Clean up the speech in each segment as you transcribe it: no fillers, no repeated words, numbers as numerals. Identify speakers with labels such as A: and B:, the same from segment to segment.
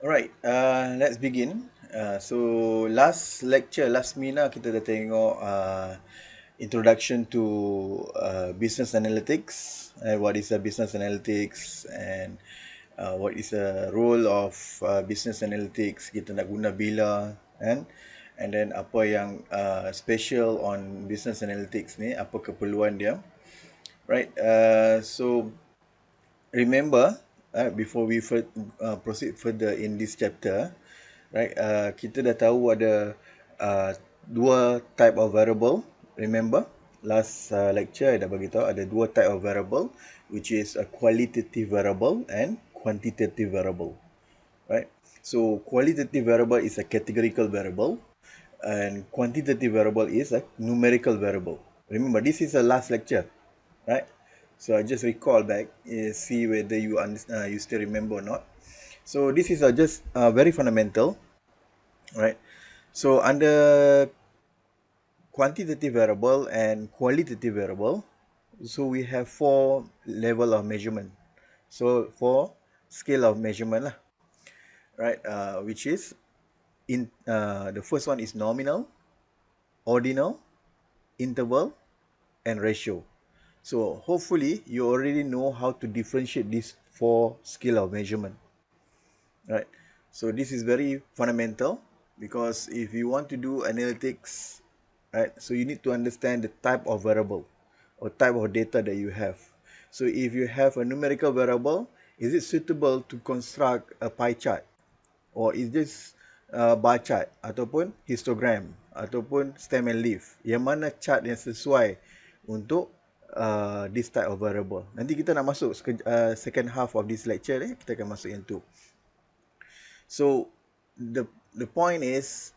A: Alright, let's begin. So last lecture, last seminar kita dah tengok introduction to business analytics. What is a business analytics and what is the role of business analytics? Kita nak guna bila, kan? And then apa yang special on business analytics ni? Apa keperluan dia? Right. So remember, before we proceed further in this chapter, right, kita dah tahu ada dua type of variable. Remember, last lecture I dah bagi tahu ada dua type of variable, which is a qualitative variable and quantitative variable, right? So qualitative variable is a categorical variable, and quantitative variable is a numerical variable. Remember, this is the last lecture, right? So I just recall back, see whether you still remember or not. So this is just very fundamental, right? So under quantitative variable and qualitative variable, so we have four level of measurement. So four scale of measurement lah, right? Which is the first one is nominal, ordinal, interval, and ratio. So hopefully you already know how to differentiate these four scale of measurement, right? So this is very fundamental, because if you want to do analytics, right, so you need to understand the type of variable or type of data that you have. So if you have a numerical variable, is it suitable to construct a pie chart, or is this bar chart ataupun histogram ataupun stem and leaf? Yang mana chart yang sesuai untuk this type of variable? Nanti kita nak masuk second half of this lecture ni, kita akan masuk yang tu. So the point is,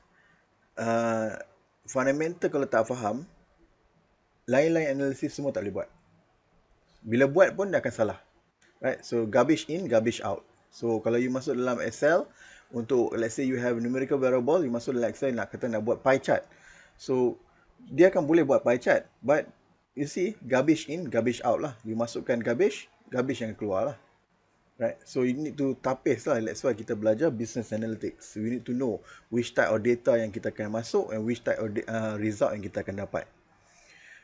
A: fundamental kalau tak faham, lain-lain analisis semua tak boleh buat. Bila buat pun dia akan salah, right? So garbage in, garbage out. So kalau you masuk dalam Excel untuk, let's say you have numerical variable, you masuk dalam Excel nak buat pie chart. So dia akan boleh buat pie chart, but you see, garbage in, garbage out lah. You masukkan garbage, garbage yang keluar lah, right? So you need to tapis lah. That's why kita belajar business analytics. So we need to know which type of data yang kita akan masuk and which type of result yang kita akan dapat.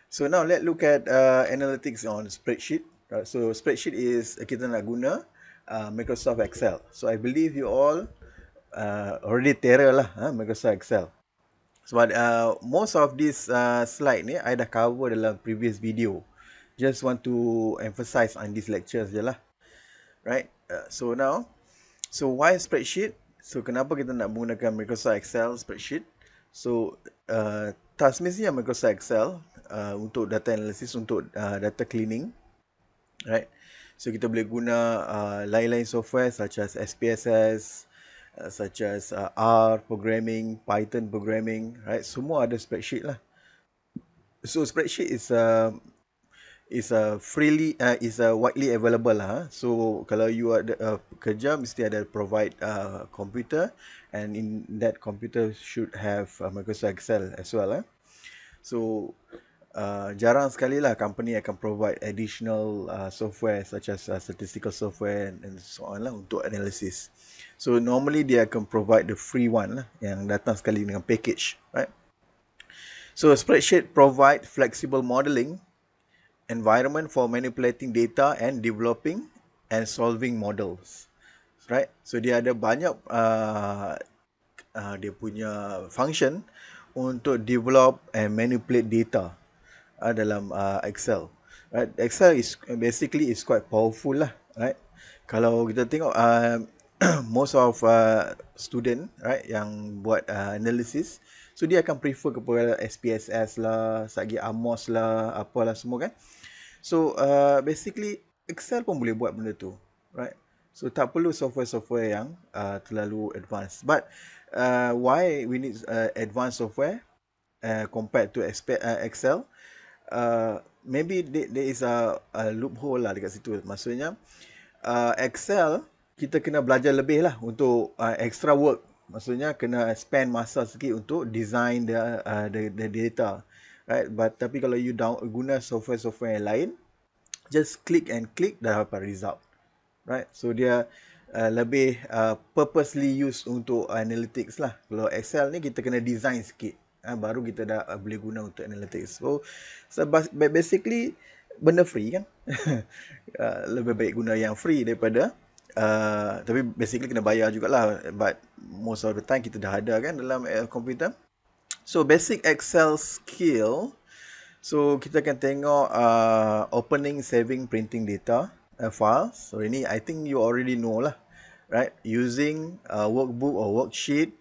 A: So now let's look at analytics on spreadsheet. So spreadsheet is kita nak guna Microsoft Excel. So I believe you all already terror lah Microsoft Excel. So most of this slide ni I dah cover dalam previous video. Just want to emphasize on these lectures je lah, right? So why spreadsheet? So kenapa kita nak menggunakan Microsoft Excel spreadsheet? So task mestinya Microsoft Excel untuk data analysis, untuk data cleaning, right? So kita boleh guna lain-lain software such as SPSS, such as R programming, Python programming, right? Semua ada spreadsheet lah. So spreadsheet is widely available lah. So kalau you ada kerja, mesti ada provide computer, and in that computer should have Microsoft Excel as well. So jarang sekali lah company akan provide additional software such as statistical software and so on lah untuk analysis. So normally dia akan provide the free one lah, yang datang sekali dengan package, right? So spreadsheet provide flexible modeling environment for manipulating data and developing and solving models, right? So dia ada banyak dia punya function untuk develop and manipulate data dalam Excel, right? Excel is basically quite powerful lah, right? Kalau kita tengok most of student, right, yang buat analysis, so dia akan prefer kepada SPSS lah, sagi Amos lah, apalah semua kan. So basically Excel pun boleh buat benda tu, right? So tak perlu software-software yang terlalu advanced. But why we need advanced software compared to Excel? Maybe there is a loophole lah dekat situ. Maksudnya Excel kita kena belajar lebih lah untuk extra work. Maksudnya kena spend masa sikit untuk design the data, right? But tapi kalau you guna software yang lain, just click and click dah dapat result, right? So dia lebih purposely used untuk analytics lah. Kalau Excel ni kita kena design sikit, baru kita dah boleh guna untuk analytics. So basically benda free kan. Lebih baik guna yang free daripada tapi basically kena bayar jugalah, but most of the time kita dah ada kan dalam komputer. So basic Excel skill, so kita akan tengok opening, saving, printing data files. So ini I think you already know lah, right? Using workbook or worksheet,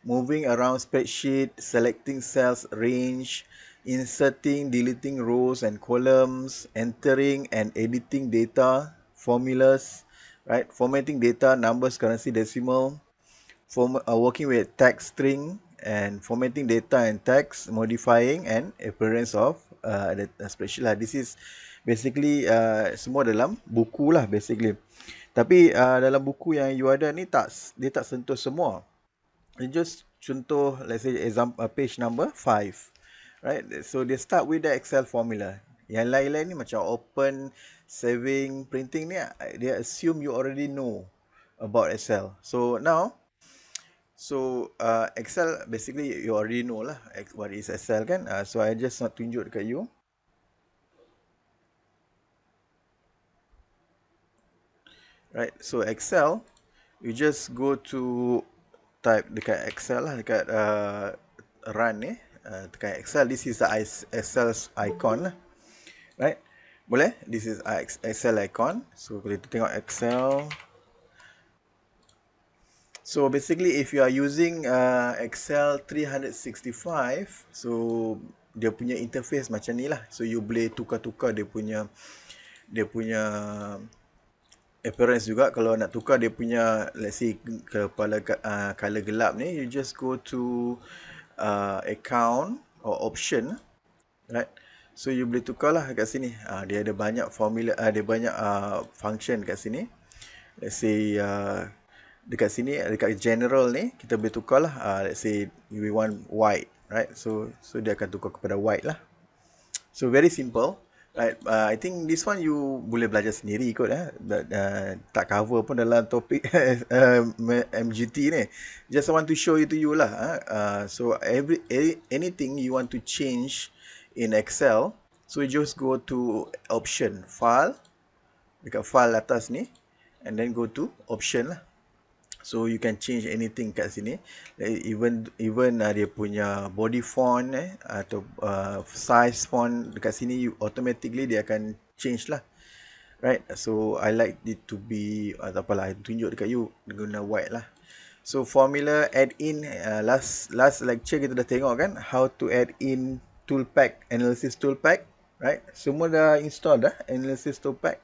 A: moving around spreadsheet, selecting cells, range, inserting, deleting rows and columns, entering and editing data, formulas, right? Formatting data, numbers, currency, decimal, working with text string, and formatting data and text, modifying and appearance of the spreadsheet lah. This is basically semua dalam buku lah basically. Tapi dalam buku yang you ada ni dia tak sentuh semua. You just contoh, let's say example page number 5, right? So they start with the Excel formula. Yang lain-lain ni macam open, saving, printing ni they assume you already know about Excel. So now Excel basically you already know lah what is Excel kan. So I just nak tunjuk dekat you. Right, so Excel, you just go to type dekat Excel lah, dekat run ni, dekat Excel. This is the Excel icon lah, right? Boleh? This is Excel icon. So kalau kita tengok Excel, so basically if you are using Excel 365, so dia punya interface macam ni lah. So you boleh tukar-tukar dia punya appearance juga. Kalau nak tukar dia punya, let's say kepala color gelap ni, you just go to account or option, right? So you boleh tukar lah kat sini. Dia ada banyak formula, dia banyak function kat sini. Let's say dekat sini, dekat general ni kita boleh tukar lah. Let's say we want white, right? So dia akan tukar kepada white lah. So very simple, right? I think this one you boleh belajar sendiri kot, tak cover pun dalam topik MGT ni. Just want to show it to you lah. So anything you want to change in Excel, so you just go to option, file, dekat file atas ni, and then go to option lah. So you can change anything kat sini, even dia punya body font atau size font dekat sini, you automatically dia akan change lah, right? So I like it to be tak apalah, I tunjuk dekat you guna white lah. So formula add in, last lecture kita dah tengok kan how to add in toolpack, analysis toolpack, right? Semua dah install dah analysis toolpack.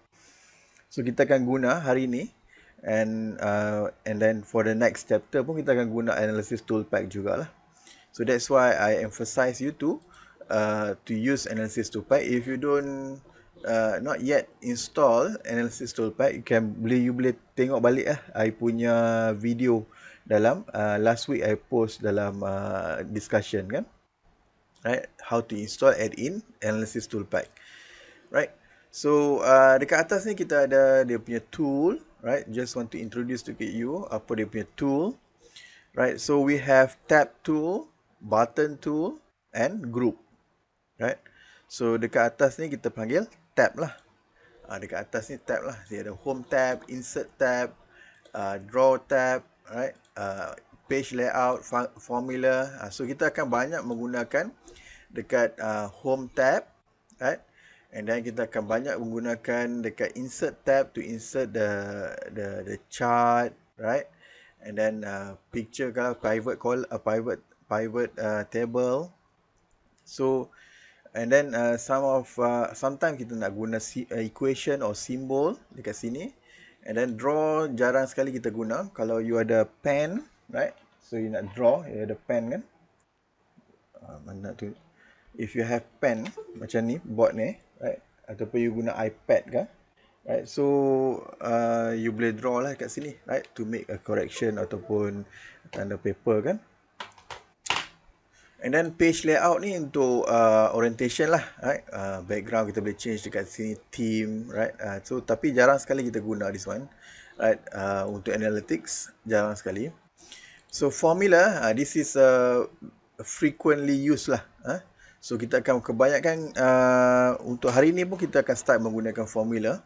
A: So kita akan guna hari ni, and then for the next chapter pun kita akan guna analysis toolpack jugalah. So that's why I emphasize you to use analysis toolpack. If you don't not yet install analysis toolpack, you boleh tengok balik I punya video dalam last week I post dalam discussion kan, right? How to install add-in analysis toolpack, right? So dekat atas ni kita ada dia punya tool, right? Just want to introduce to you apa dia punya tool, right? So we have tab tool, button tool, and group, right? So dekat atas ni kita panggil tab lah. Dekat atas ni tab lah. Dia ada home tab, insert tab, draw tab, right? Page layout, formula. So kita akan banyak menggunakan dekat home tab, right? And then kita akan banyak menggunakan dekat insert tab to insert the chart, right? And then picture ke pivot table. So and then sometimes kita nak guna equation or symbol dekat sini. And then draw jarang sekali kita guna. Kalau you ada pen, right? So you nak draw, you ada pen kan? Mana tu? If you have pen macam ni, board ni, right? Ataupun you guna iPad ke, right? So you boleh draw lah kat sini, right? To make a correction ataupun tanda paper kan. And then page layout ni untuk orientation lah, right? Background kita boleh change dekat sini, theme, right? So tapi jarang sekali kita guna this one. right? Untuk analytics jarang sekali. So formula, this is frequently used lah. So kita akan kebanyakan untuk hari ni pun kita akan start menggunakan formula,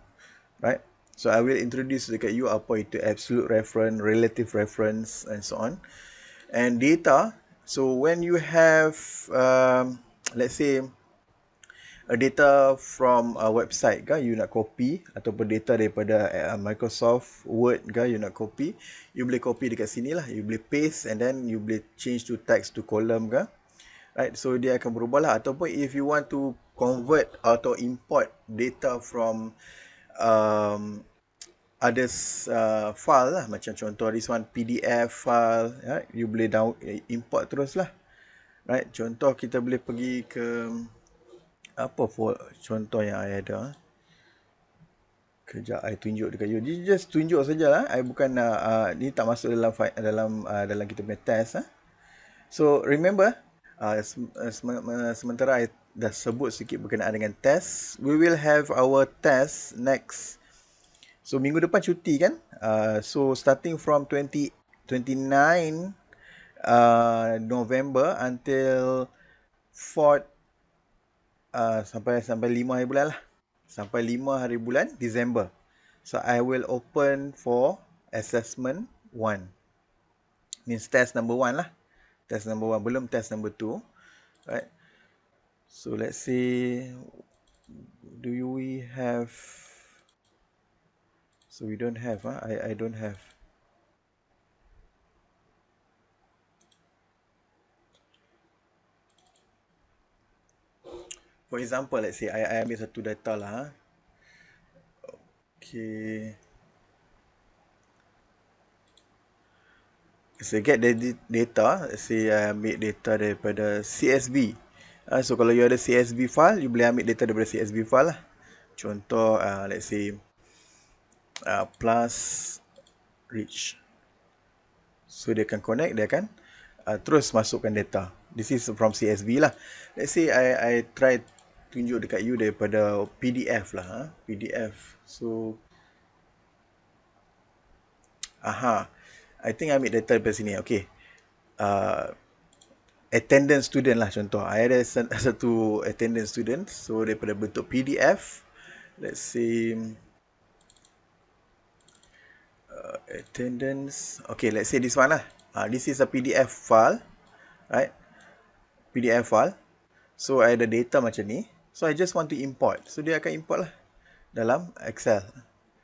A: right? So I will introduce dekat you apa itu absolute reference, relative reference and so on. And data, so when you have let's say a data from a website ke, you nak copy, ataupun data daripada Microsoft Word ke, you nak copy, you boleh copy dekat sini lah, you boleh paste and then you boleh change to text to column ke, right? So dia akan berubah lah. Ataupun if you want to convert atau import data from others file lah, macam contoh this one PDF file, right? You boleh import terus lah, right? Contoh kita boleh pergi ke apa contoh yang I ada. Kejap I tunjuk dekat you. Just tunjuk sajalah. I bukan ni tak masuk dalam kita punya test. So remember, sementara I dah sebut sikit berkenaan dengan test, we will have our test next. So minggu depan cuti kan? So starting from 29 November until 4 sampai 5 hari bulan lah. Sampai 5 hari bulan Disember. So I will open for assessment 1. Means test number 1 lah. Test number 1, belum test number 2. Right. So let's see, do we have, so we don't have, I don't have. For example, let's say I ambil satu data lah. Okay. So get the data, let's say I ambil data daripada CSV. So kalau you ada CSV file, you boleh ambil data daripada CSV file lah. Contoh, let's say plus reach. So dia akan connect, dia akan terus masukkan data. This is from CSV lah. Let's say I try tunjuk dekat you daripada PDF lah. PDF. So I think I ambil data daripada sini. Okay. Attendance student lah contoh. I ada satu attendance student. So daripada bentuk PDF. Let's say attendance. Okay, let's say this one lah. This is a PDF file. Right. PDF file. So I ada data macam ni. So I just want to import. So dia akan import lah dalam Excel.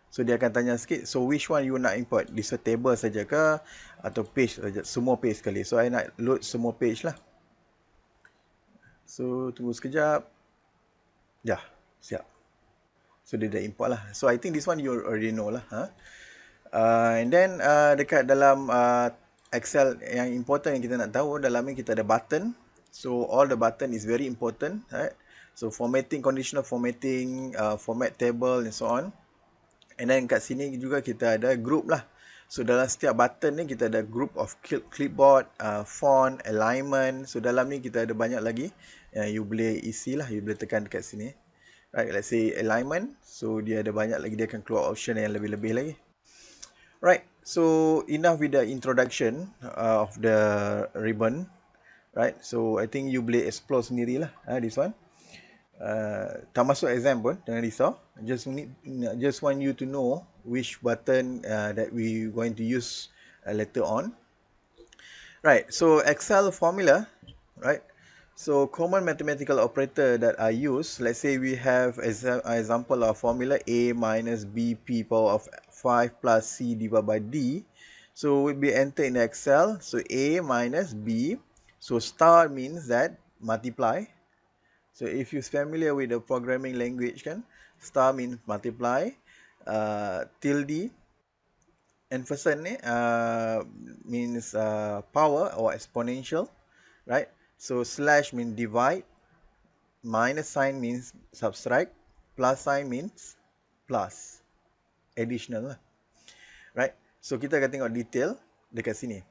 A: So dia akan tanya sikit, so which one you nak import? This a table saja ke atau page saja? Semua page sekali. So I nak load semua page lah. So tunggu sekejap. Dah, siap. So dia dah import lah. So I think this one you already know lah. And then dekat dalam Excel yang important yang kita nak tahu, dalam ni kita ada button. So all the button is very important, right? So formatting, conditional formatting, format table and so on. And then kat sini juga kita ada group lah. So dalam setiap button ni kita ada group of clipboard, font, alignment. So dalam ni kita ada banyak lagi yang you boleh isi lah. You boleh tekan dekat sini. Right, let's say alignment. So dia ada banyak lagi. Dia akan keluar option yang lebih-lebih lagi. Right, so enough with the introduction of the ribbon. Right, so I think you boleh explore sendirilah this one. Tak masuk exam pun, jangan risau. Just want you to know which button that we going to use later on. Right, so Excel formula, right? So common mathematical operator that I use, let's say we have example of formula A minus BP power of 5 plus C divided by D. So will be entered in Excel. So A minus B. So star means that multiply. So if you're familiar with the programming language kan, star means multiply, tilde, ampersand ni means power or exponential, right? So slash means divide, minus sign means subtract, plus sign means plus, additional lah, right? So kita akan tengok detail dekat sini.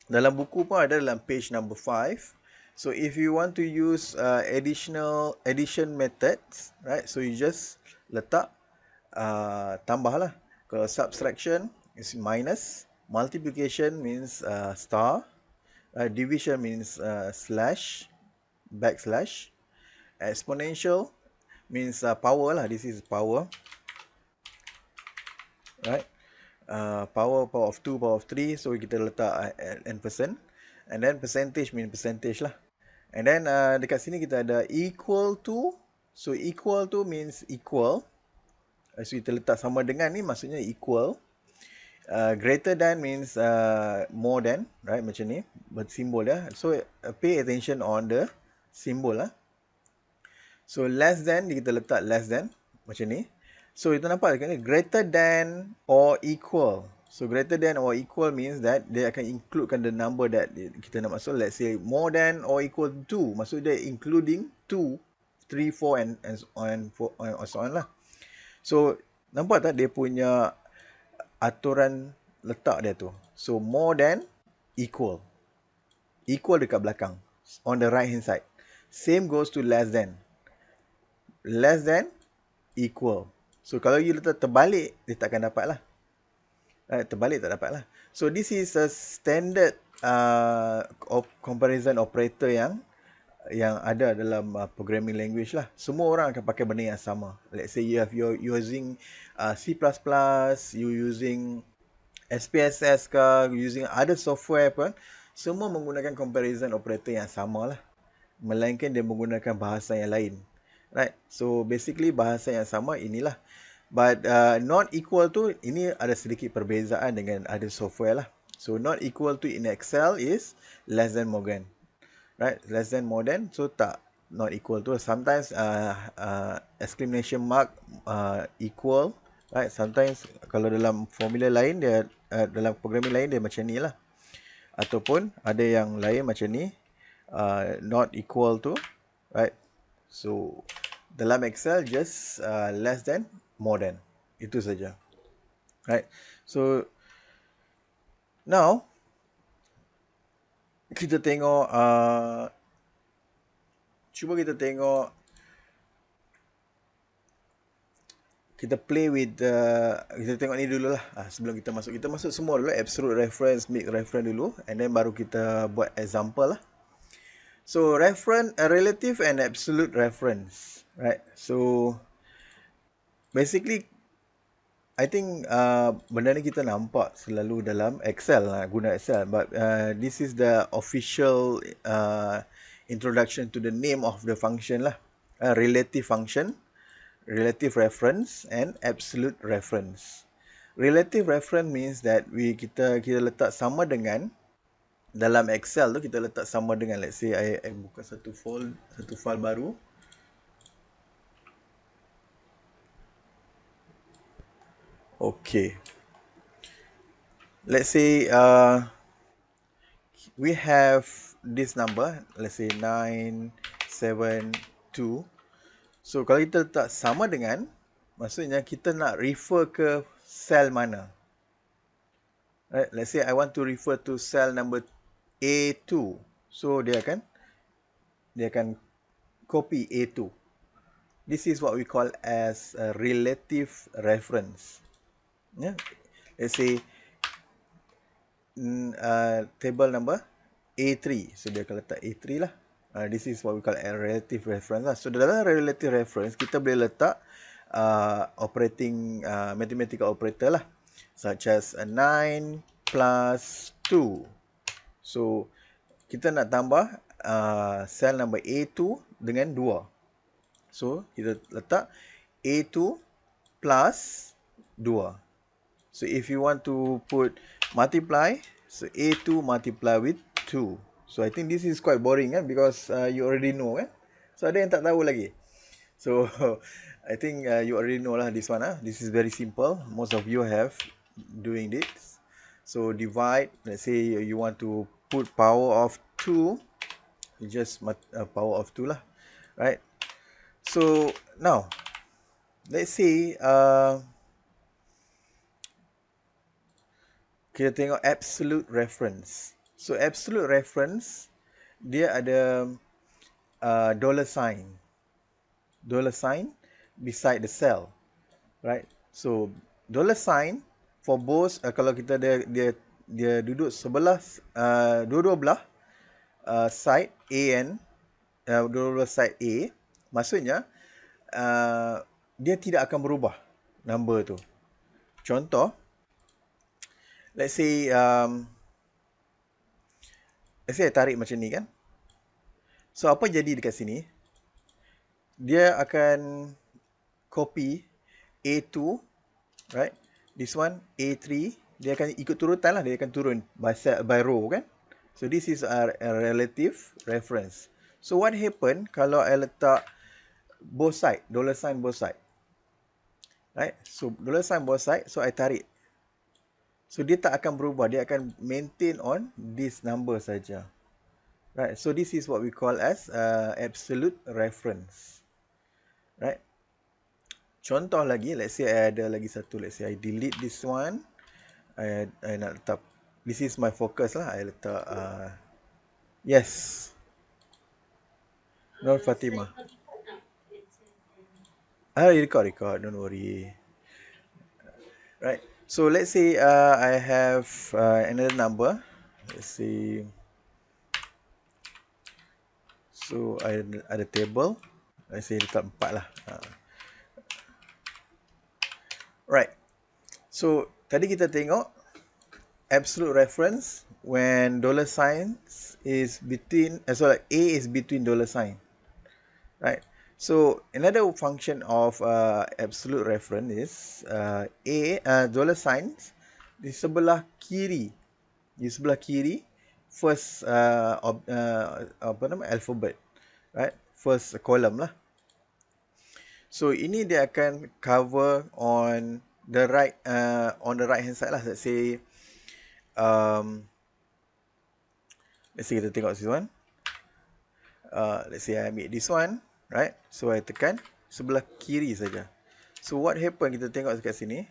A: Dalam buku pun ada dalam page number 5. So if you want to use addition methods, right? So you just letak tambah lah. Kalau subtraction is minus, multiplication means star, division means slash, backslash, exponential means power lah. This is power, right? Power of 2, power of 3. So kita letak n%. And then percentage mean percentage lah. And then dekat sini kita ada equal to. So equal to means equal. So kita letak sama dengan ni maksudnya equal. Greater than means more than, right? Macam ni, bersimbol dia. So pay attention on the symbol lah. So less than, kita letak less than, macam ni. So kita nampak dekat ni, greater than or equal. So greater than or equal means that dia akan includekan the number that kita nak masuk. Let's say more than or equal to 2. Maksud dia including 2, 3, 4 and so on lah. So nampak tak dia punya aturan letak dia tu. So more than, equal. Equal dekat belakang, on the right hand side. Same goes to less than. Less than, equal. So kalau you letak terbalik, dia takkan dapat lah. Terbalik tak dapat lah. So this is a standard comparison operator yang ada dalam programming language lah. Semua orang akan pakai benda yang sama. Let's say you're using C++, you using SPSS ke, using other software pun, semua menggunakan comparison operator yang sama lah. Melainkan dia menggunakan bahasa yang lain. Right? So basically bahasa yang sama inilah. But not equal to, ini ada sedikit perbezaan dengan other software lah. So not equal to in Excel is less than more than. Right, less than more than, so tak, not equal to. Sometimes exclamation mark equal, right? Sometimes kalau dalam formula lain dia dalam programming lain dia macam ni lah, ataupun ada yang lain macam ni, not equal to, right? So dalam Excel just less than, more than, itu saja, right? So now kita tengok, cuba kita tengok, kita play with, kita tengok ni dulu lah. Sebelum kita masuk semua dulu, absolute reference, mixed reference dulu, and then baru kita buat example lah. So reference, relative and absolute reference, right? So basically, I think benda ni kita nampak selalu dalam Excel lah, guna Excel. But this is the official introduction to the name of the function lah. Relative function, relative reference and absolute reference. Relative reference means that kita letak sama dengan, dalam Excel tu kita letak sama dengan, let's say I buka satu file baru. Okay. Let's say we have this number, let's say 972. So kalau kita letak sama dengan, maksudnya kita nak refer ke cell mana. Right? Let's say I want to refer to cell number A2. So dia akan copy A2. This is what we call as a relative reference. Yeah. Let's say table number A3. So dia akan letak A3 lah. This is what we call a relative reference lah. So dalam relative reference, kita boleh letak operating mathematical operator lah. Such as 9 plus 2. So kita nak tambah cell number A2 dengan 2. So kita letak A2 plus 2. So if you want to put multiply, so A2 multiply with 2. So I think this is quite boring kan, because you already know kan. So ada yang tak tahu lagi. So I think you already know lah this one. This is very simple. Most of you have doing this. So divide, let's say you want to put power of 2, just power of 2 lah, right? So now let's say kita tengok absolute reference. So absolute reference, dia ada dollar sign beside the cell, right? So dollar sign for both, kalau kita dia duduk sebelah dua-dua belah side A and dua-dua belah side A, maksudnya dia tidak akan berubah number tu. Contoh, let's say saya tarik macam ni kan. So apa jadi dekat sini? Dia akan copy A2, right? This one A3, dia akan ikut turutan lah, dia akan turun by row kan. So this is a relative reference. So what happen kalau I letak both side, dollar sign both side, right? So dollar sign both side, so I tarik. So dia tak akan berubah, dia akan maintain on this number saja. Right, so this is what we call as absolute reference. Right. Contoh lagi, let's say I ada lagi satu, let's say I delete this one. I nak letak, this is my focus lah, I letak yes, Nur Fatimah. Record, don't worry. Right, so let's say I have another number. Let's see. So I ada table. Let's say letak 4 lah. Right. So tadi kita tengok absolute reference when dollar signs is between, so like A is between dollar sign, right? So another function of absolute reference is dollar signs di sebelah kiri, first alphabet, right? First column lah. So ini dia akan cover on the right hand side lah. Let's say kita tengok this one. Let's say I ambil this one, right? So I tekan sebelah kiri saja. So what happen, kita tengok dekat sini.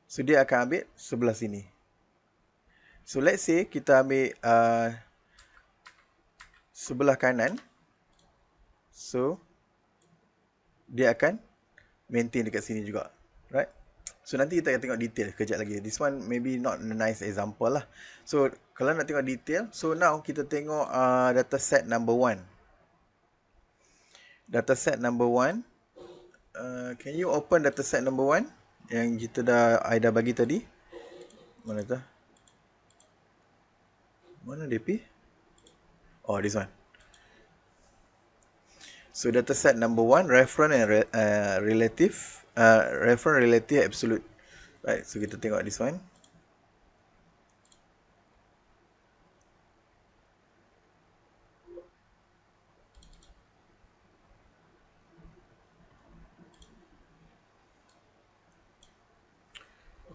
A: So dia akan ambil sebelah sini. So let's say kita ambil sebelah kanan. So dia akan maintain dekat sini juga, right? So nanti kita akan tengok detail kejap lagi. This one maybe not a nice example lah. So kalau nak tengok detail, so now kita tengok data set number 1. Data set number 1. Can you open data set number 1 yang I dah bagi tadi? Mana tu? Mana DP? Oh, this one. So data set number 1, reference and relative, reference, relative, absolute. Right, so kita tengok this one.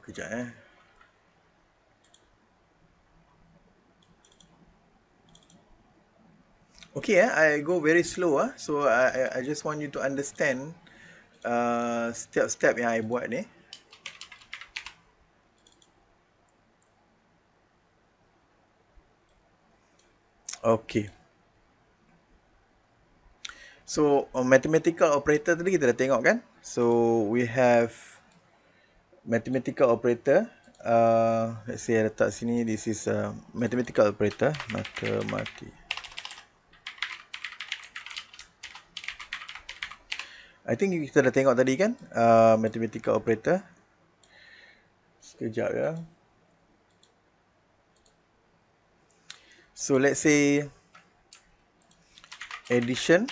A: Kejap Okay, I go very slow so I just want you to understand step-step yang I buat ni. Okay. So mathematical operator tadi kita dah tengok kan. So we have mathematical operator. Let's say I letak sini, this is a mathematical operator. I think kita dah tengok tadi kan, mathematical operator. Sekejap ya. So let's say addition.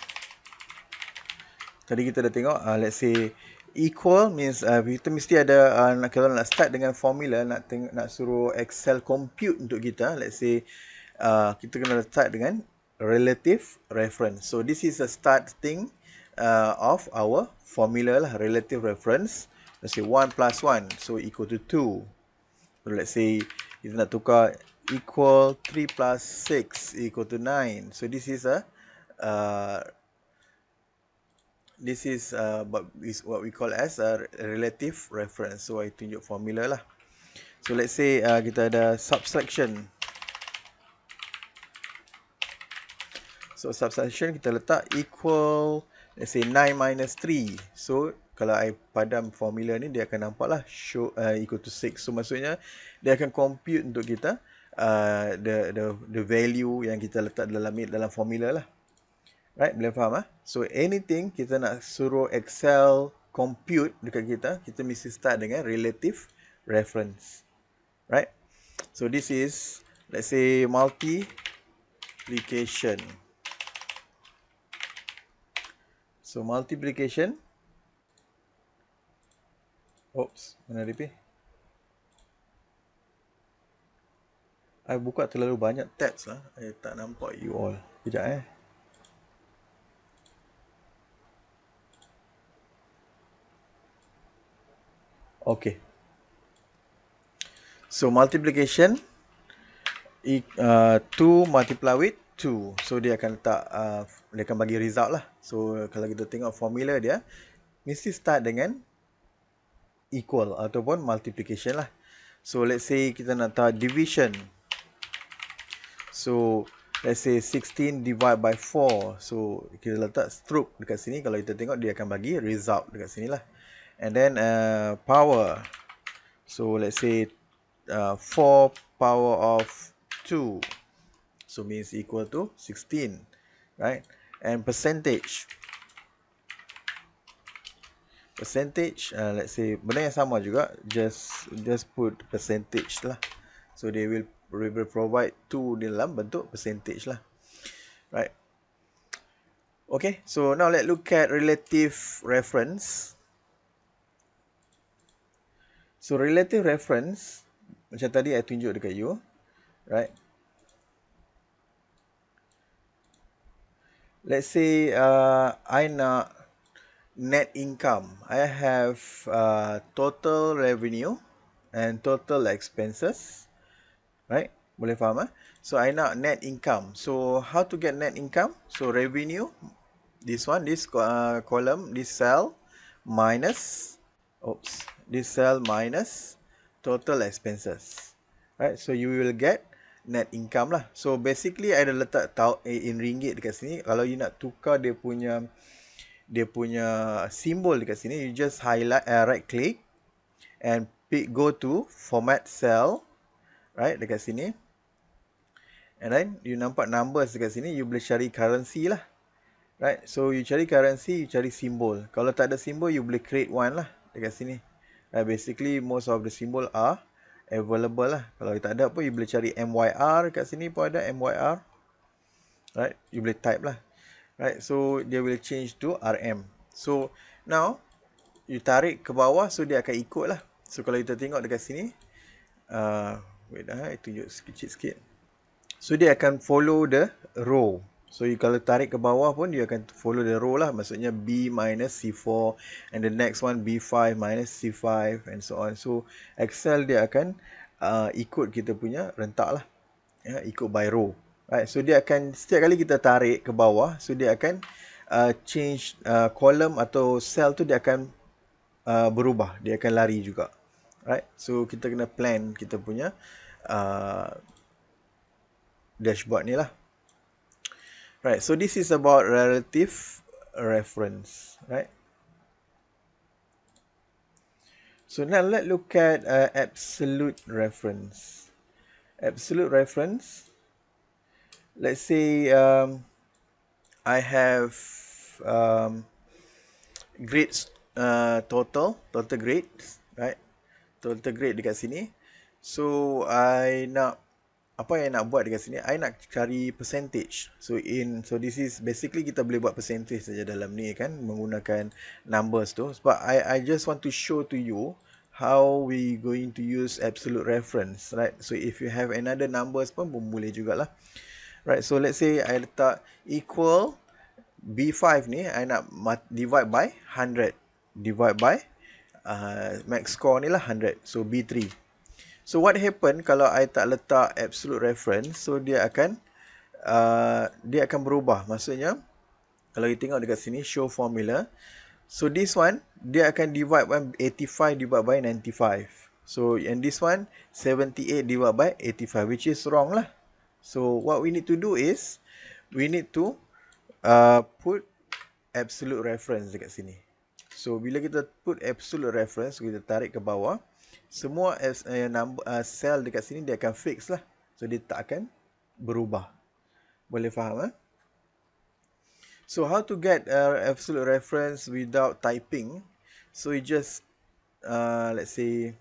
A: Tadi kita dah tengok, let's say equal means kita mesti ada, kalau nak start dengan formula, nak suruh Excel compute untuk kita, let's say kita kena start dengan relative reference. So this is a starting of our formula lah, relative reference. Let's say 1 plus 1, so equal to 2. So let's say kita nak tukar equal 3 plus 6 equal to 9. So this is a what we call as a relative reference. So I tunjuk formula lah. So let's say kita ada subtraction. So subtraction kita letak equal, let's say 9 minus 3. So kalau I padam formula ni, dia akan nampak lah show equal to 6. So maksudnya dia akan compute untuk kita the value yang kita letak dalam formula lah. Right, boleh faham ah? So anything kita nak suruh Excel compute dekat kita mesti start dengan relative reference. Right? So this is, let's say, multiplication. So multiplication. Oops, mana DP? I buka terlalu banyak tabs lah. I tak nampak you all. Sekejap Okay. So multiplication, 2 multiply with 2. So dia akan letak, dia akan bagi result lah. So kalau kita tengok formula dia, mesti start dengan equal ataupun multiplication lah. So let's say kita nak tahu division. So let's say 16 divide by 4. So kita letak stroke dekat sini. Kalau kita tengok, dia akan bagi result dekat sini lah. And then power. So let's say 4 power of 2. So means equal to 16. Right? And percentage. Percentage, let's say benda yang sama juga. Just put percentage lah. So they will provide 2 dalam bentuk percentage lah. Right? Okay, so now let's look at relative reference. So relative reference, macam tadi I tunjuk dekat you, right? Let's say I nak net income. I have total revenue and total expenses, right? Boleh faham? So I nak net income. So how to get net income? So revenue, this one, this column, this cell minus, this cell minus total expenses. Right? So you will get net income lah. So basically I dah letak in ringgit dekat sini. Kalau you nak tukar dia punya simbol dekat sini, you just highlight, right click and go to format cell, right, dekat sini. And then you nampak numbers dekat sini, you boleh cari currency lah. Right, so you cari currency, you cari simbol. Kalau tak ada simbol, you boleh create one lah dekat sini. Basically, most of the symbol are available lah. Kalau tak ada pun, you boleh cari MYR dekat sini pun ada MYR. Right, you boleh type lah. Right, so dia will change to RM. So now you tarik ke bawah, so dia akan ikut lah. So kalau kita tengok dekat sini, wait dah, tunjuk sikit. So dia akan follow the row. So you kalau tarik ke bawah pun, dia akan follow the row lah. Maksudnya B minus C4 and the next one B5 minus C5 and so on. So Excel dia akan ikut kita punya rentak lah, ikut by row. Right, so dia akan, setiap kali kita tarik ke bawah, so dia akan change column atau cell tu, dia akan berubah, dia akan lari juga. Right, so kita kena plan kita punya dashboard ni lah. Right, so this is about relative reference. Right, so now let's look at absolute reference. Absolute reference, let's say I have grades, total grades, right? Total grade dekat sini. So I nak, apa yang nak buat dekat sini? I nak cari percentage. So this is basically kita boleh buat percentage saja dalam ni kan, menggunakan numbers tu. Sebab I just want to show to you how we going to use absolute reference, right? So if you have another numbers pun boleh jugalah. Right, so let's say I letak equal B5 ni, I nak divide by 100. Divide by max score ni lah 100. So B3. So what happen kalau I tak letak absolute reference? So dia akan berubah. Maksudnya kalau kita tengok dekat sini show formula. So this one dia akan divide by 85 divide by 95. So and this one 78 divide by 85, which is wrong lah. So what we need to do is we need to put absolute reference dekat sini. So bila kita put absolute reference, kita tarik ke bawah, semua cell dekat sini dia akan fix lah. So dia tak akan berubah. Boleh faham? So how to get absolute reference without typing? So you just let's say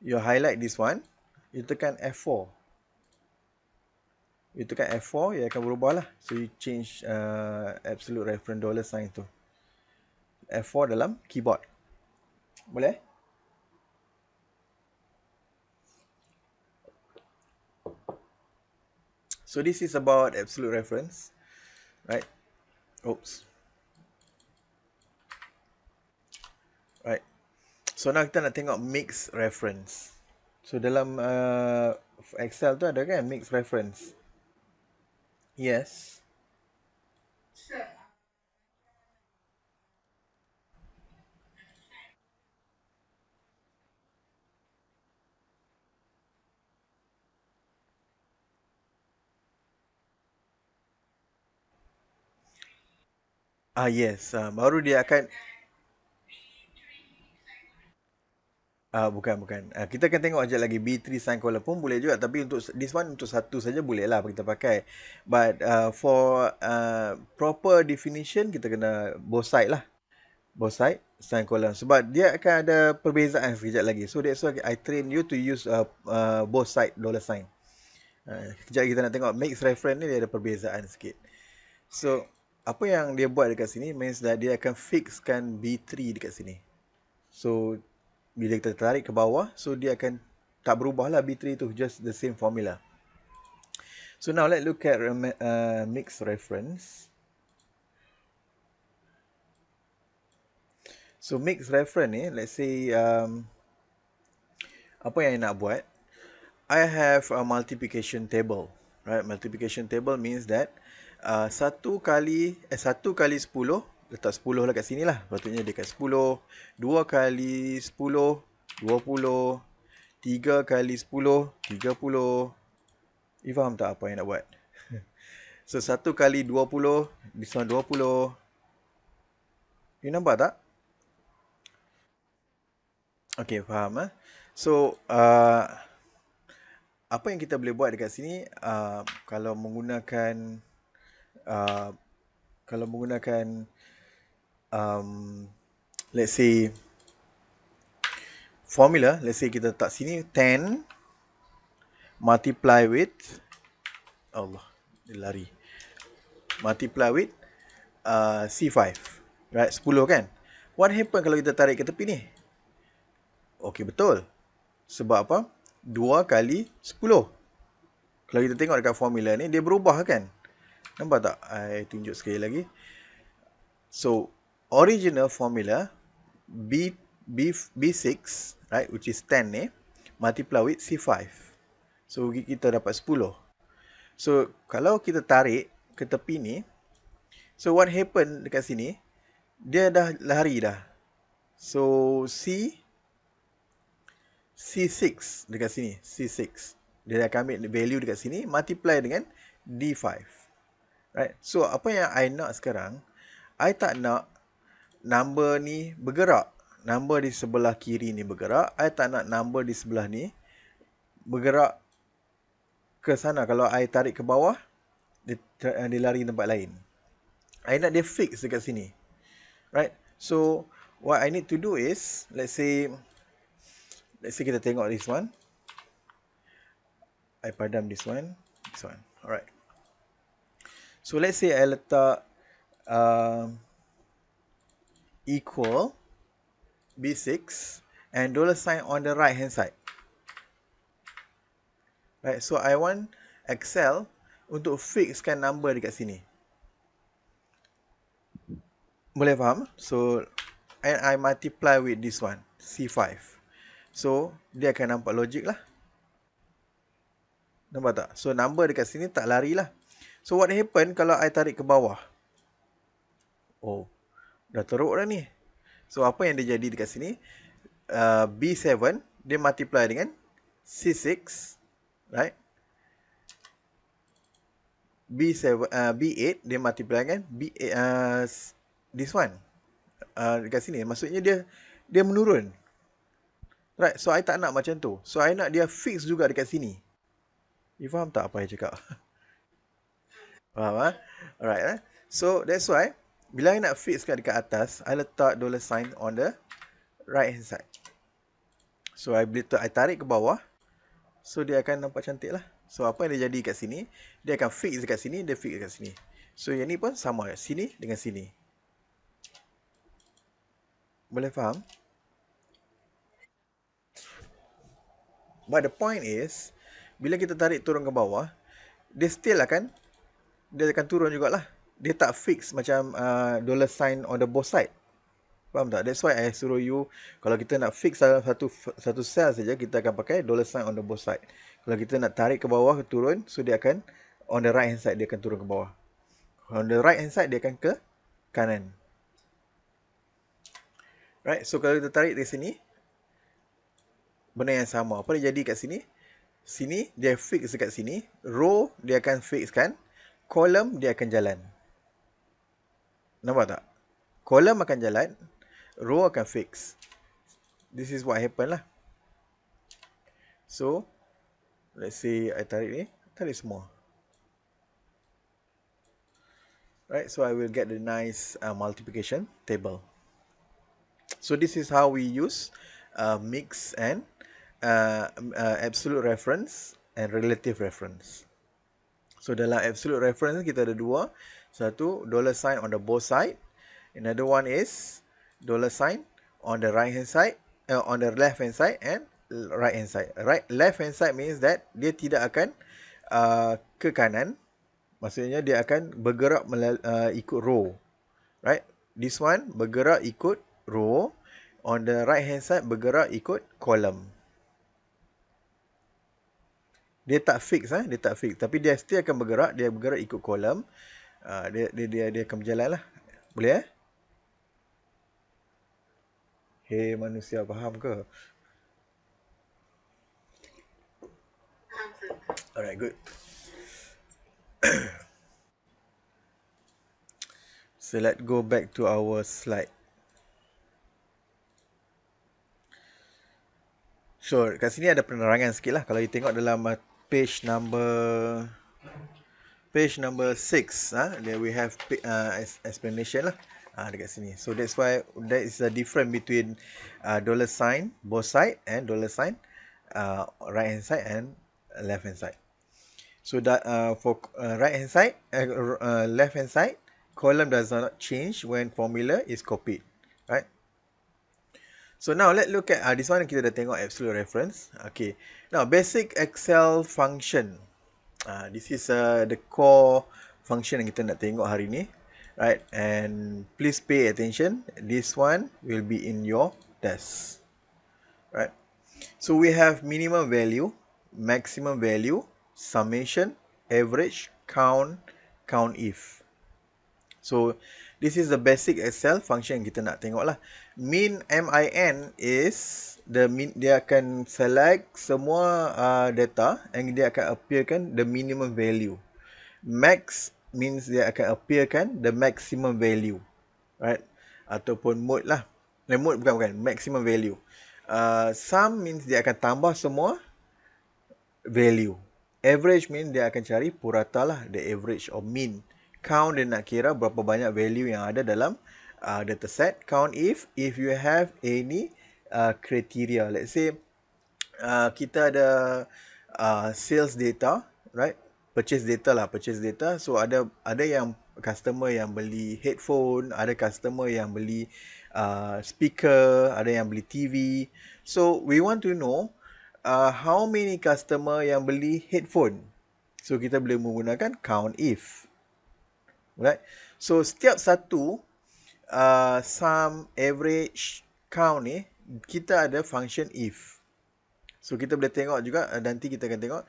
A: you highlight this one, you tekan F4. You tekan F4, ia akan berubah lah. So you change absolute reference $sign tu. F4 dalam keyboard. Boleh? So this is about absolute reference, right? Oops. Right. So now kita nak tengok mixed reference. So dalam Excel tu ada kan mixed reference? Yes. Yes. Baru dia akan bukan. Kita akan tengok sekejap lagi B3 sign column pun boleh juga, tapi untuk this one untuk satu saja boleh lah kita pakai. But for proper definition kita kena both side lah. Both side sign column sebab dia akan ada perbezaan sekejap lagi. So that's why I train you to use both side $sign. Sekejap kita nak tengok mixed reference ni dia ada perbezaan sikit. So apa yang dia buat dekat sini means that dia akan fixkan B3 dekat sini. So bila kita tarik ke bawah, so dia akan tak berubah lah B3 tu, just the same formula. So now let's look at mixed reference. So mixed reference ni, let's say apa yang nak buat, I have a multiplication table, right? Multiplication table means that 1 kali 10, letak 10 lah kat sini lah. Patutnya dekat 10. 2 kali 10, 20. 3 kali 10, 30. You faham tak apa yang nak buat? So 1 kali 20, this one 20. You nampak tak? Okay, faham. So apa yang kita boleh buat dekat sini, kalau menggunakan let's say formula, let's say kita letak sini 10 multiply with Allah, dia lari, multiply with C5, right? 10 kan? What happen kalau kita tarik ke tepi ni? Okay, betul. Sebab apa? 2 kali 10. Kalau kita tengok dekat formula ni, dia berubah kan? Nampak tak? I tunjuk sekali lagi. So, original formula B6, right, which is 10 ni, multiply with C5. So, kita dapat 10. So, kalau kita tarik ke tepi ni, so what happen dekat sini, dia dah lari dah. So, C6 dekat sini, C6. Dia akan ambil value dekat sini, multiply dengan D5. Right? So, apa yang I nak sekarang, I tak nak number ni bergerak. Number di sebelah kiri ni bergerak. I tak nak number di sebelah ni bergerak ke sana. Kalau I tarik ke bawah, dia lari tempat lain. I nak dia fix dekat sini. Right? So, what I need to do is, let's say kita tengok this one. I padam this one. Alright. So, let's say I letak equal B6 and $sign on the right hand side. Right, so I want Excel untuk fixkan number dekat sini. Boleh faham? So, and I multiply with this one, C5. So, dia akan nampak logik lah. Nampak tak? So, number dekat sini tak lari lah. So, what happen kalau I tarik ke bawah? Oh, dah teruk dah ni. So, apa yang dia jadi dekat sini? B7, dia multiply dengan C6, right? B8, dia multiply dengan this one. dekat sini, maksudnya dia menurun. Right, so I tak nak macam tu. So I nak dia fix juga dekat sini. You faham tak apa I cakap? Faham, ah? Alright, eh? So that's why bila I nak fix dekat atas, I letak dollar sign on the right hand side. So I tarik ke bawah, so dia akan nampak cantik lah. So apa yang dia jadi kat sini, dia akan fix dekat sini, dia fix dekat sini. So yang ni pun sama, sini dengan sini. Boleh faham? But the point is, bila kita tarik turun ke bawah, dia still dia akan turun jugalah. Dia tak fix macam dollar sign on the both side. Faham tak? That's why I suruh you, kalau kita nak fix satu sell saja, kita akan pakai dollar sign on the both side. Kalau kita nak tarik ke bawah, turun, so dia akan on the right hand side, dia akan turun ke bawah. On the right hand side, dia akan ke kanan. Right? So kalau kita tarik dari sini, benda yang sama. Apa dia jadi kat sini? Sini dia fix dekat sini, row dia akan fixkan, column dia akan jalan. Nampak tak? Column akan jalan, row akan fix. This is what happen lah. So let's say I tarik semua. Right, so I will get the nice multiplication table. So this is how we use mix and absolute reference and relative reference. So dalam absolute reference kita ada dua. Satu, dollar sign on the both side. Another one is dollar sign on the right hand side, on the left hand side and right hand side. Right, left hand side means that dia tidak akan ke kanan. Maksudnya dia akan bergerak ikut row. Right, this one bergerak ikut row. On the right hand side bergerak ikut column. Dia tak fix, dia tak fix. Tapi dia still akan bergerak. Dia bergerak ikut kolom. Dia akan berjalan lah. Boleh Hey manusia, faham ke? Alright, good. So let's go back to our slide. So kat sini ada penerangan sikit lah. Kalau you tengok dalam page number 6, there we have explanation lah dekat sini. So that's why that is the difference between dollar sign both side and dollar sign right hand side and left hand side. So that for right hand side, left hand side, column does not change when formula is copied, right? So now let's look at this one. Kita dah tengok absolute reference. Okay. Now basic Excel function. This is the core function yang kita nak tengok hari ni, right? And please pay attention. This one will be in your test, right? So we have minimum value, maximum value, summation, average, count, count if. So this is the basic Excel function yang kita nak tengok lah. Min, MIN is dia akan select semua data and dia akan appearkan the minimum value. Max means dia akan appearkan the maximum value, right? Ataupun mode lah. Mode bukan, maximum value. Sum means dia akan tambah semua value. Average means dia akan cari purata lah, the average or mean. Count dia nak kira berapa banyak value yang ada dalam dataset. Count if you have any criteria. Let's say kita ada sales data, right? Purchase data. So ada yang customer yang beli headphone, ada customer yang beli speaker, ada yang beli TV. So we want to know how many customer yang beli headphone. So kita boleh menggunakan count if. Right? So setiap satu sum, average, count ni kita ada function if. So kita boleh tengok juga, nanti kita akan tengok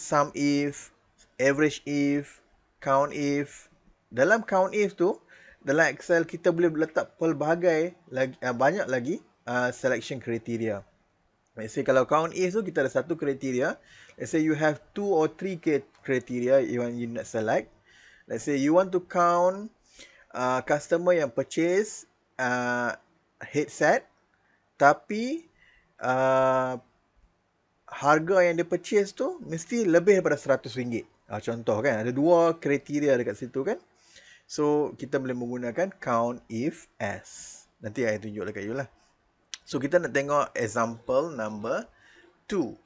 A: sum if, average if, count if. Dalam count if tu, dalam Excel kita boleh letak pelbagai lagi, banyak lagi selection criteria. Let's say kalau count if tu kita ada satu kriteria. Let's say you have 2 or 3 criteria you nak select. Let's say you want to count customer yang purchase headset, tapi uh, harga yang dia purchase tu mesti lebih daripada RM100. Contoh kan, ada dua kriteria dekat situ kan. So, kita boleh menggunakan count if as. Nanti saya tunjuk dekat you lah. So, kita nak tengok example number 2.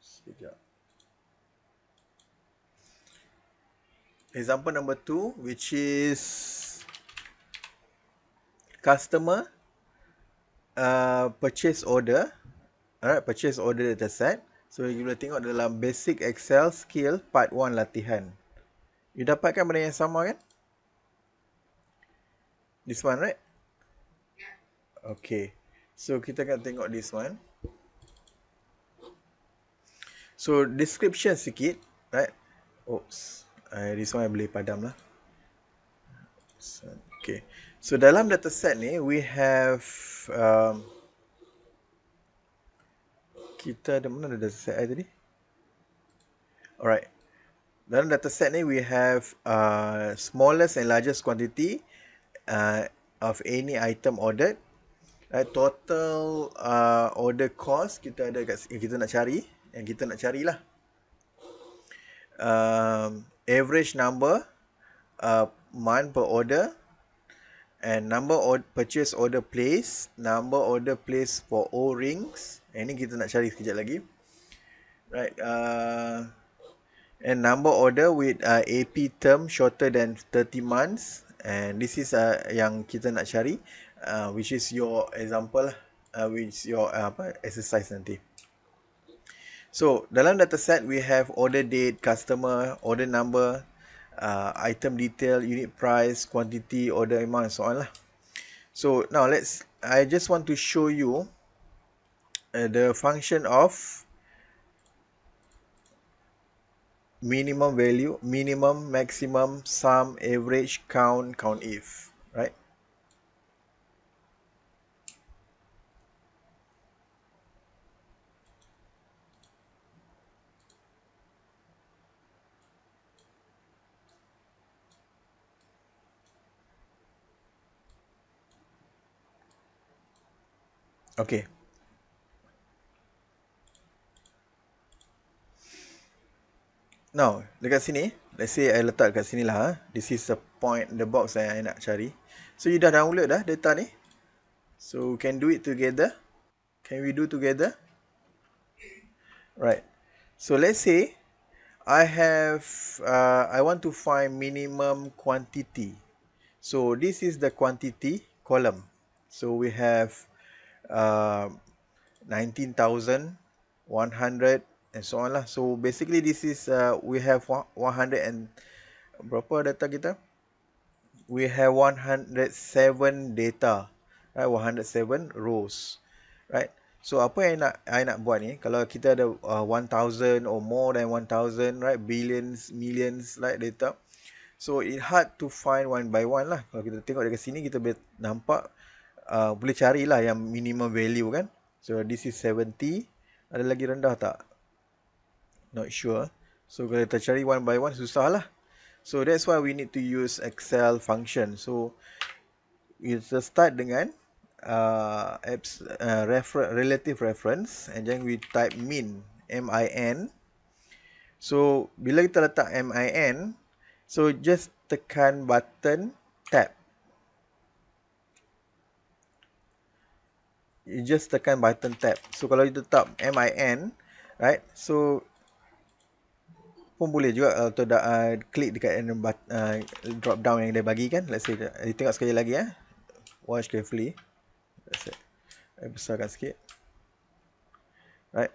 A: Sekejap. Example number 2, which is customer purchase order. Alright, purchase order data set. So, you boleh tengok dalam basic Excel skill part 1 latihan. You dapatkan benda yang sama kan? This one, right? Okay. So, kita akan tengok this one. So, description sikit, right? Oops. This one I boleh padam lah. Okay. So, dalam dataset ni, we have... kita ada mana ada dataset tadi? Alright. Dalam dataset ni, we have smallest and largest quantity of any item ordered. Total order cost, kita ada kat, kita nak cari. Yang kita nak carilah. Average number month per order, and number purchase order place, number order place for O-rings. Ini kita nak cari sekejap lagi. Right. And number order with AP term shorter than 30 months. And this is yang kita nak cari, which is your example lah, which is your exercise nanti. So, dalam dataset, we have order date, customer, order number, item detail, unit price, quantity, order amount, and so on lah. So, now I just want to show you the function of minimum value, minimum, maximum, sum, average, count, count if, right? Okay. Now, dekat sini, let's say I letak dekat sini lah. This is the point, the box yang I nak cari. So, you dah download dah data ni. So, we can do it together. Can we do together? Right. So, let's say I want to find minimum quantity. So, this is the quantity column. So, we have 19,100 and so on lah. So, basically this is, we have 100 and, berapa data kita? We have 107 data. Right, 107 rows. Right. So, apa yang I nak buat ni, kalau kita ada 1,000 or more than 1,000, right, billions, millions, right, data. So, it's hard to find one by one lah. Kalau kita tengok dekat sini, kita boleh nampak, boleh carilah yang minimum value kan. So, this is 70. Ada lagi rendah tak? Not sure. So, kalau kita cari one by one, susah lah. So, that's why we need to use Excel function. So, kita start dengan relative reference, and then we type min, min. So, bila kita letak min, so just tekan button tab. You just tekan button tab. So, kalau you tetap min, right? So, pun boleh juga atau klik dekat drop down yang dia bagi kan. Let's say, tengok sekali lagi ya. Watch carefully. That's it. Saya besarkan sikit. Right.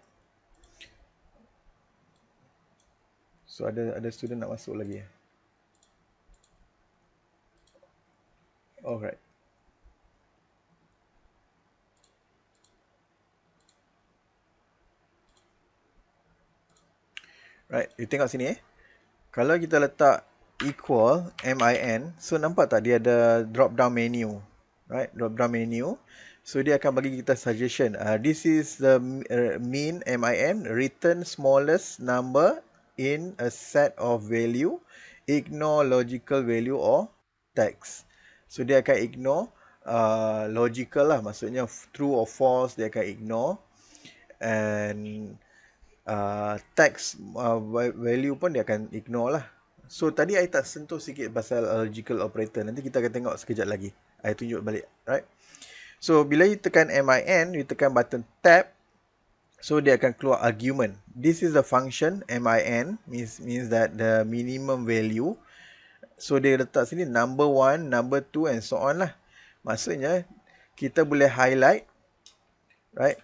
A: So, ada student nak masuk lagi ya. Alright. Right, you tengok sini Kalau kita letak equal min, so nampak tak dia ada drop down menu. Right, drop down menu. So dia akan bagi kita suggestion. This is the min return smallest number in a set of value ignore logical value or text. So dia akan ignore logical lah, maksudnya true or false dia akan ignore, and text value pun dia akan ignore lah. So tadi I tak sentuh sikit pasal logical operator, nanti kita akan tengok sekejap lagi. I tunjuk balik, right? So bila you tekan MIN, you tekan button tab, so dia akan keluar argument. This is the function MIN, means that the minimum value. So dia letak sini number 1, number 2 and so on lah. Maksudnya kita boleh highlight, right,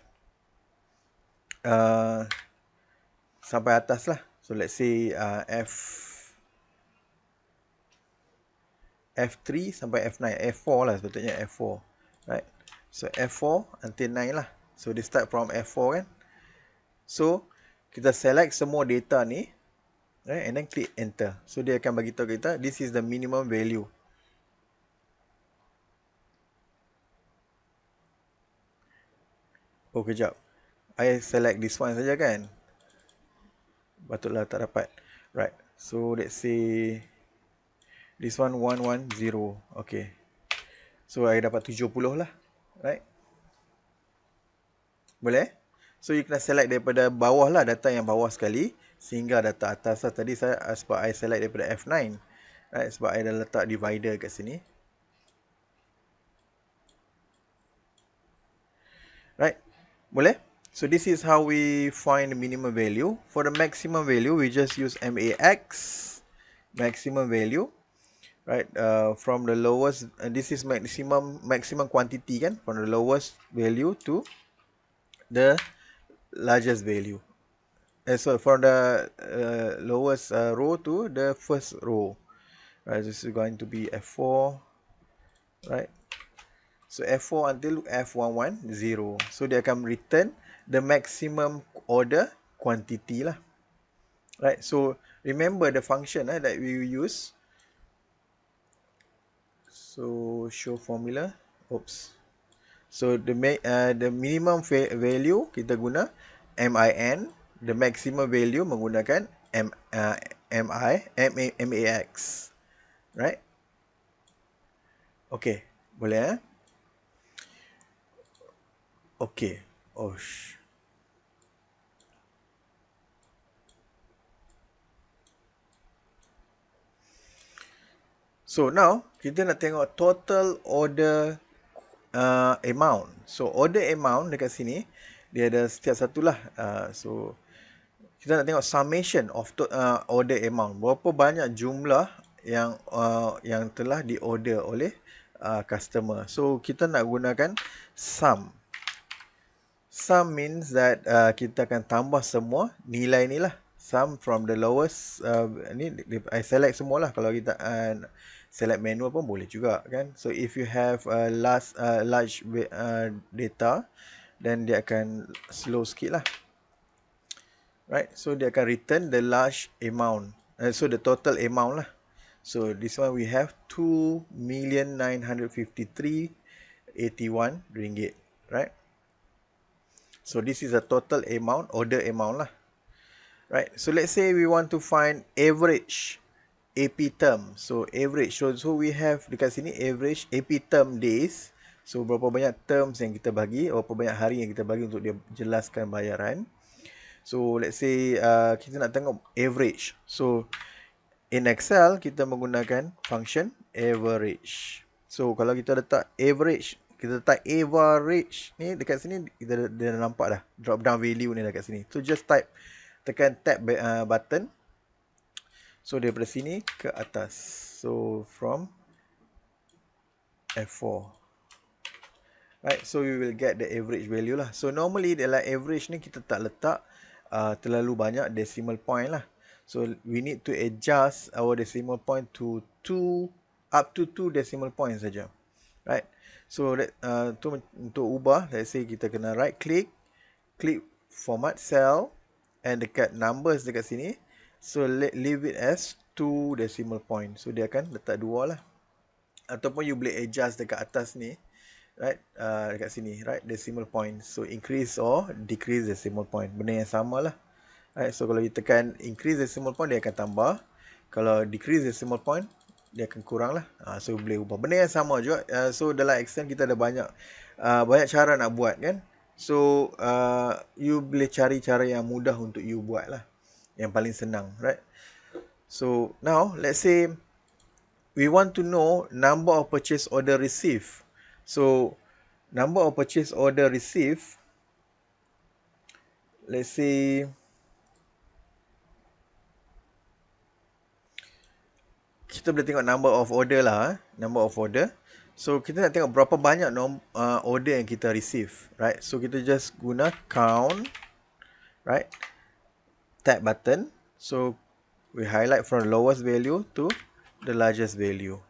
A: sampai atas lah. So let's say F3 sampai F9, F4 lah sepatutnya, F4, right? So F4 until 9 lah. So dia start from F4 kan. So kita select semua data ni, right, and then click enter. So dia akan bagi tahu kita this is the minimum value. Oh kejap, I select this one saja kan, patutlah tak dapat. Right, so let's say this one 110. Okay, so I dapat 70 lah, right? Boleh? So you kena select daripada bawah lah, data yang bawah sekali, sehingga data atas lah. Tadi saya sebab I select daripada F9, right? Sebab I dah letak divider kat sini, right? Boleh? So this is how we find the minimum value. For the maximum value, we just use MAX, maximum value, right? From the lowest, this is maximum quantity kan, from the lowest value to the largest value. So from the lowest row to the first row. Right, this is going to be F4, right? So F4 until F110. So dia akan return the maximum order quantity lah. Right, so remember the function that we use. So show formula. Oops. So the minimum value kita guna MIN, the maximum value menggunakan MAX. Right? Okay, boleh Okay. Oh. So now kita nak tengok total order amount. So order amount dekat sini dia ada setiap satulah. So kita nak tengok summation of order amount. Berapa banyak jumlah yang telah diorder oleh customer. So kita nak gunakan sum. Sum means that kita akan tambah semua nilai ni lah. Sum from the lowest, ni I select semua lah. Kalau kita select manual pun boleh juga kan. So if you have large data, then dia akan slow sikit lah. Right, so dia akan return the large amount. So the total amount lah. So this one we have 2,953,81 ringgit. Right. So this is a total amount, order amount lah. Right, so let's say we want to find average AP term. So average, so we have dekat sini average AP term days. So berapa banyak terms yang kita bagi, berapa banyak hari yang kita bagi untuk dia jelaskan bayaran. So let's say kita nak tengok average. So in Excel kita menggunakan function average. So kalau kita letak average, kita letak average ni dekat sini, kita dah nampak dah drop down value ni dekat sini. So just type, tekan tab button. So daripada sini ke atas. So from F4. Right, so we will get the average value lah. So normally dalam average ni kita tak letak terlalu banyak decimal point lah. So we need to adjust our decimal point to up to 2 decimal points saja. Right. So untuk ubah, let's say kita kena right click format cell, and dekat numbers dekat sini, so leave it as 2 decimal point. So dia akan letak 2 lah. Ataupun you boleh adjust dekat atas ni, right, dekat sini, right, decimal point. So increase or decrease decimal point, benda yang sama lah. Right, so kalau you tekan increase decimal point, dia akan tambah. Kalau decrease decimal point, dia akan kurang lah. So boleh ubah. Benda yang sama juga. So dalam Excel kita ada banyak cara nak buat kan. So you boleh cari cara yang mudah untuk you buat lah. Yang paling senang, right? So now let's say we want to know number of purchase order received. So number of purchase order received, let's say kita boleh tengok number of order lah, number of order. So kita nak tengok berapa banyak order yang kita receive, right? So kita just guna count, right? Tab button. So we highlight from the lowest value to the largest value,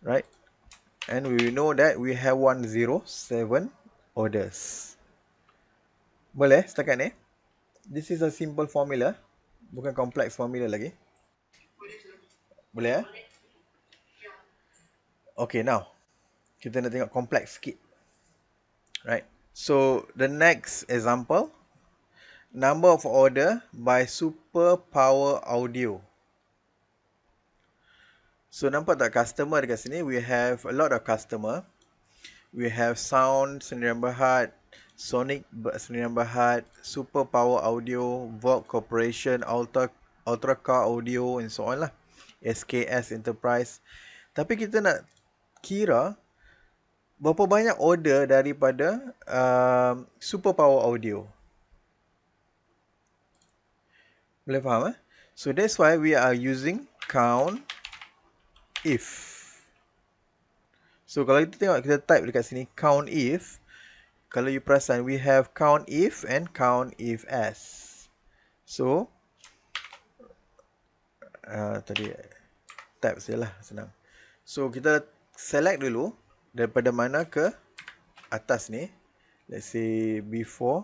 A: right? And we know that we have 107 orders. Boleh setakat ni? This is a simple formula, bukan complex formula lagi. Boleh Okay, now kita nak tengok complex sikit. Right. So the next example, number of order by Super Power Audio. So nampak tak customer dekat sini? We have a lot of customer. We have Sound Sdn Bhd, Sonic Sdn Bhd, Super Power Audio, Vogue Corporation, Ultra Car Audio and so on lah. SKS Enterprise. Tapi kita nak kira berapa banyak order daripada Super Power Audio. Boleh faham So that's why we are using count if. So kalau kita tengok, kita type dekat sini count if. Kalau you perasan, we have count if and count if as. So tadi type sajalah, senang. So kita select dulu daripada mana ke atas ni. Let's say before.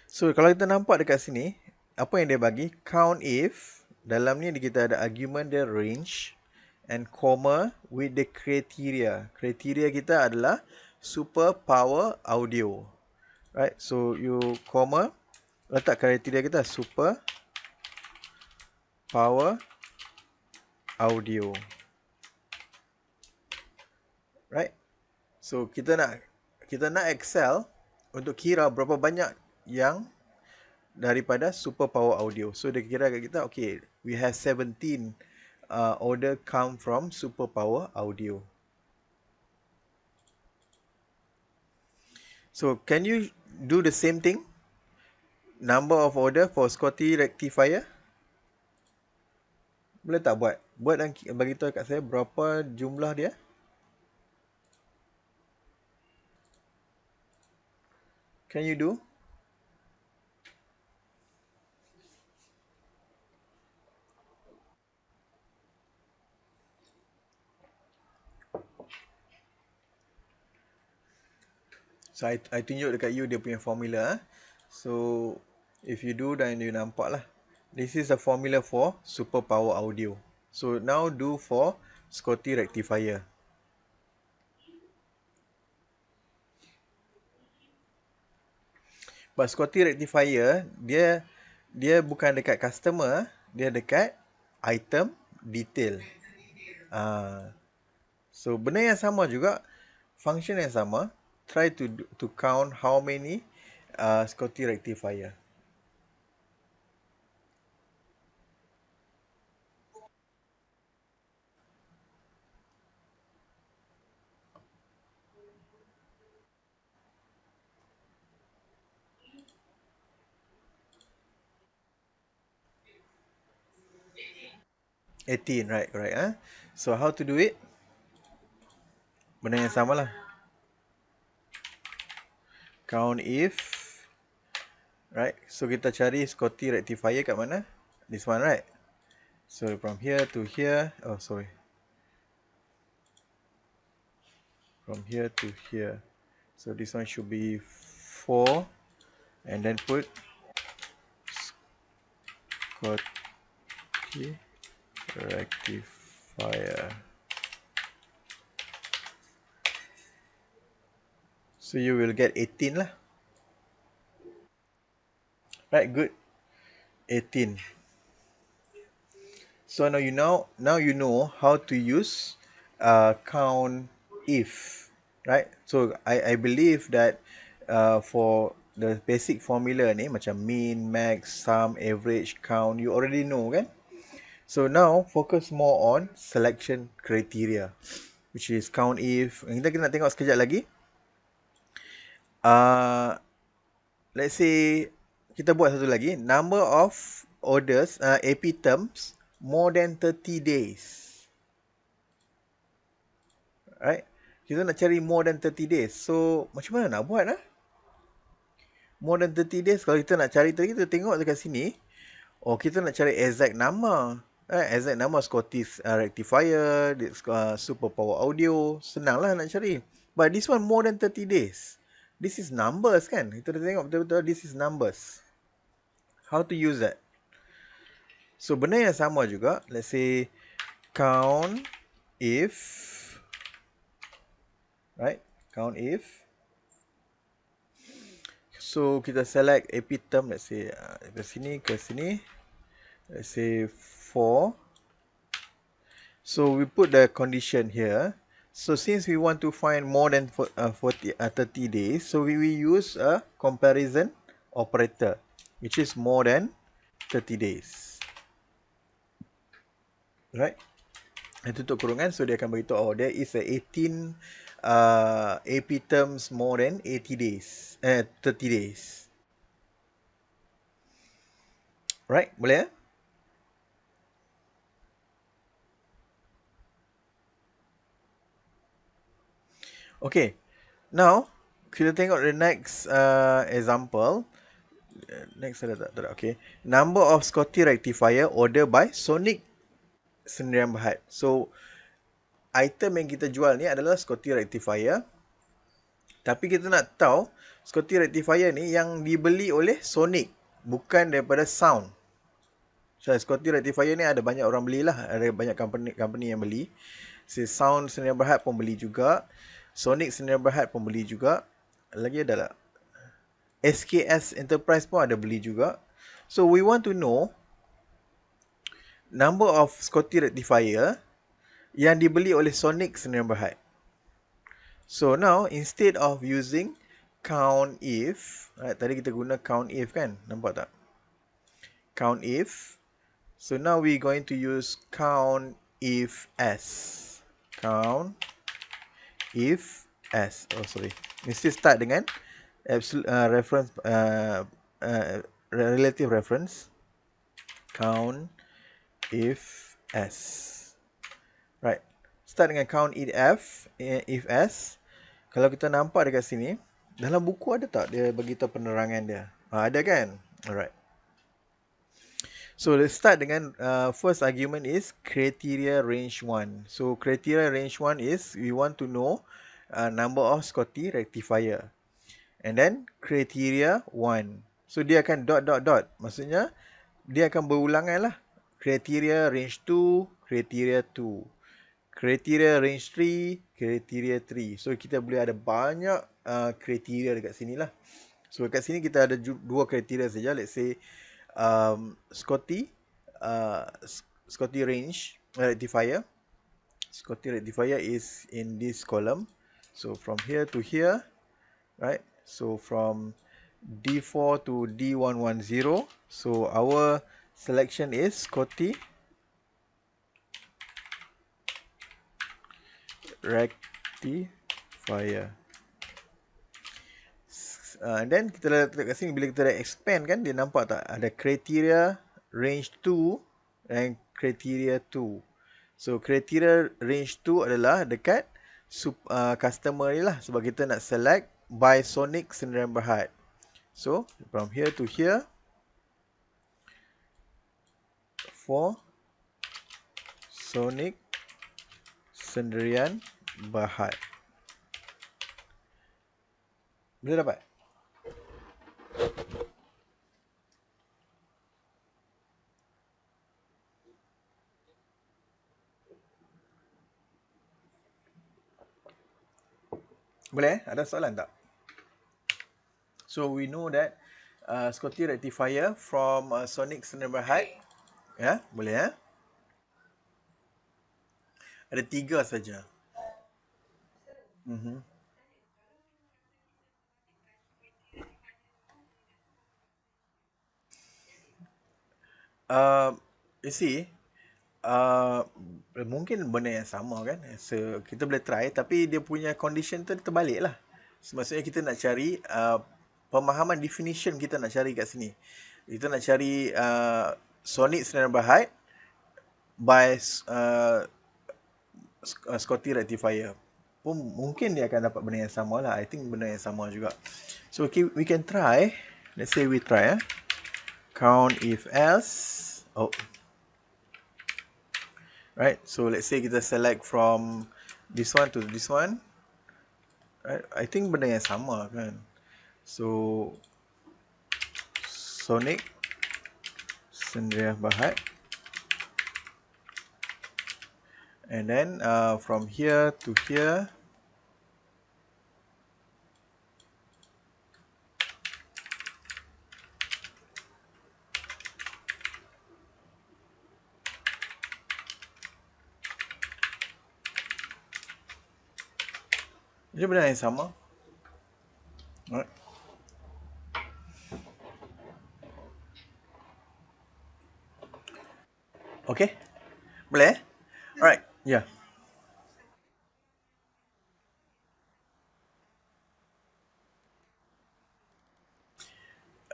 A: So kalau kita nampak dekat sini, apa yang dia bagi? Count if. Dalam ni kita ada argument dia range and comma with the criteria. Kriteria kita adalah Super Power Audio. Right? So you comma, letak kriteria kita Super Power Audio. Right? So kita nak Excel untuk kira berapa banyak yang daripada Super Power Audio. So dia kira kat kita, okay, we have 17 order come from Super Power Audio. So can you do the same thing? Number of order for Scotty Rectifier. Boleh tak buat? Buat dan bagi tahu kat saya berapa jumlah dia. Can you do? So I tunjuk dekat you dia punya formula. So if you do dan you nampak lah. This is the formula for Super Power Audio. So now do for Scotty Rectifier. But Scotty Rectifier dia bukan dekat customer, dia dekat item detail. So benda yang sama juga, function yang sama. Try to count how many Scotty Rectifier. Right, correct. So how to do it? Benda yang sama lah. Count if. Right, so kita cari Scotty Rectifier kat mana? This one, right? So from here to here. Oh, sorry. From here to here. So this one should be 4. And then put Scotty Rectifier. So you will get 18 lah. Right, good. 18. So now you know how to use count if, right? So I believe that for the basic formula ni macam mean, max, sum, average, count, you already know kan? So now focus more on selection criteria, which is count if. Kita nak tengok sekejap lagi. Uh, let's say kita buat satu lagi, number of orders, AP terms more than 30 days. Right? Kita nak cari more than 30 days. So, macam mana nak buat More than 30 days, kalau kita nak cari tadi, kita tengok dekat sini. Oh, kita nak cari exact nama. Exact nama Scottish rectifier, super power audio. Senang lah nak cari. But this one more than 30 days. This is numbers kan? Kita dah tengok betul-betul this is numbers. How to use that? So, benda yang sama juga. Let's say, count if. Right? Count if. So, kita select AP term. Let's say, ke sini. Let's say, 4. So, we put the condition here. So, since we want to find more than 30 days, so we will use a comparison operator, which is more than 30 days. Right? Itu tutup kurungan, so dia akan beritahu, oh, there is a 18 AP terms more than 30 days. Right? Boleh Okay. Now, kita tengok the next example. Next ada tak? Okay. Number of Scotty rectifier order by Sonic Sendirian Berhad. So, item yang kita jual ni adalah Scotty rectifier. Tapi kita nak tahu Scotty rectifier ni yang dibeli oleh Sonic, bukan daripada Sound. So, Scotty rectifier ni ada banyak orang belilah, ada banyak company yang beli. Sound Sendirian Berhad pun beli juga. Sonic Sendirian Berhad pun beli juga. Lagi ada tak? SKS Enterprise pun ada beli juga. So, we want to know number of Scotty rectifier yang dibeli oleh Sonic Sendirian Berhad. So, now instead of using count if, right, tadi kita guna count if kan? Nampak tak? Count if. So, now we going to use count if s. Count if s. Oh, sorry. Mesti start dengan absolute reference, relative reference. Count if s. Right. Start dengan count if s. Kalau kita nampak dekat sini, dalam buku ada tak dia bagi tahu penerangan dia? Ada kan? Alright. So, let's start dengan first argument is criteria range 1. So, criteria range 1 is we want to know number of Scotty rectifier. And then, criteria 1. So, dia akan dot. Maksudnya, dia akan berulangan lah. Criteria range 2, criteria 2. Criteria range 3, criteria 3. So, kita boleh ada banyak kriteria dekat sini lah. So, dekat sini kita ada dua kriteria saja. Let's say, Scotty range rectifier. Scotty rectifier is in this column. So, from here to here, right? So, from D4 to D110. So, our selection is Scotty rectifier. And then kita letak kat sini, bila kita dah expand kan, dia nampak tak ada criteria range 2 dan criteria 2. So criteria range 2 adalah dekat customer ni lah, sebab kita nak select by Sonic Sendirian Berhad. So from here to here for Sonic Sendirian Berhad. Boleh dapat? Boleh? Ada soalan tak? So we know that Scotty rectifier from Sonic Sendirian Berhad. Ya, boleh ya? Ada 3 saja. Mhm. Uh, you see, uh, mungkin benda yang sama kan. So, kita boleh try tapi dia punya condition tu terbalik lah. So, maksudnya kita nak cari pemahaman definition kita nak cari kat sini. Kita nak cari sonic sinar height by Scotty rectifier. Pun mungkin dia akan dapat benda yang sama lah. I think benda yang sama juga. So okay, we can try. Let's say we try count if else. Oh, right. So let's say kita select from this one to this one. Right. I think benda yang sama kan. So sonic sendirian bahat. And then from here to here. Dia benda yang sama. Right. Okay. Boleh? Alright. Yeah.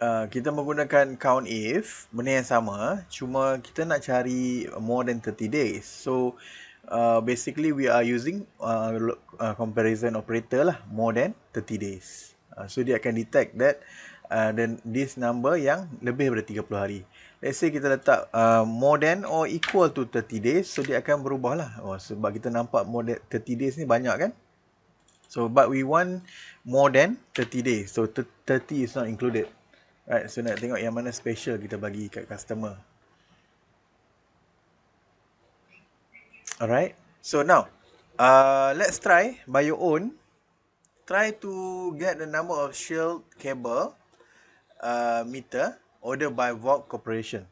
A: Kita menggunakan count if, benda yang sama, cuma kita nak cari more than 30 days. So, basically we are using comparison operator lah, more than 30 days. So, dia akan detect that then this number yang lebih daripada 30 hari. Let's say kita letak more than or equal to 30 days, so dia akan berubah lah. Sebab kita nampak more than 30 days ni banyak kan? So, but we want more than 30 days. So, 30 is not included. Right, so nak tengok yang mana special kita bagi kat customer. Alright, so now, let's try by your own. Try to get the number of shield cable meter ordered by Vlookup Corporation.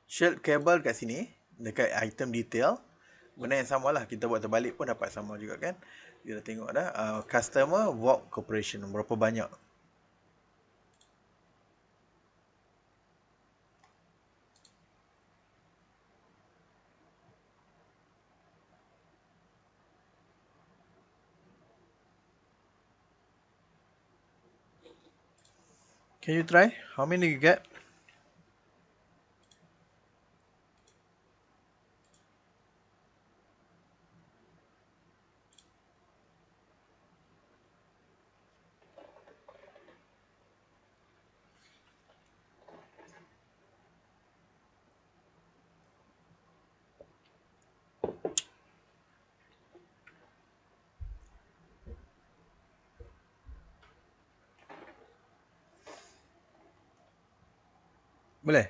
A: Shield cable kat sini, dekat item detail. Benda yang sama lah, kita buat terbalik pun dapat sama juga kan. Kita tengok dah, customer Vlookup Corporation, berapa banyak. Can you try? How many you get? Boleh?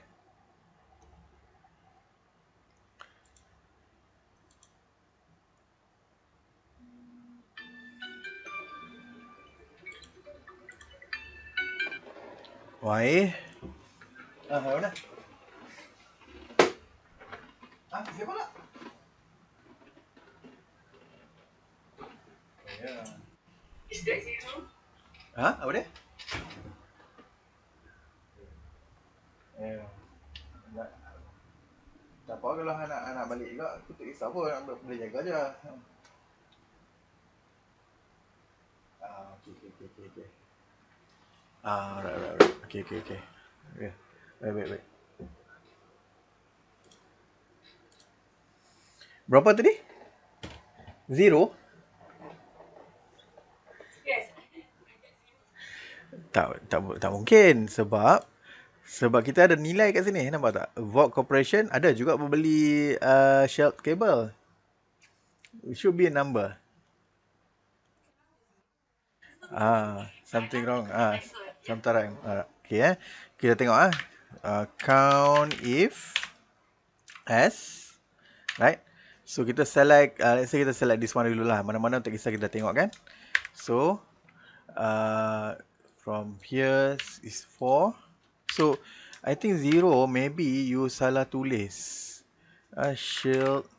A: Why? Mana? Siapa nak? Apa dia? Ya. Tak apa kalau anak balik juga, aku tak kisah pun, boleh jaga je. Okay. Right. Okay. Yeah. Baik. Berapa tadi? Zero? Tak mungkin sebab kita ada nilai kat sini, nampak tak? Vlookup Corporation ada juga membeli shield cable. It should be a number. Something wrong. Something wrong. Okay, kita tengok count if as, right? So kita select, let's say kita select this one dulu lah. Mana-mana tak kisah, kita tengok kan. So from here is 4. So I think 0 maybe you salah tulis. Shield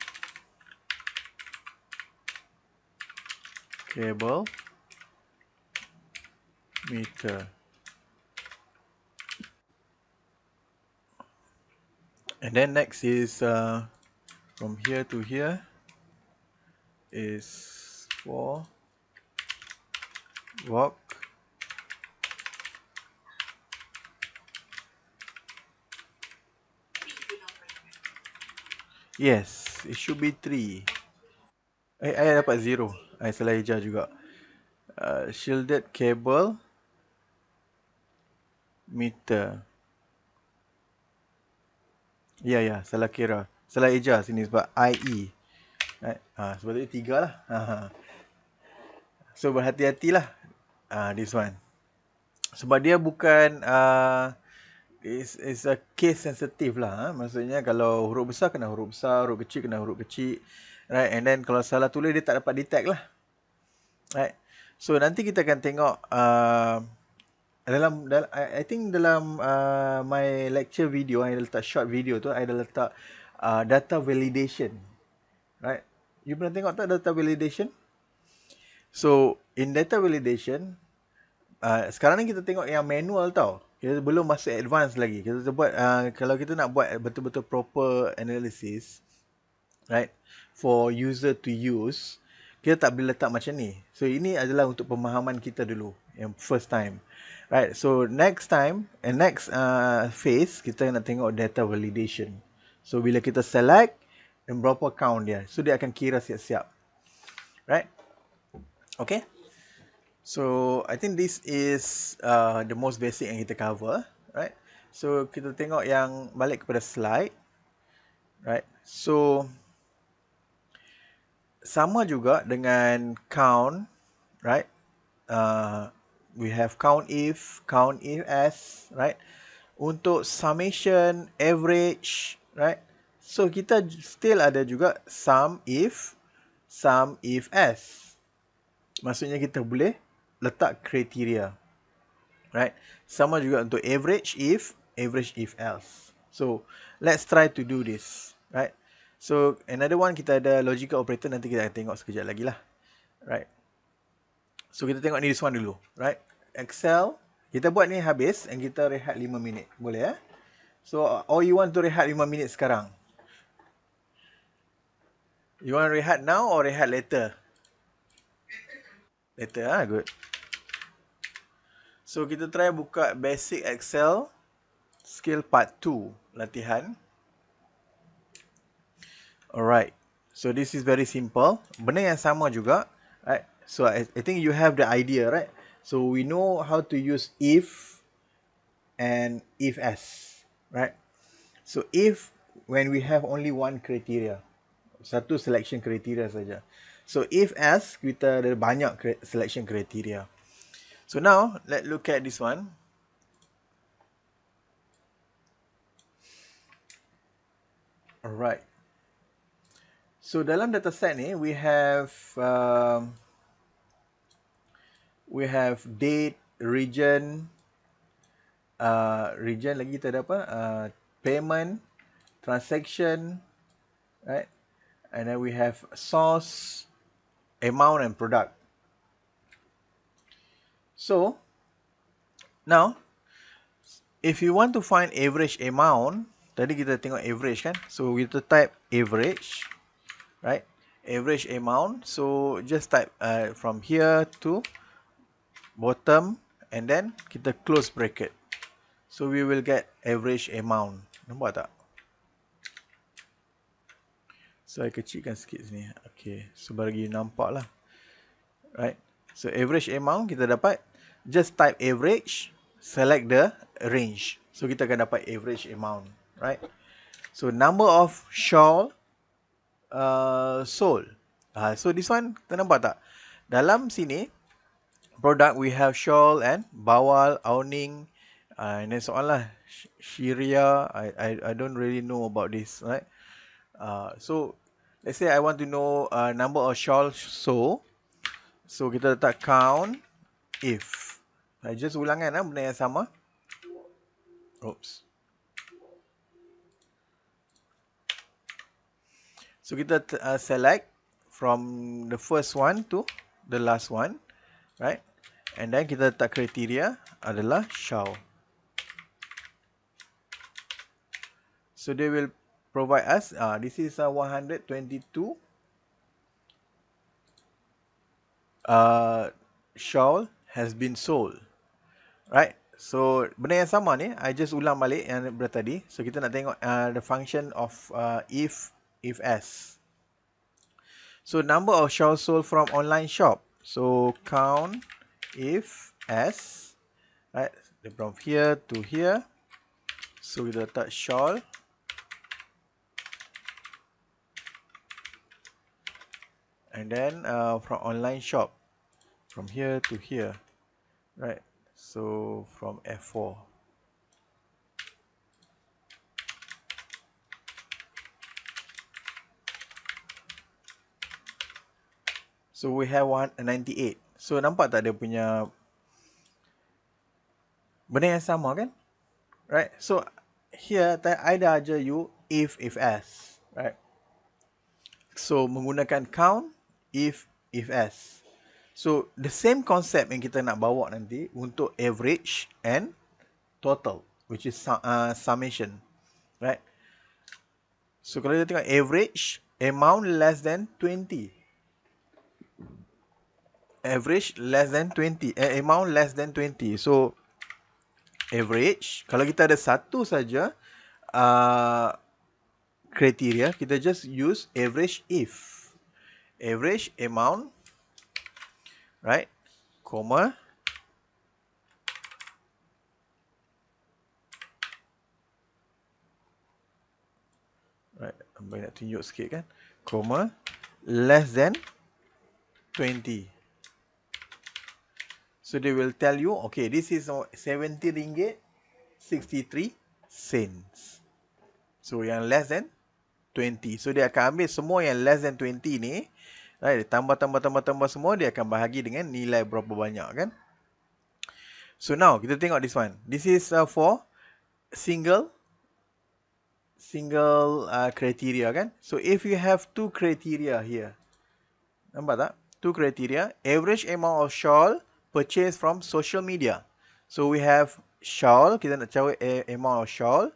A: cable meter. And then next is from here to here is for walk. Yes, it should be 3. I dapat 0. I salah hijau juga. Shielded cable meter. Ya, ya, salah kira. Salah eja sini sebab IE. Right? Sebab tu 3 lah. So, berhati-hatilah. This one. Sebab dia bukan is a case sensitive lah. Maksudnya kalau huruf besar kena huruf besar, huruf kecil kena huruf kecil. Right? And then kalau salah tulis dia tak dapat detect lah. Right? So nanti kita akan tengok dalam I think dalam my lecture video, I dah letak short video tu, I dah letak data validation. Right? You pernah tengok tak data validation? So in data validation, sekarang ni kita tengok yang manual tau. Kita belum masuk advance lagi. Kita buat kalau kita nak buat betul-betul proper analysis, right, for user to use, kita tak boleh letak macam ni. So ini adalah untuk pemahaman kita dulu, yang first time, right? So next time and next phase kita nak tengok data validation. So bila kita select dan berapa count dia, so dia akan kira siap-siap, right? Okay. So I think this is the most basic yang kita cover, right? So kita tengok yang balik kepada slide, right? So sama juga dengan count, right? We have count if s, right? Untuk summation, average, right? So kita still ada juga sum if s. Maksudnya kita boleh letak kriteria, right? Sama juga untuk average if else. So let's try to do this, right? So another one kita ada logical operator, nanti kita akan tengok sekejap lagi lah, right? So kita tengok ni this one dulu, right? Excel, kita buat ni habis and kita rehat 5 minit, boleh eh? So or you want to rehat 5 minit sekarang? You want rehat now or rehat later? Later, good. So kita try buka basic Excel skill part 2 latihan. Alright. So this is very simple. Benda yang sama juga, right? So I think you have the idea, right? So we know how to use if and if s, right? So if when we have only one criteria, satu selection criteria saja. So if s, kita ada banyak selection criteria. So now let's look at this one. Alright. So dalam dataset ni we have date, region, region lagi kita ada apa? Payment, transaction, right? And then we have source, amount and product. So now if you want to find average amount, tadi kita tengok average kan? So we to type average, right? Average amount. So just type from here to bottom and then kita close bracket. So we will get average amount. Nampak tak? So I kecilkan sikit sini. Okay, so bagi nampak lah, right? So average amount kita dapat, just type average, select the range. So kita akan dapat average amount, right? So number of shawl sold. So this one, kita nampak tak? Dalam sini, product we have shawl and bawal, awning, and then so on lah. Sharia, I don't really know about this, right? So let's say I want to know number of shawl sold. So kita letak count if. I just ulangan benda yang sama. Oops. So kita select from the first one to the last one, right? And then kita letak kriteria adalah shall. So they will provide us, this is 122 shawl has been sold, right? So benda yang sama ni, I just ulang balik yang tadi. So kita nak tengok the function of if s. So number of shawls sold from online shop. So count if s, right? From here to here. So kita letak shawl. And then from online shop, from here to here, right? So from F4. So we have 198. So nampak tak dia punya benda yang sama kan? Right? So here I dah ajar you if s, right? So menggunakan count if s. So the same concept yang kita nak bawa nanti untuk average and total, which is summation, right? So kalau kita tengok average, amount less than 20. Average less than 20. Amount less than 20. So average, kalau kita ada satu saja kriteria, kita just use average if. Average amount, right? Comma. Right, abang nak tunjuk sikit kan. Comma, less than 20. So they will tell you, okay, this is 70 ringgit 63 cents. So yang less than 20. So dia akan ambil semua yang less than 20 ni, right, tambah semua, dia akan bahagi dengan nilai berapa banyak kan. So now kita tengok this one. This is for single criteria kan. So if you have two criteria here, nampak tak? Two criteria. Average amount of shawl purchased from social media. So we have shawl, kita nak cari amount of shawl,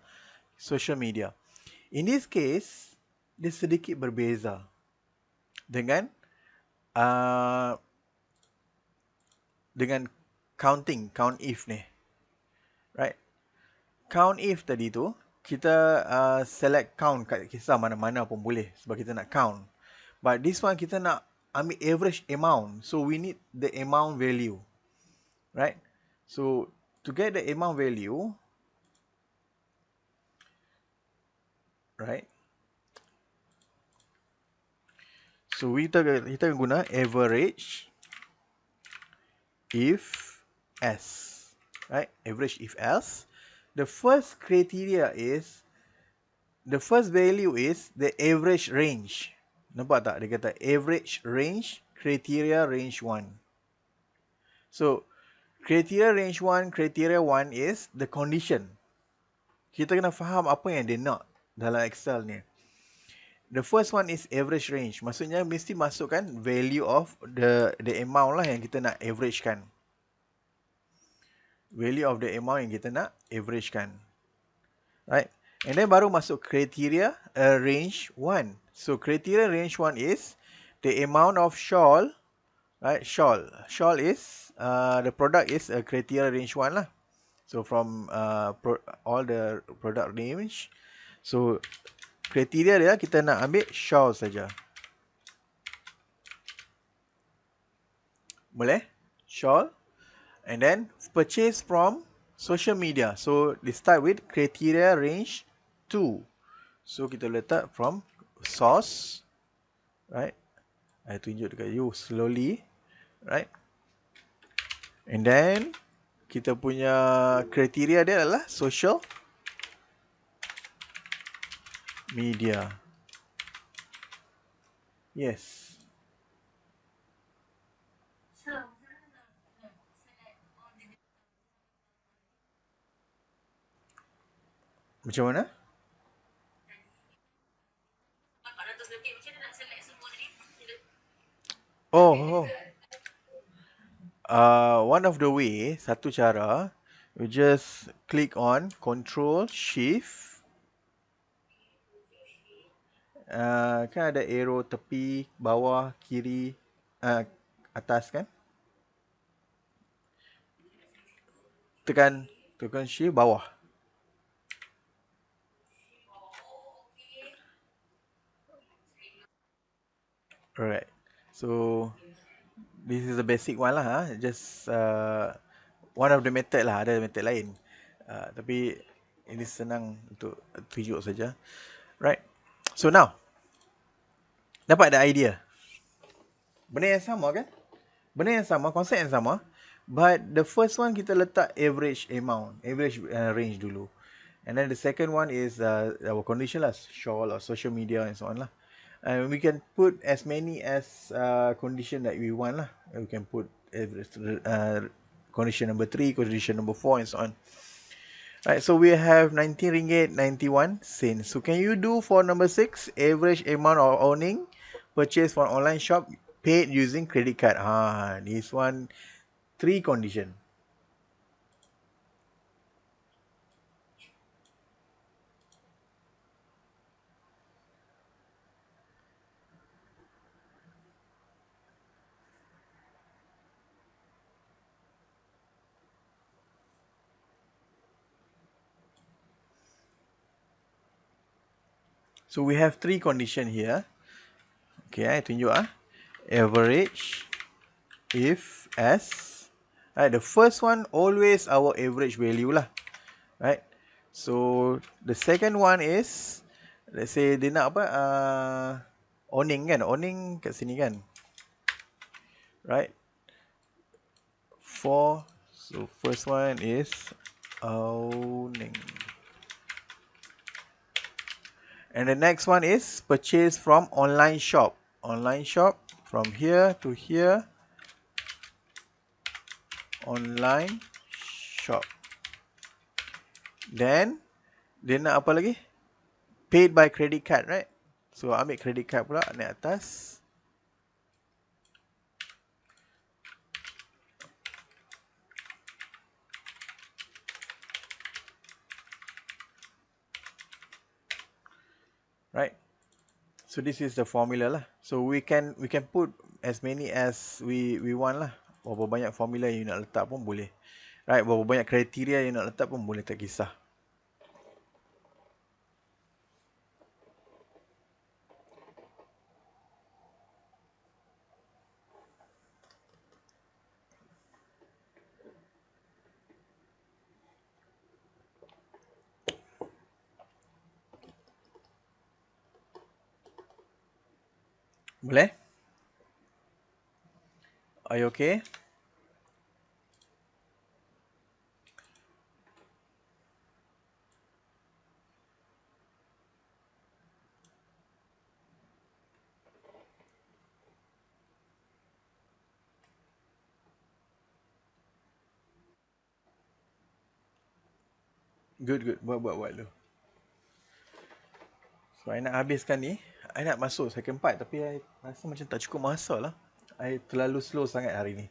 A: social media. In this case, dia sedikit berbeza dengan count if ni. Right? Count if tadi tu, kita select count kat kisah mana-mana pun boleh sebab kita nak count. But this one kita nak ambil average amount. So we need the amount value. Right? So to get the amount value, right? So kita guna average if s. Right? Average if s. The first criteria is, the first value is the average range. Nampak tak? Dia kata average range, criteria range 1. So, criteria range 1, criteria 1 is the condition. Kita kena faham apa yang dia nak dalam Excel ni. The first one is average range. Maksudnya mesti masukkan value of the amount lah yang kita nak average kan. Value of the amount yang kita nak average kan. Right? And then baru masuk criteria range 1. So criteria range 1 is the amount of shawl, right? Shawl is the product is a criteria range 1 lah. So from all the product range, so kriteria dia kita nak ambil shawl saja. Boleh? Shawl. And then purchase from social media. So they start with criteria range 2. So kita letak from source, right? I tunjuk dekat you slowly, right? And then kita punya kriteria dia adalah social media. Yes. Macam mana? Oh. One of the way, satu cara, you just click on Control Shift. Kan ada arrow tepi, bawah, kiri, atas kan? Tekan Shift bawah. Alright. So this is the basic one lah. Just one of the method lah. Ada method lain. Tapi ini senang untuk tunjuk saja. Right. So now, dapat ada idea. Benda yang sama kan? Benda yang sama, konsep yang sama. But the first one kita letak average amount, average range dulu. And then the second one is our condition lah, shawl or social media and so on lah. And we can put as many as condition that we want lah. We can put condition number 3, condition number 4 and so on. Right, so we have 19 ringgit 91 cents. So can you do for number 6, average amount of owning purchase from online shop paid using credit card? This one 3 condition. So we have 3 condition here. Okay, I tunjuk average if as. Right, the first one always our average value lah. Right. So the second one is, let's say dia nak apa, owning kan, owning kat sini kan. Right. So first one is owning. And the next one is purchase from online shop. Online shop from here to here. Online shop. Then dia nak apa lagi? Paid by credit card, right? So ambil credit card pula naik atas. Right? So this is the formula lah. So we can put as many as we want lah. Berapa banyak formula yang you nak letak pun boleh. Right? Berapa banyak kriteria yang nak letak pun boleh, tak kisah. Boleh? Are you okay? Good. Buat dulu. So, I nak habiskan ni. I nak masuk second part tapi I rasa macam tak cukup masa lah. I terlalu slow sangat hari ni.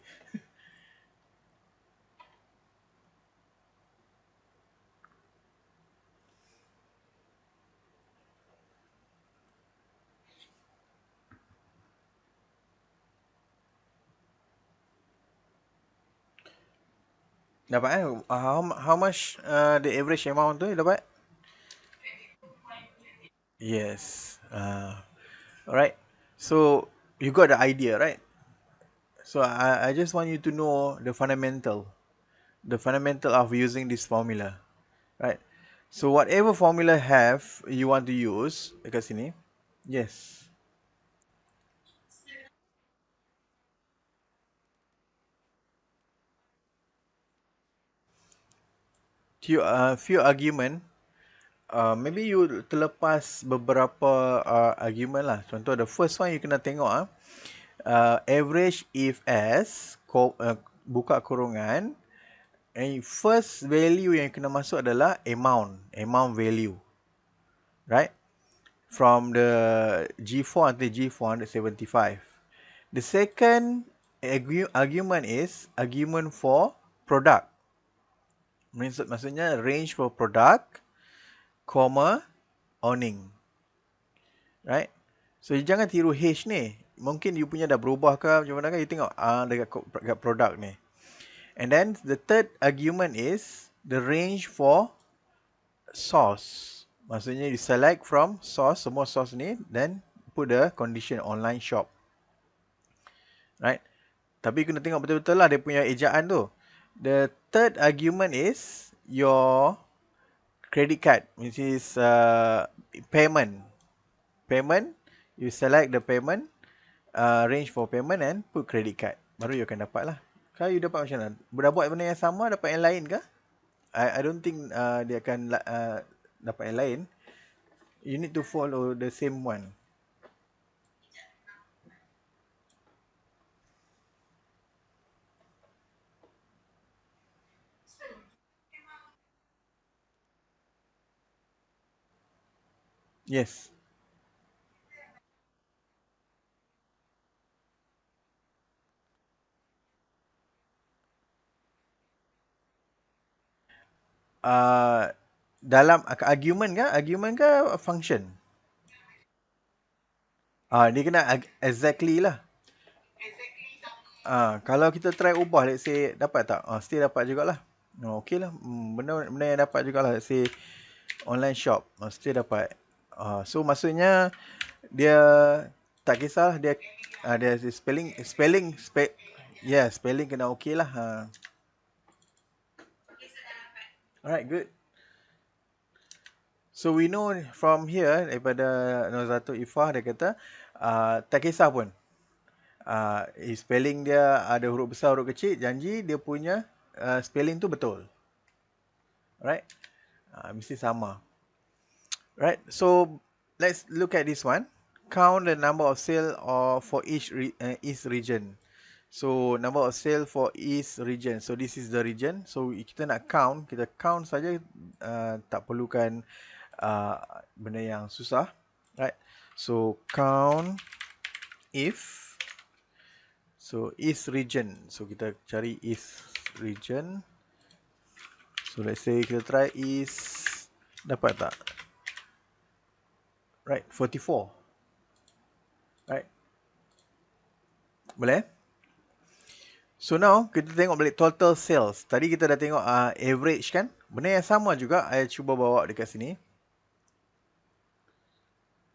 A: Dapat how much the average amount tu dapat? Yes. Alright. So you got the idea, right? So I just want you to know the fundamental of using this formula, right? So whatever formula have you want to use dekat sini, yes. Few argument, maybe you terlepas beberapa argument lah. Contoh the first one you kena tengok average if as buka kurungan, and first value yang kena masuk adalah amount value, right? From the G4 until G475. The second Argument is argument for product. Maksudnya range for product, comma, owning. Right? So, jangan tiru H ni. Mungkin you punya dah berubah ke macam mana kan. You tengok dekat product ni. And then the third argument is the range for source. Maksudnya you select from source, semua source ni, then put the condition online shop. Right? Tapi kena tengok betul-betul lah dia punya ejaan tu. The third argument is your credit card, which is payment. Payment, you select the payment, range for payment and put credit card. Baru you akan dapat lah. Kalau you dapat macam mana? Dah buat benda yang sama, dapat yang lain ke? I don't think dia akan dapat yang lain. You need to follow the same one. Yes. Dalam argument ke? Argument ke function? Dia kena exactly lah. Kalau kita try ubah, let's say, dapat tak? Still dapat jugalah. Okay lah. Benda yang dapat jugalah. Let's say, online shop. Still dapat. So, maksudnya, dia tak kisah. Dia spelling kena okay lah. Alright, good. So, we know from here, daripada Nozatul Ifah, dia kata, tak kisah pun. Spelling dia ada huruf besar, huruf kecil, janji dia punya spelling tu betul. Right? Mesti sama. Right? So, let's look at this one. Count the number of sale for each region. So, number of sale for each region. So, this is the region. So, kita nak count. Kita count saja. Tak perlukan benda yang susah. Right? So, count if. So, east region. So, kita cari east region. So, let's say kita try east. Dapat tak? Right, 44. Right. Boleh? So, now kita tengok balik total sales. Tadi kita dah tengok average kan? Benda yang sama juga. I cuba bawa dekat sini.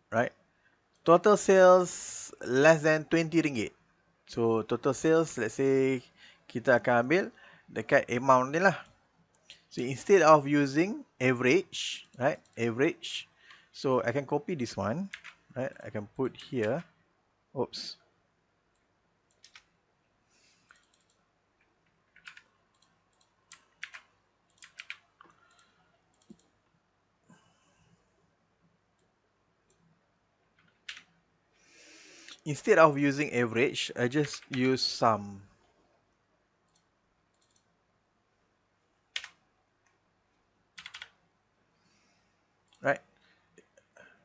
A: Right. Total sales less than RM20. So, total sales, let's say, kita akan ambil dekat amount ni lah. So, instead of using average, right, average, so I can copy this one, right, I can put here, oops. Instead of using average, I just use sum. Right?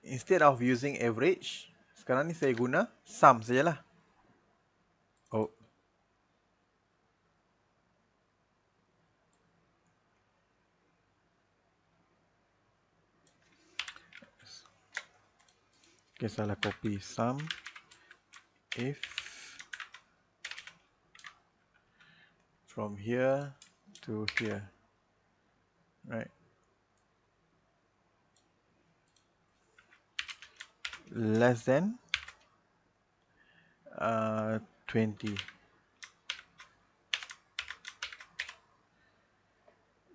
A: Instead of using average, sekarang ni saya guna sum sajalah. Oh. Okay, salah copy sum. If from here to here. Right? Less than 20.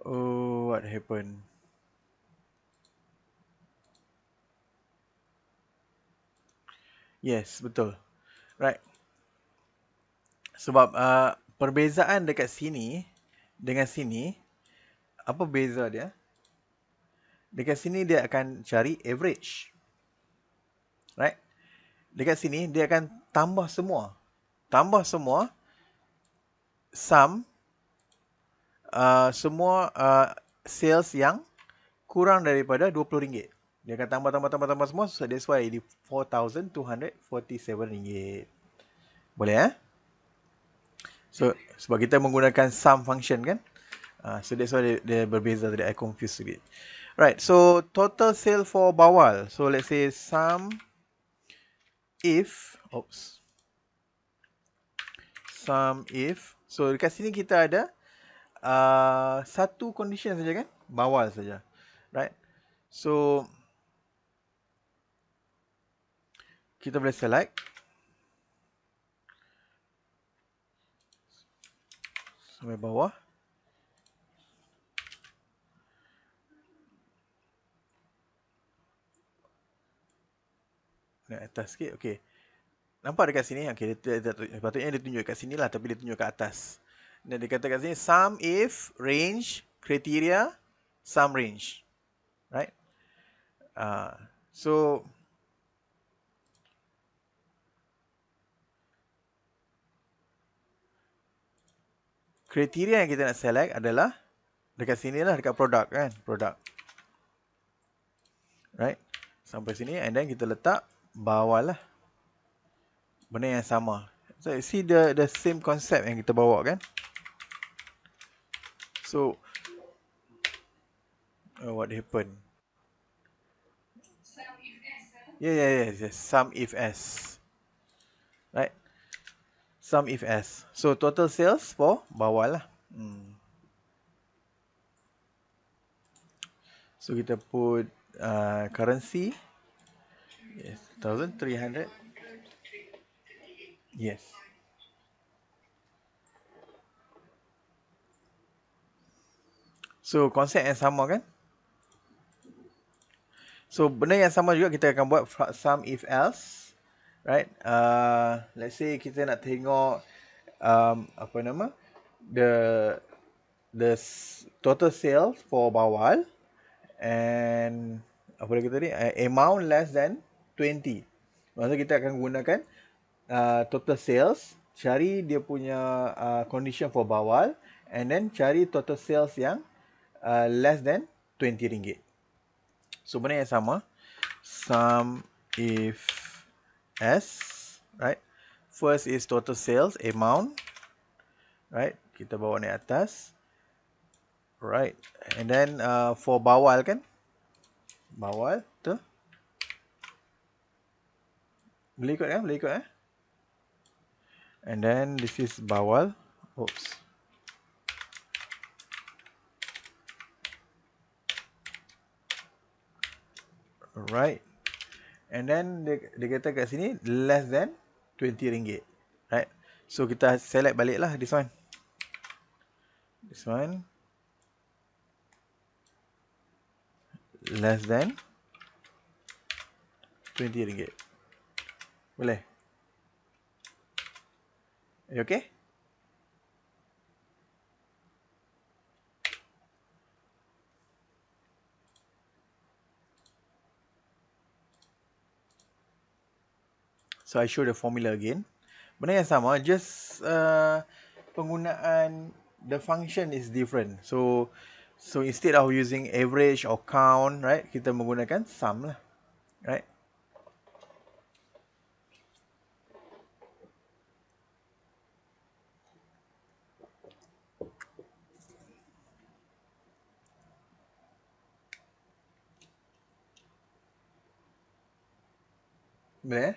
A: Oh, what happened? Yes, betul. Right. Sebab perbezaan dekat sini dengan sini, apa beza dia? Dekat sini dia akan cari average. Right? Dekat sini dia akan tambah semua. Tambah semua sum semua sales yang kurang daripada RM20. Dia akan tambah semua. So that's why it is RM4,247. Boleh So sebab kita menggunakan sum function kan. So that's why dia berbeza tadi. I confused a bit. Right, so total sale for bawal. So let's say sum if, sum if. So dekat sini kita ada satu condition saja kan, bawal saja. Right. So kita boleh select sampai bawah. Naik atas sikit. Okey. Nampak dekat sini? Okey, patutnya dia tunjuk kat sini lah, tapi dia tunjuk kat atas. Dan dia kata kat sini, sum if range criteria sum range. Right? So kriteria yang kita nak select adalah dekat sini lah, dekat produk kan, produk. Right? Sampai sini, and then kita letak bawah lah. Benda yang sama. So you see the same concept yang kita bawa kan. So what happened? Yeah. Sum if s. Right? Sum if s. So total sales for bawah lah. So kita put currency. Yes, 1,300. Yes. So konsep yang sama kan? So benda yang sama juga kita akan buat sum if else. Right? Let's say kita nak tengok apa nama? The total sales for bawal and apa lagi tadi? Amount less than 20. Maksudnya kita akan gunakan total sales, cari dia punya condition for bawal, and then cari total sales yang less than RM20. So benda yang sama. Sum if s, right? First is total sales amount, right? Kita bawa naik atas, right? And then for bawal kan, bawal tu boleh ikut kan, boleh ikut eh. And then this is bawal. Right. And then dia kata kat sini less than RM20. Right. So kita select balik lah this one. This one. Less than RM20. Boleh? You okay? So I show the formula again. Benda yang sama, just penggunaan the function is different. So instead of using average or count, right, kita menggunakan sum lah, right? Boleh?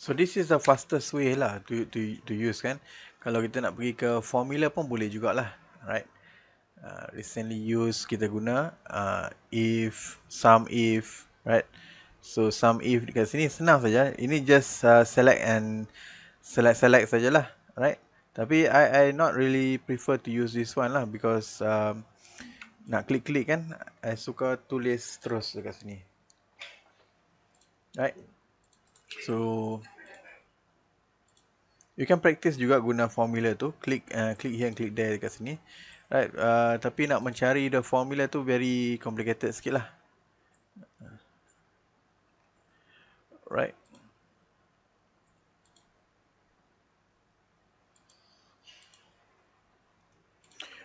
A: So this is the fastest way lah to use kan. Kalau kita nak pergi ke formula pun boleh jugalah, right? Recently use kita guna if, sum if, right? So sum if dekat sini senang saja. Ini just select and select sajalah, right? Tapi I not really prefer to use this one lah because Nak klik-klik kan, I suka tulis terus dekat sini. Right. So you can practice juga guna formula tu. Click here and click there dekat sini. Right. Tapi nak mencari the formula tu very complicated sikit lah. Right.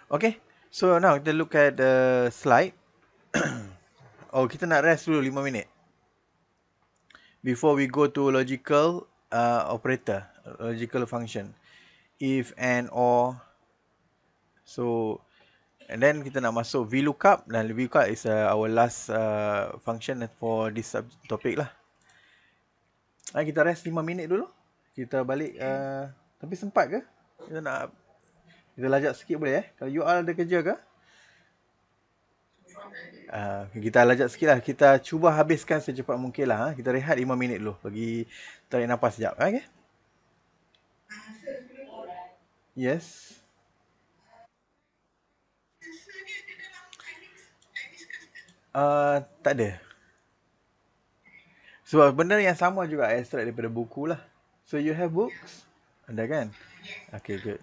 A: Okay. So now kita look at the slide. Oh, kita nak rest dulu 5 minit. Before we go to logical operator, logical function. If, and, or. So, and then kita nak masuk Vlookup. Dan Vlookup is our last function for this topic lah. Kita rest 5 minit dulu. Kita balik. Tapi sempat ke? Kita lajak sikit boleh Kalau you all ada kerja ke? Kita lajak sikit lah. Kita cuba habiskan secepat mungkin lah. Kita rehat 5 minit dulu. Bagi tarik nafas sekejap. Okay? Yes. Tak ada. Sebab benda yang sama juga extract daripada buku lah. So you have books? Ada kan? Okay, good.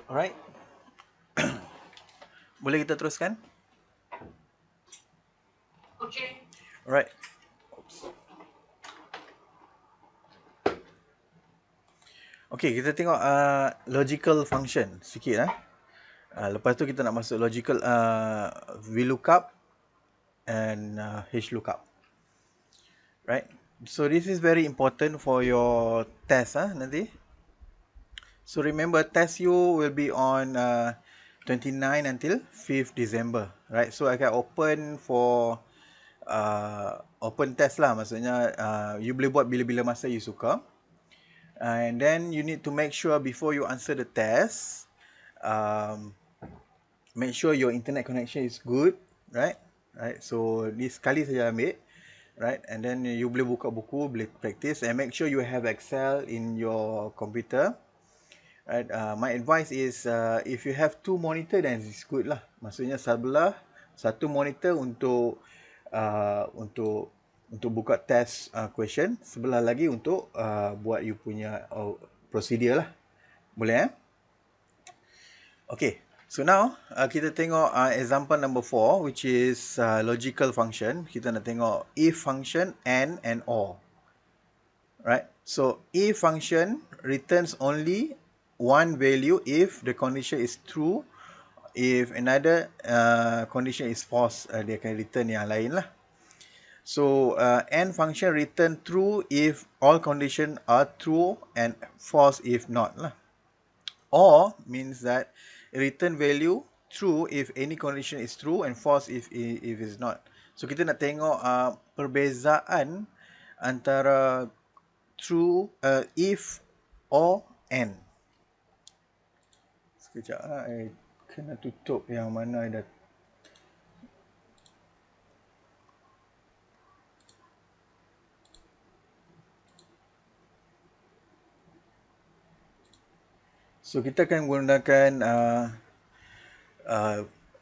A: Alright. Boleh kita teruskan?
B: Okay.
A: Alright. Okay, kita tengok logical function sikit. Lepas tu kita nak masuk logical Vlookup and Hlookup. Right? So this is very important for your test nanti. So remember, test you will be on 29 until 5th December. Right? So I can open for open test lah. Maksudnya you boleh buat bila-bila masa you suka. And then you need to make sure before you answer the test, make sure your internet connection is good, right? Right. So this sekali saja ambil, right? And then you boleh buka buku, boleh practice, and make sure you have Excel in your computer. Right. My advice is if you have 2 monitor, then it's good lah. Maksudnya sebelah satu monitor untuk buka test question, sebelah lagi untuk buat you punya procedure lah. Boleh Okay. So now kita tengok example number 4, which is logical function. Kita nak tengok if function and or. Right. So if function returns only one value if the condition is true. If another condition is false, dia akan return yang lain lah. So and function return true if all conditions are true and false if not lah. Or means that return value true if any condition is true and false if it's not. So kita nak tengok perbezaan antara true, if or and. Sekejap I kena tutup yang mana I dah. So kita akan gunakan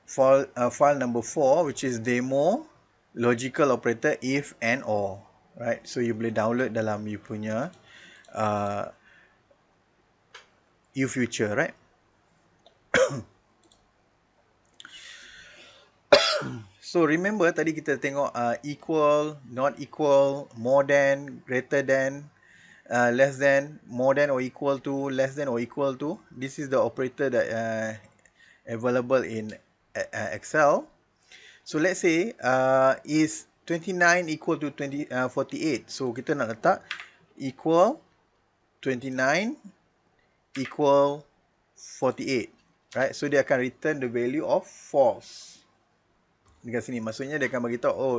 A: file number 4, which is demo logical operator if and or. Right. So you boleh download dalam you punya future, right? So remember tadi kita tengok equal, not equal, more than, greater than, less than, more than or equal to, less than or equal to. This is the operator that available in Excel. So let's say is 29 equal to 48. So kita nak letak equal 29 equal 48. Right? So dia akan return the value of false. Dekat sini maksudnya dia akan bagi tahu, oh,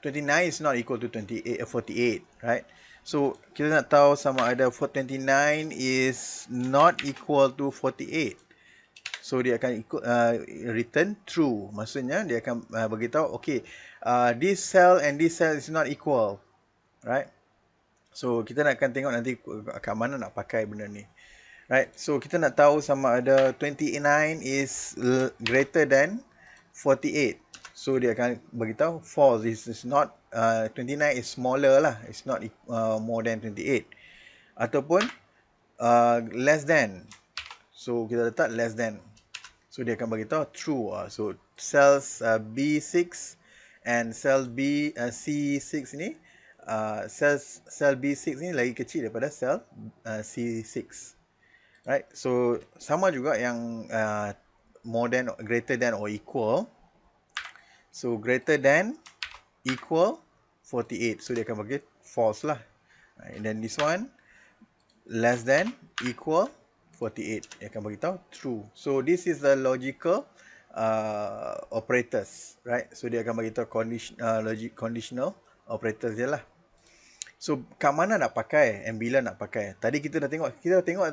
A: 29 is not equal to 48, right? So kita nak tahu sama ada 29 is not equal to 48. So dia akan return true. Maksudnya dia akan bagi tahu, okay, this cell and this cell is not equal, right? So kita nak akan tengok nanti kat mana nak pakai benda ni. Right? So kita nak tahu sama ada 29 is greater than 48. So dia akan beritahu false. This is not 29 is smaller lah. It's not more than 28. Ataupun less than. So kita letak less than. So dia akan beritahu true. So cells B6 and cell C6 ni, cell B6 ni lagi kecil daripada cell C6. Right? So sama juga yang more than, greater than or equal. So greater than equal 48. So dia akan bagi false lah. And then this one less than equal 48. Dia akan bagi tahu true. So this is the logical operators, right? So dia akan bagi tahu conditional operators je lah. So kat mana nak pakai and bila nak pakai? Tadi kita dah tengok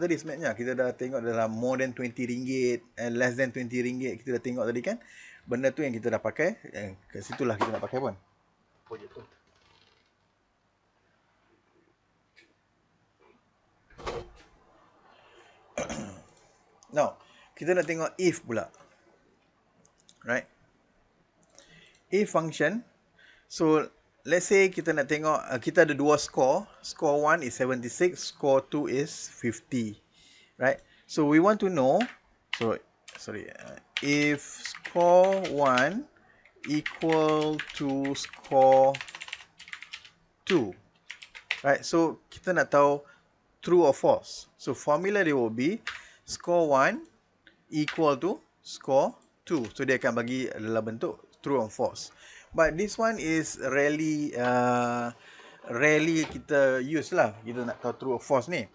A: tadi sebenarnya. Kita dah tengok dalam more than RM20 and less than RM20. Kita dah tengok tadi kan. Benda tu yang kita dah pakai. Kat situlah kita nak pakai pun. Apa je tu? Now, kita nak tengok if pula. Right? If function. So, let's say kita nak tengok, kita ada dua score. Score 1 is 76, score 2 is 50. Right? So, we want to know So, sorry. If score 1 equal to score 2. Right, so kita nak tahu true or false. So, formula dia will be score 1 equal to score 2. So, dia akan bagi dalam bentuk true or false. But this one is rarely kita use lah. Kita nak tahu true or false ni.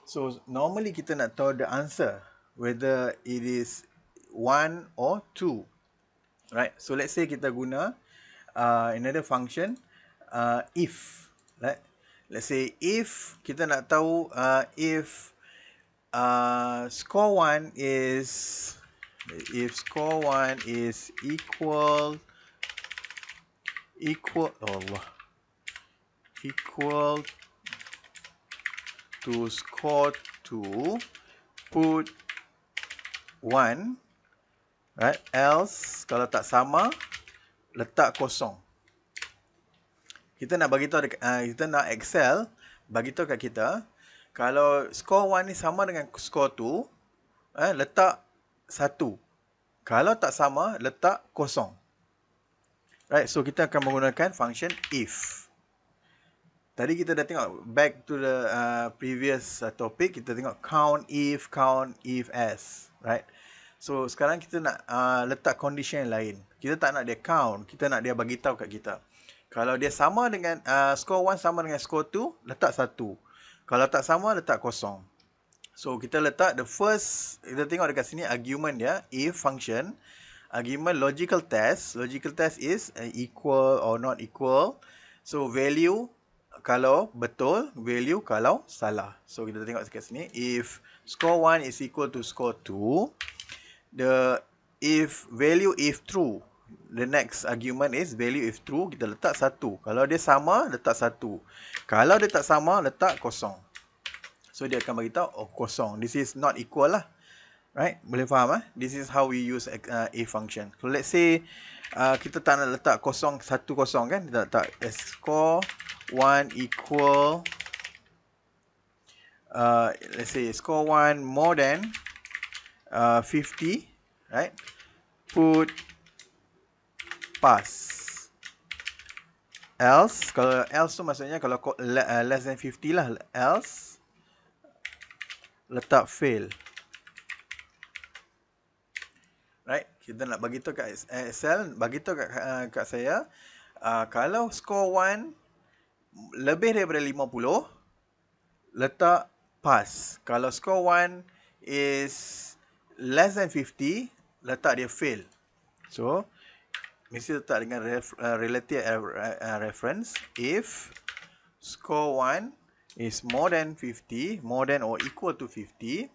A: So, normally kita nak tahu the answer. Whether it is 1 or 2. Right, so let's say kita guna another function if. Right, let's say if kita nak tahu if score 1 is equal to score 2, put 1, right? Else kalau tak sama, letak kosong. Kita nak bagi tahu kita nak Excel bagi tahu kat kita kalau score 1 ni sama dengan score 2, letak 1. Kalau tak sama, letak kosong. Right, so kita akan menggunakan function if. Tadi kita dah tengok back to the previous topic, kita tengok count if as, right? So sekarang kita nak letak condition yang lain. Kita tak nak dia count, kita nak dia bagi tahu kat kita. Kalau dia sama dengan score 1 sama dengan score 2, letak 1. Kalau tak sama, letak kosong. So kita letak the first, kita tengok dekat sini argument dia, if function. Argument logical test. Logical test is equal or not equal. So value kalau betul, value kalau salah. So kita tengok dekat sini, if score 1 is equal to score 2, the if value if true, the next argument is value if true, kita letak 1. Kalau dia sama, letak 1. Kalau dia tak sama, letak kosong. So dia akan beritahu oh kosong. This is not equal lah. Right? Boleh faham This is how we use if function. So let's say kita tak nak letak kosong 1 kosong kan, kita letak score 1 equal let's say score 1 more than 50, right? Put pass. Else, kalau else tu maksudnya kalau less than 50 lah, else letak fail. Right, kita nak bagi tahu kat Excel, bagi tahu kat saya kalau score 1 lebih daripada 50, letak pass. Kalau score 1 is less than 50, letak dia fail. So mesti letak dengan relative reference. If score 1 is more than 50, more than or equal to 50,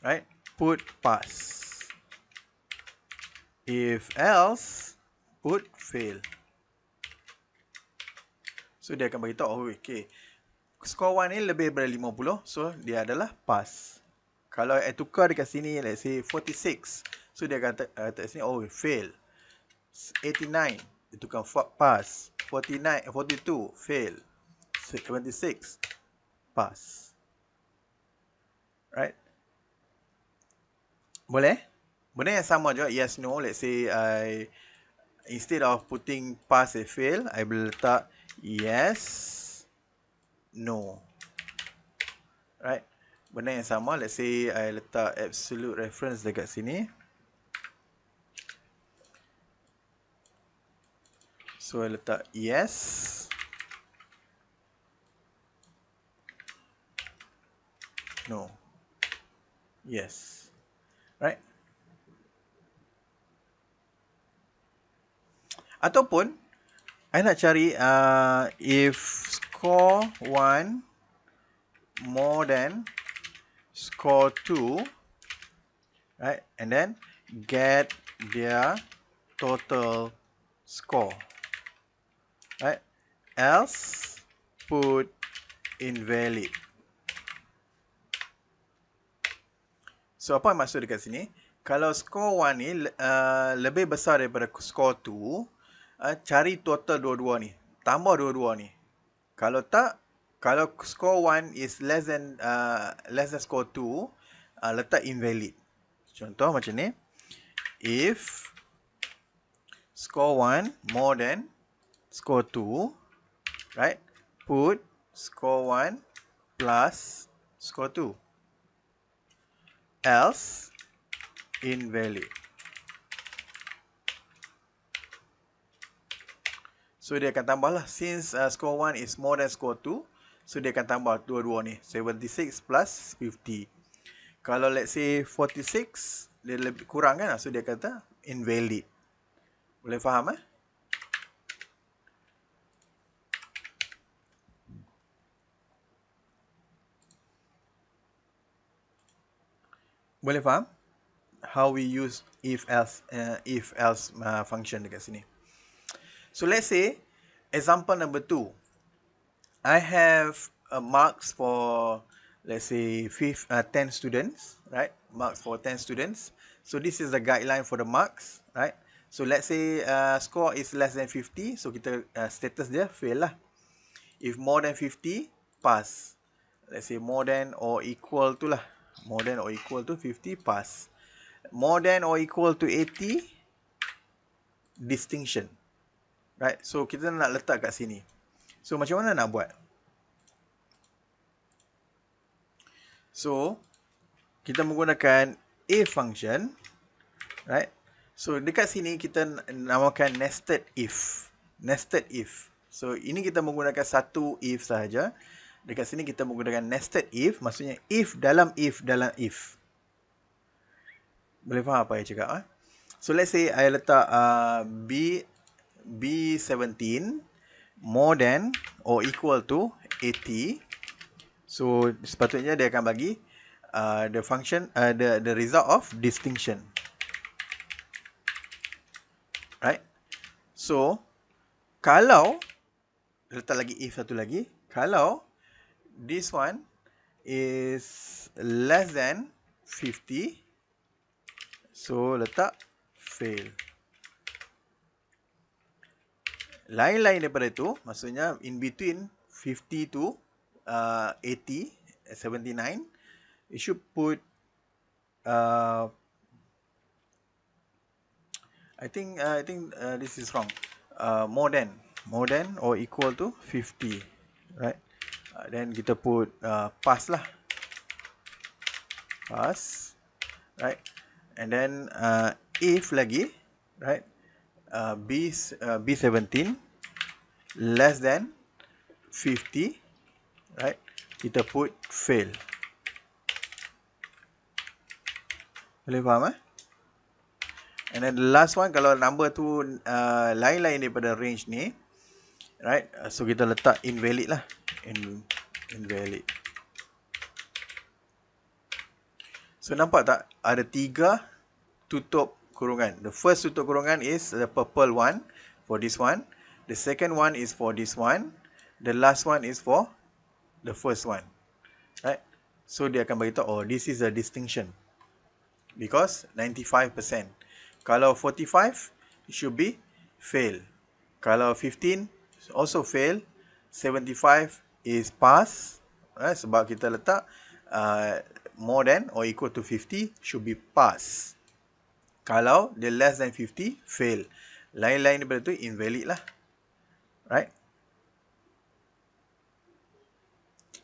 A: right, put pass. If else, put fail. So dia akan beritahu, oh okay, score 1 ni lebih daripada 50, so dia adalah pass. Kalau tukar dekat sini, let's say 46, so dia akan kata sini, oh fail. 89, dia tukar pass. 42, fail. 76, pass. Right? Boleh? Benda yang sama juga, yes, no. Let's say instead of putting pass and fail, I will letak yes, no. Right? Benda yang sama, let's say I letak absolute reference dekat sini. So I letak yes, no, yes. Right? Ataupun I nak cari if score 1 more than score 2, right? And then get their total score. Right? Else put invalid. So apa maksud dekat sini? Kalau score 1 ni lebih besar daripada score 2, cari total dua-dua ni. Tambah dua-dua ni. Kalau tak, Kalau score 1 is less than score 2, letak invalid. Contoh macam ni. If score 1 more than score 2, right? Put score 1 plus score 2. Else invalid. So dia akan tambah lah. Since score 1 is more than score 2, so dia akan tambah dua-dua ni. 76 plus 50. Kalau let's say 46, dia lebih kurang kan? So dia kata invalid. Boleh faham eh? Boleh faham? How we use if else function dekat sini. So let's say example number 2. I have marks for, let's say 10 students, right? Marks for 10 students. So this is the guideline for the marks, right? So let's say score is less than 50, so kita status dia fail lah. If more than 50, pass. Let's say more than or equal to lah. More than or equal to 50, pass. More than or equal to 80, distinction. Right? So kita nak letak kat sini. So macam mana nak buat? So kita menggunakan a function, right? So dekat sini kita namakan nested if. Nested if. So ini kita menggunakan satu if sahaja. Dekat sini kita menggunakan nested if, maksudnya if dalam if dalam if. Boleh faham apa saya cakap? So let's say I letak B17 more than or equal to 80. So sepatutnya dia akan bagi the function the result of distinction. Right? So kalau letak lagi if satu lagi, kalau this one is less than 50, so letak fail. Lain-lain daripada itu, maksudnya in between 50 to 80, 79, you should put I think this is wrong. More than or equal to 50, right? Then kita put pass lah, pass, right? And then if lagi, right? B17 less than 50, right? Kita put fail. Boleh faham eh? And then the last one, kalau number tu lain-lain daripada range ni, right? So kita letak invalid lah. Invalid. So nampak tak? Ada 3 tutup kurungan. The first tutup kurungan is the purple one for this one. The second one is for this one. The last one is for the first one. Right? So dia akan beritahu, oh, this is a distinction. Because 95%. Kalau 45, it should be fail. Kalau 15, also fail. 75 is pass. Sebab kita letak more than or equal to 50 should be pass. Kalau dia less than 50, fail. Lain-lain daripada tu, invalid lah. Right?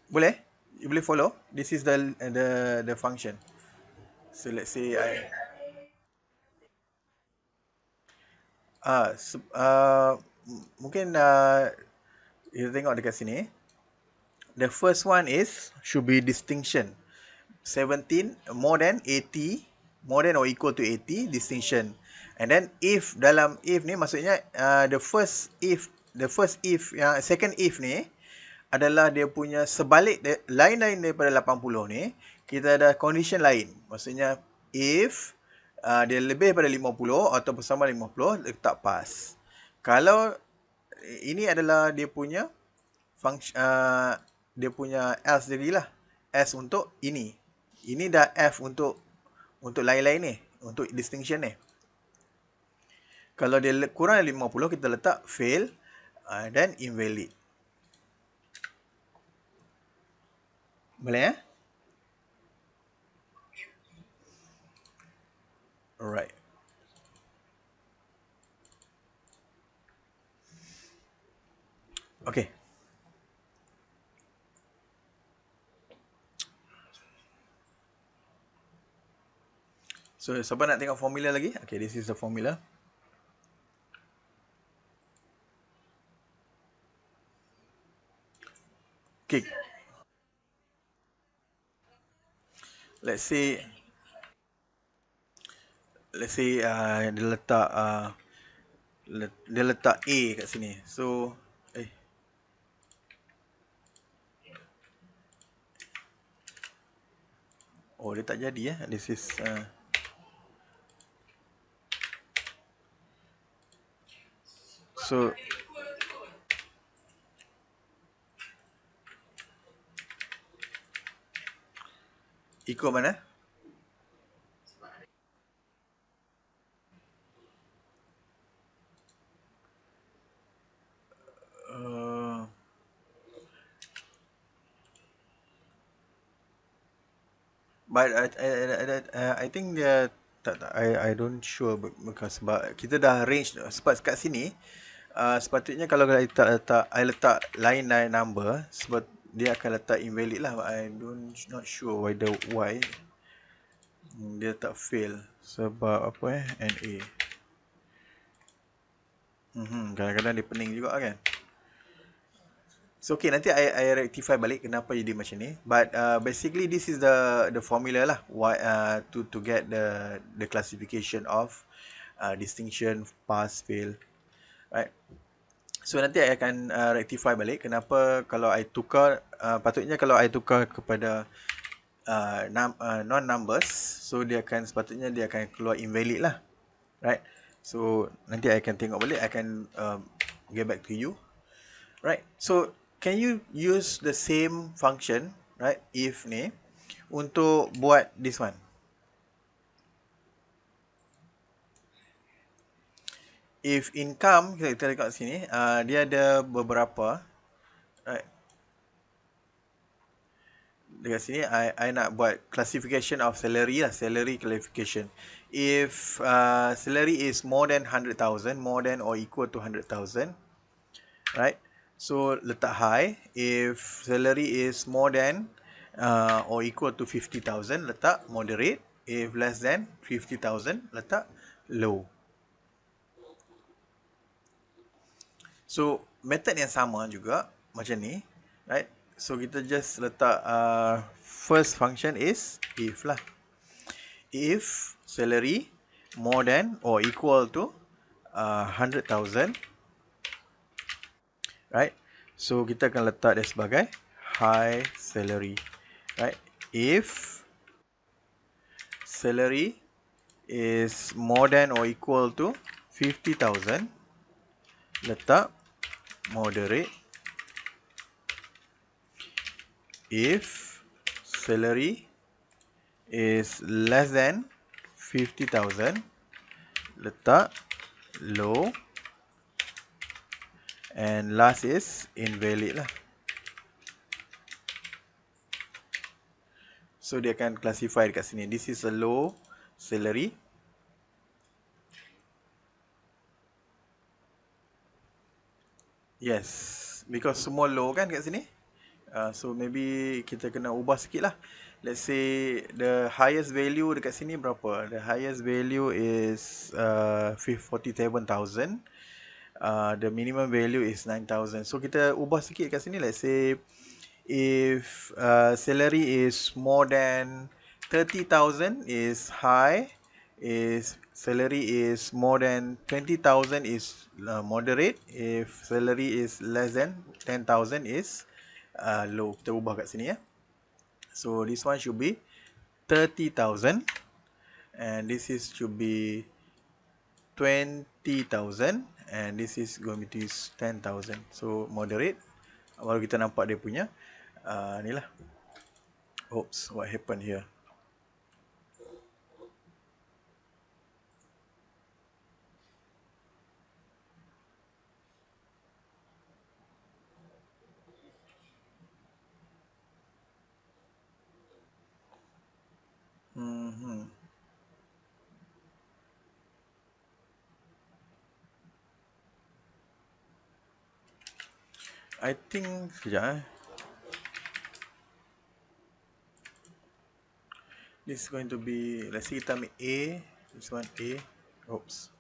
A: Boleh? You boleh follow? This is the function. So let's say mungkin kita tengok dekat sini. The first one is should be distinction. 17 more than 80, more than or equal to 80, distinction. And then if dalam if ni maksudnya the first if yang second if ni adalah dia punya sebalik lain-lain daripada 80 ni, kita ada condition lain. Maksudnya if dia lebih daripada 50 atau bersama 50, letak pass. Kalau ini adalah dia punya function, dia punya else dirilah. S untuk ini. Ini dah F untuk lain-lain ni, untuk distinction ni. Kalau dia kurang dari 50, kita letak fail dan invalid. Boleh ya? Alright. Okay. So, siapa nak tengok formula lagi? Okay, this is the formula. Okay. Let's say, dia letak dia letak A kat sini. So, eh, oh dia tak jadi This is so ikut mana? Uh, but I think dia tak, I don't sure because sebab kita dah arrange sebab kat sini sepatutnya kalau I letak line number sebab dia akan letak invalid lah. I don't not sure why dia tak fail sebab apa NA. Kadang-kadang dia pening juga kan. So okay, nanti I rectify balik kenapa jadi macam ni. But basically this is the formula lah. Why to get the classification of distinction, pass, fail, right? So nanti I akan rectify balik kenapa kalau I tukar patutnya kalau I tukar kepada non numbers, so sepatutnya dia akan keluar invalid lah, right? So nanti I akan tengok balik, I akan get back to you. Right. So can you use the same function, right? If ni untuk buat this one. If income kita tengok sini, dia ada beberapa, right? Dekat sini I nak buat classification of salary lah, salary classification. If salary is more than 100,000, more than or equal to 100,000, right? So letak high. If salary is more than or equal to 50,000, letak moderate. If less than 50,000, letak low. So method yang sama juga macam ni, right? So kita just letak first function is if lah. If salary more than or equal to 100,000, right? So kita akan letak dia sebagai high salary, right? If salary is more than or equal to 50,000, letak moderate. If salary is less than 50,000, letak low. And last is invalid lah. So dia akan classify dekat sini. This is a low salary. Yes, because semua low kan kat sini. So maybe kita kena ubah sikit lah. Let's say the highest value dekat sini berapa? The highest value is 47,000. The minimum value is 9,000. So kita ubah sikit kat sini. Let's say if salary is more than 30,000 is high. If salary is more than 20,000 is moderate. If salary is less than 10,000 is low. Kita ubah kat sini ya. So this one should be 30,000 and this is should be 20,000 and this is going to be 10,000. So moderate. Baru kita nampak dia punya ni lah. Oops, what happened here? I think, sekejap This is going to be, let's see, kita ambil A. This one A. Oops.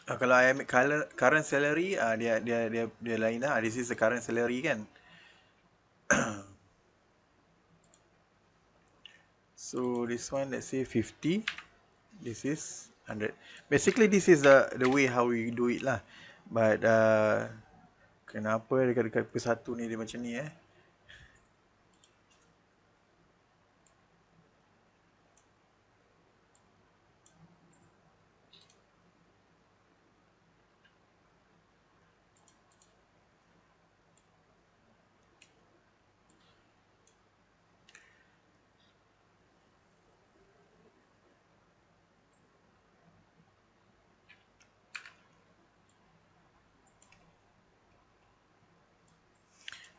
A: Kalau I ambil current salary, dia lain lah. This is the current salary kan. So this one, let's say 50. This is 100. Basically, this is the way how we do it lah. But kenapa dekat-dekat ke-1 ni dia macam ni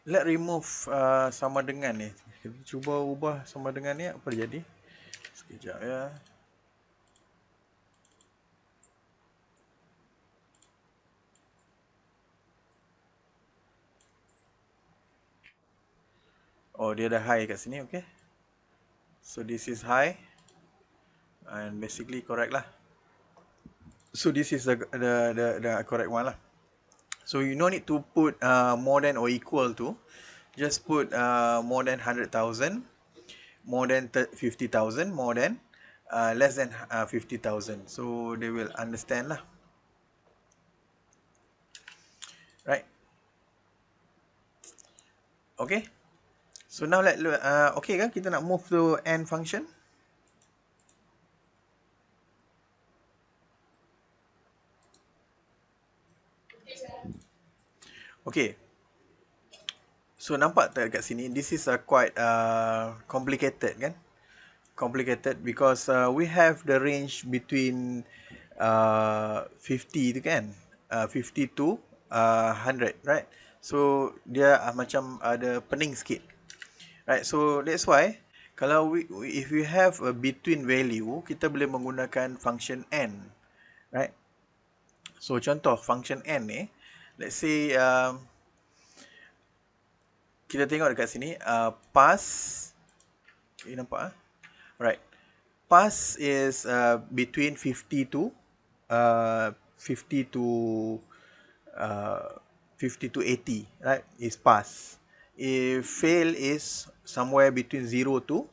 A: Let remove sama dengan ni. Kita cuba ubah sama dengan ni, apa dia jadi? Sekejap ya. Oh, dia dah high kat sini, okay. So this is high. And basically correct lah. So this is the correct one lah. So you no need to put more than or equal to. Just put more than 100,000, more than 50,000, more than less than 50,000. So they will understand lah. Right. Okay. So now okay kan kita nak move to end function. Okay. So nampak tak kat sini, this is quite complicated kan? Complicated because we have the range between 50 tu kan? 50 to 100, right? So dia macam ada pening sikit. Right, so that's why kalau if we have a between value, kita boleh menggunakan function n. Right? So contoh function n ni, let's say kita tengok dekat sini, pass, nampak Right. Pass is between 50 to 50 to 80, right? Is pass. If fail is somewhere between 0 to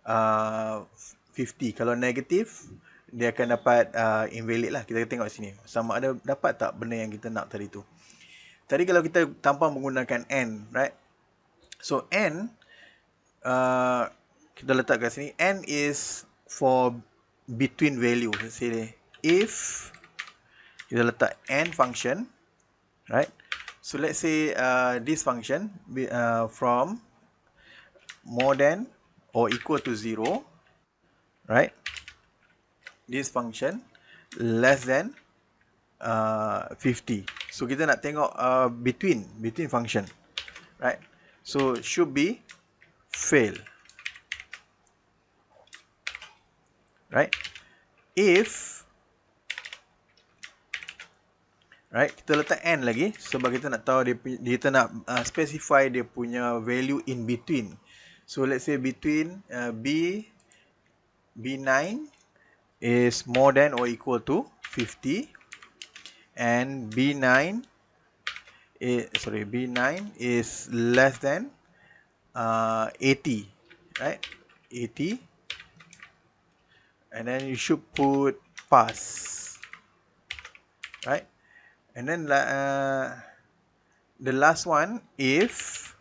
A: 50. Kalau negative, dia akan dapat invalid lah. Kita tengok sini. Sama ada dapat tak benda yang kita nak tadi tu. Tadi kalau kita tanpa menggunakan n, right? So n, kita letak kat sini, n is for between value. Let's say if kita letak n function, right? So let's say this function from more than or equal to 0, right? This function less than 50. So kita nak tengok between function, right? So should be fail, right? If, right, kita letak n lagi sebab kita nak tahu kita nak specify dia punya value in between. So let's say between B9 is more than or equal to 50 and B9 is less than 80, right? 80, and then you should put pass, right? And then the last one, if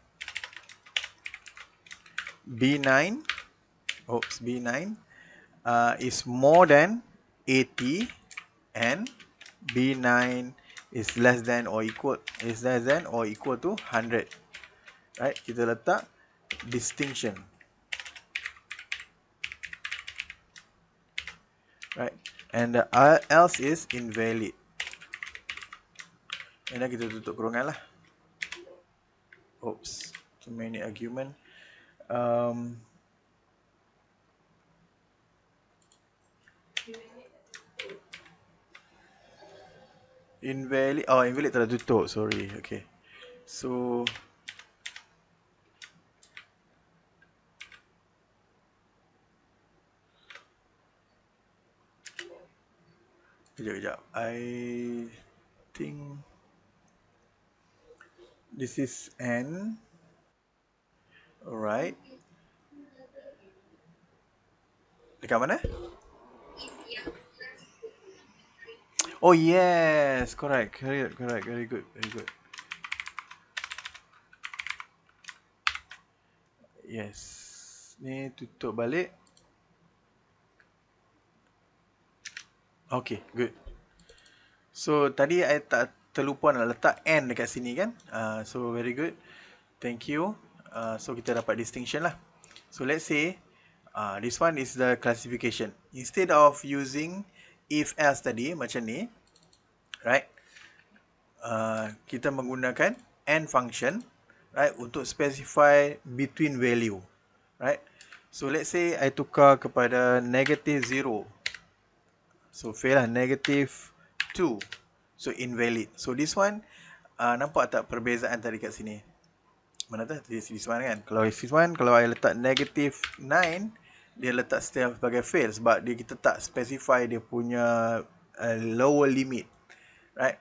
A: B9 is more than 80 and B9 is less than or equal to 100, right? Kita letak distinction, right? And the else is invalid. And then kita tutup kurungan lah. Oops. Too many argument. Invalid. Oh, invalid telah tutup. Sorry. Okay. So, kejap. I think this is N. Alright. Dekat mana? Oh yes, correct. Very good. Yes. Ni tutup balik. Okay, good. So tadi I tak terlupa nak letak N dekat sini kan. So very good. Thank you. So kita dapat distinction lah. So let's say this one is the classification. Instead of using if else tadi macam ni, right? Kita menggunakan AND function, right, untuk specify between value, right? So let's say I tukar kepada -0. So fail lah, -2. So invalid. So this one nampak tak perbezaan tadi kat sini? Mana tu? This one kan. Kalau this one, kalau I letak -9, dia letak sebagai fail sebab dia kita tak specify dia punya lower limit, right?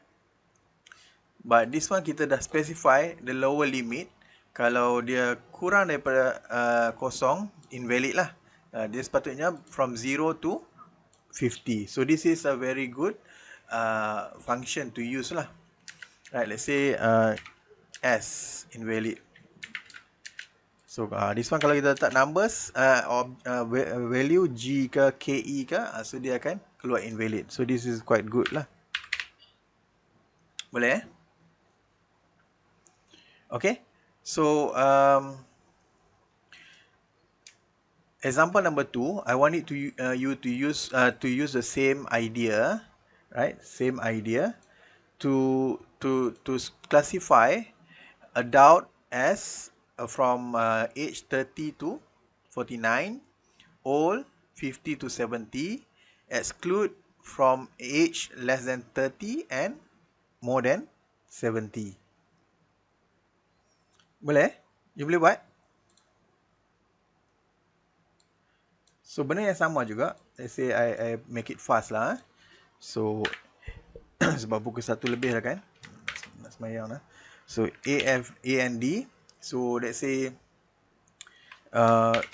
A: But this one kita dah specify the lower limit. Kalau dia kurang daripada kosong, invalid lah. Dia sepatutnya from 0 to 50. So this is a very good function to use lah. Right, let's say S, invalid. So this one kalau kita letak numbers, value G ke KE ke, so dia akan keluar invalid. So this is quite good lah. Boleh eh? Okay. So example number 2, I want it to you to use the same idea, right? Same idea to classify adult as from age 30 to 49, old 50 to 70, exclude from age less than 30 and more than 70. Boleh? You boleh buat? So benda yang sama juga. Let's say I make it fast lah. So sebab pukul 1 lebih dah kan. Nak semayang lah. So A and D. So let's say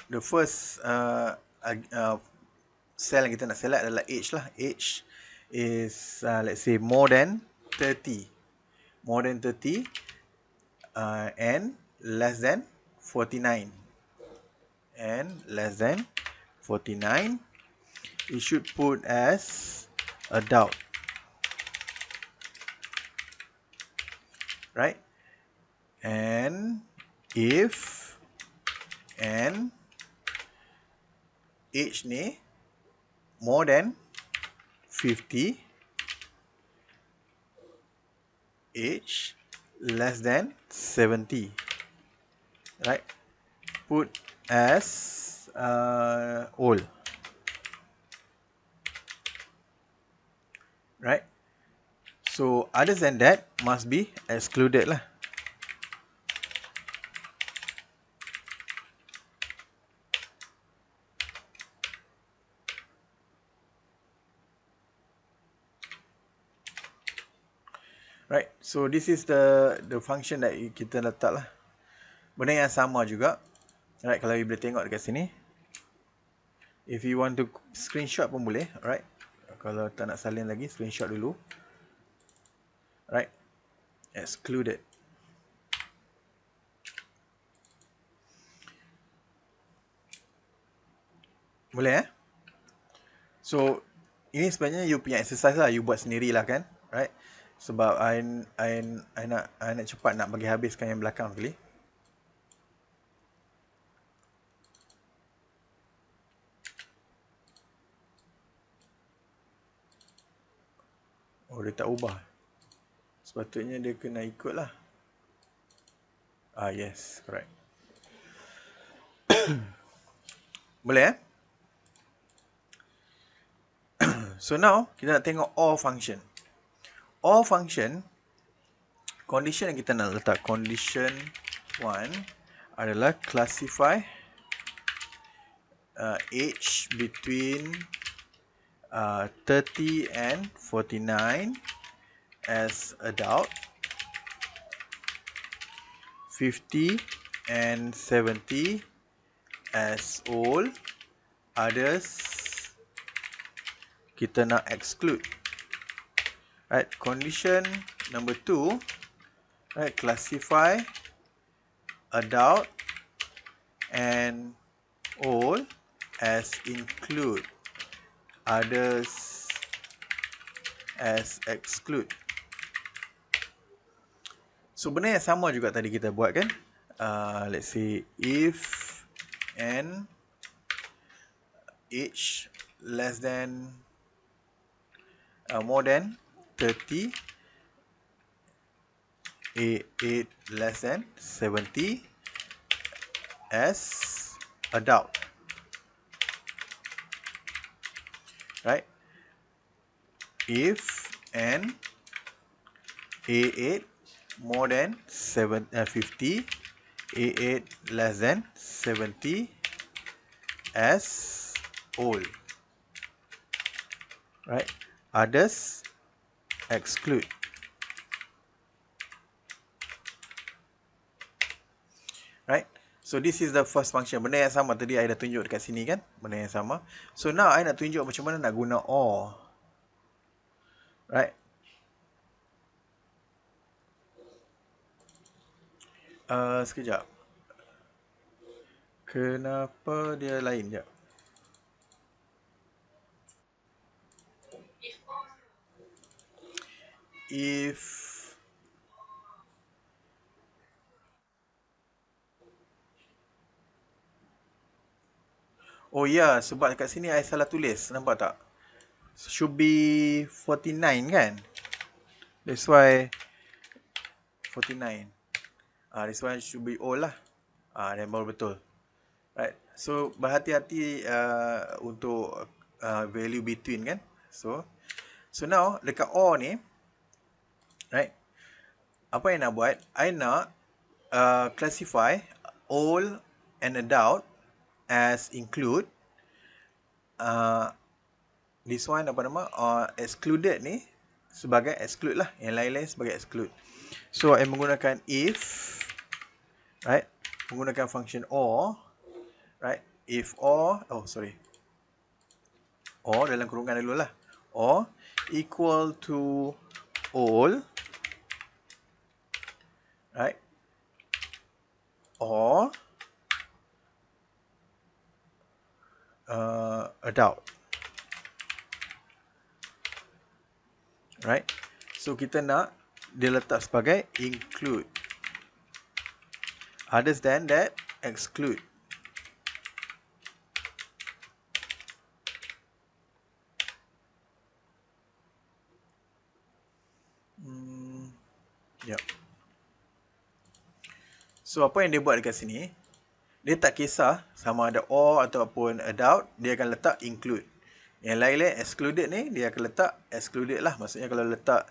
A: the first cell yang kita nak select adalah age lah. Age is let's say more than 30. More than 30 and less than 49. And less than 49. We should put as adult. Right? And if and age ni more than 50, age less than 70, right? Put as old, right? So other than that must be excluded lah. Right, so this is the function that kita letak lah. Benda yang sama juga. Right, kalau you boleh tengok dekat sini. If you want to screenshot pun boleh, right? Kalau tak nak salin lagi, screenshot dulu. Right, excluded. Boleh eh? So ini sebenarnya you punya exercise lah, you buat sendirilah kan, right? Sebab I nak cepat nak bagi habiskan yang belakang sekali. Oh, dia tak ubah. Sepatutnya dia kena ikut lah. Yes, correct. Boleh So now kita nak tengok or function. Or function, condition yang kita nak letak, condition 1 adalah classify age between 30 and 49 as adult, 50 and 70 as old, others kita nak exclude. Right, condition number 2, right, classify adult and old as include, others as exclude. So benda yang sama juga tadi kita buat kan. Let's say if n age less than more than 30, age less than 70 as adult. Right? If n A8 more than 50, A8 less than 70 as old. Right? Others exclude. Right? So this is the first function. Benda yang sama tadi I dah tunjuk dekat sini kan. Benda yang sama. So now I nak tunjuk macam mana nak guna or. Right? Sekejap. Kenapa dia lain je? If oh ya, sebab dekat sini I salah tulis. Nampak tak? Should be 49 kan? That's why 49. This one should be old lah. Dan baru betul. Right. So berhati-hati untuk value between kan. So now dekat or ni, right, apa yang nak buat, I nak classify old and adult as include, this one apa nama, excluded ni sebagai exclude lah, yang lain-lain sebagai exclude. So I menggunakan if, right, menggunakan function or, right, if or, or dalam kurungan dulu lah, or equal to all, right, or adult. Right. So kita nak dia letak sebagai include. Others than that exclude. Yep. So apa yang dia buat dekat sini, dia tak kisah sama ada or ataupun adult, dia akan letak include. Yang lain-lain excluded ni, dia akan letak excluded lah. Maksudnya kalau letak,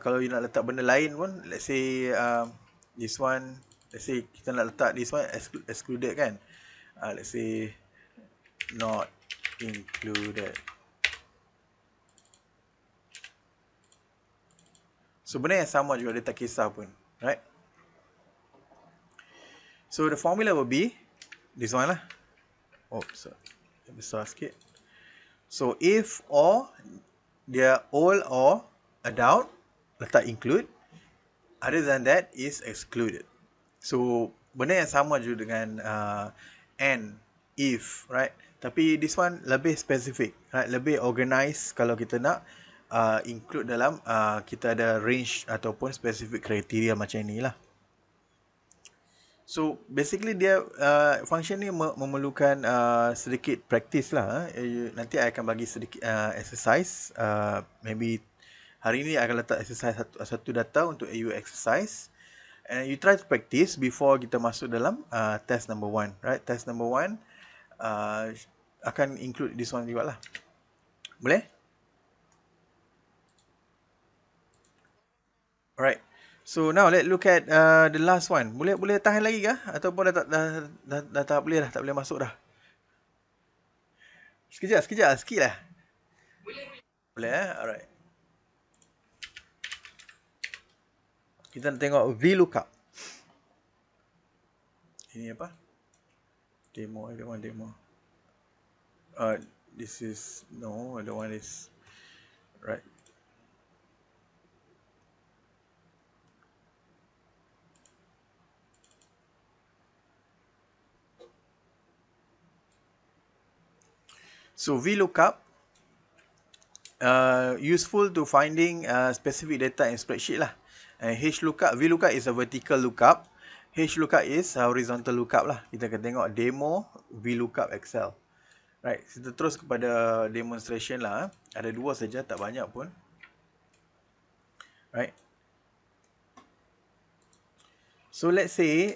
A: kalau you nak letak benda lain pun, let's say this one, let's say kita nak letak this one excluded kan. Let's say not included. So benda yang sama juga, dia tak kisah pun. Right? So the formula will be this one lah. Sorry. Besar sikit. So if or, dia old or adult, letak include. Other than that is excluded. So benda yang sama juga dengan and, if, right? Tapi this one lebih specific, right? Lebih organized kalau kita nak include dalam kita ada range ataupun specific criteria macam ni lah. So basically dia function ni memerlukan sedikit practice lah. Nanti I akan bagi sedikit exercise. Maybe hari ni I akan letak exercise satu data untuk you exercise. And you try to practice before kita masuk dalam test number 1, right? Test number 1 akan include this one juga lah. Boleh? Alright. So now let's look at the last one. Boleh tahan lagi kah? Ataupun dah tak boleh dah, tak boleh masuk dah. Sekejap, sikit lah. Boleh Alright. Kita nak tengok Vlookup. Ini apa? Demo, I don't want demo. This is, no, I don't want this. Right. So Vlookup, useful to finding specific data in spreadsheet lah. And Vlookup is a vertical lookup. Lookup is horizontal lookup lah. Kita akan tengok demo Vlookup Excel. Right, kita terus kepada demonstration lah. Ada 2 saja, tak banyak pun. Right. So let's say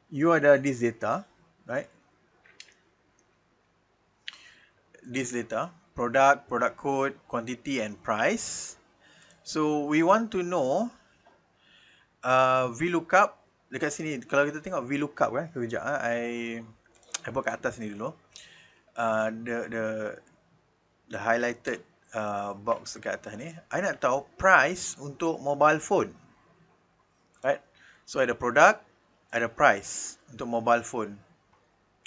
A: you ada this data, right? This data, product code, quantity and price. So we want to know Vlookup dekat sini. Kalau kita tengok Vlookup kan, kejap I buat kat atas ni dulu. The highlighted box dekat atas ni, I nak tahu price untuk mobile phone. Right? So ada product, ada price untuk mobile phone.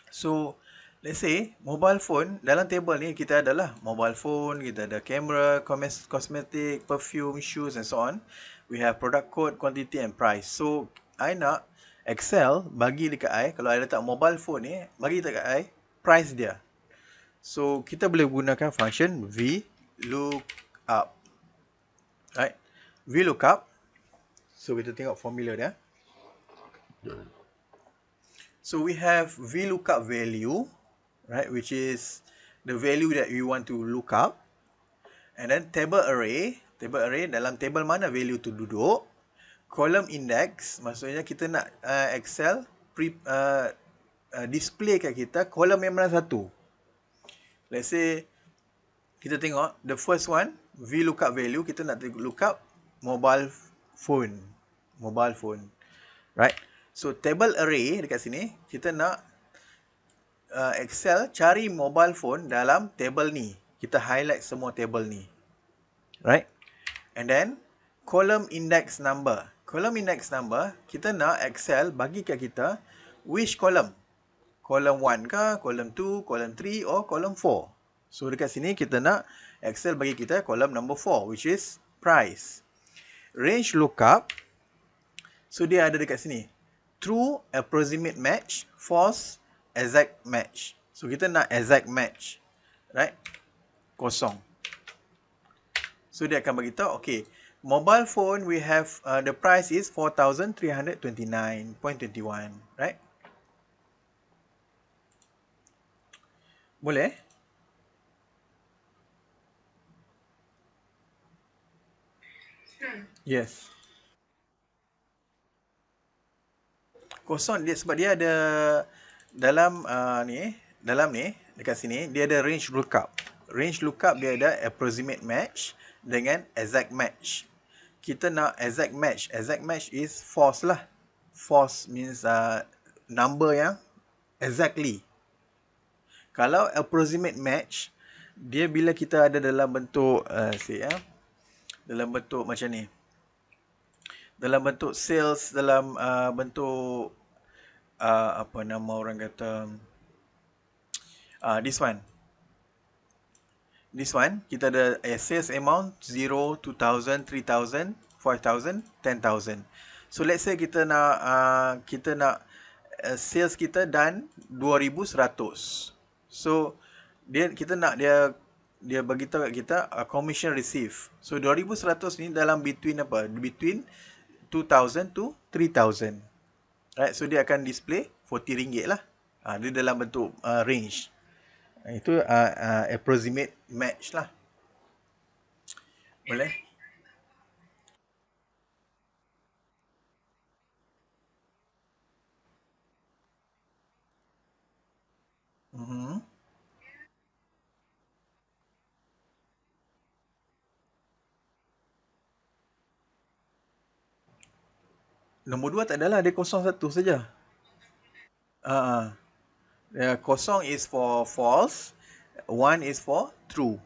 A: So let's say mobile phone, dalam table ni kita adalah mobile phone, kita ada camera, cosmetic, perfume, shoes and so on. We have product code, quantity and price. So I nak Excel bagi dekat I, kalau I letak mobile phone ni, bagi dekat I price dia. So kita boleh gunakan function Vlookup. Right? Vlookup. So kita tengok formula dia. So we have Vlookup value, right, which is the value that we want to look up. And then table array dalam table mana value tu duduk. Column index, maksudnya kita nak Excel display kat kita kolom yang mana satu. Let's say kita tengok the first one, Vlookup value, kita nak look up mobile phone. Right? So table array dekat sini, kita nak Excel cari mobile phone dalam table ni. Kita highlight semua table ni. Right? And then column index number. Kita nak Excel bagi kat kita which column? Column 1 ke, column 2, column 3 or column 4. So dekat sini kita nak Excel bagi kita column number 4, which is price. Range lookup. So dia ada dekat sini. True, approximate match, false, exact match. So kita nak exact match. Right? Kosong. So dia akan bagi tahu, okay, mobile phone we have the price is 4,329.21, right? Boleh? Yes. Kosong dia sebab dia ada dalam ni dekat sini dia ada range lookup. Range lookup dia ada approximate match dengan exact match. Kita nak exact match. Exact match is false lah. False means number yang exactly. Kalau approximate match, dia bila kita ada dalam bentuk dalam bentuk macam ni. Dalam bentuk sales, dalam bentuk apa nama orang kata this one. This one, kita ada sales amount 0, 2,000, 3,000, 5,000, 10,000. So let's say kita nak sales kita dan 2,100. So kita nak dia bagi tahu kat kita commission receive. So 2,100 ni dalam between apa? Between 2,000 to 3,000. Right, so dia akan display RM40 lah. Dia dalam bentuk range. Itu approximate match lah. Boleh? Nombor 2 tak adalah, dia kosong satu saja. Kosong is for false, 1 is for true.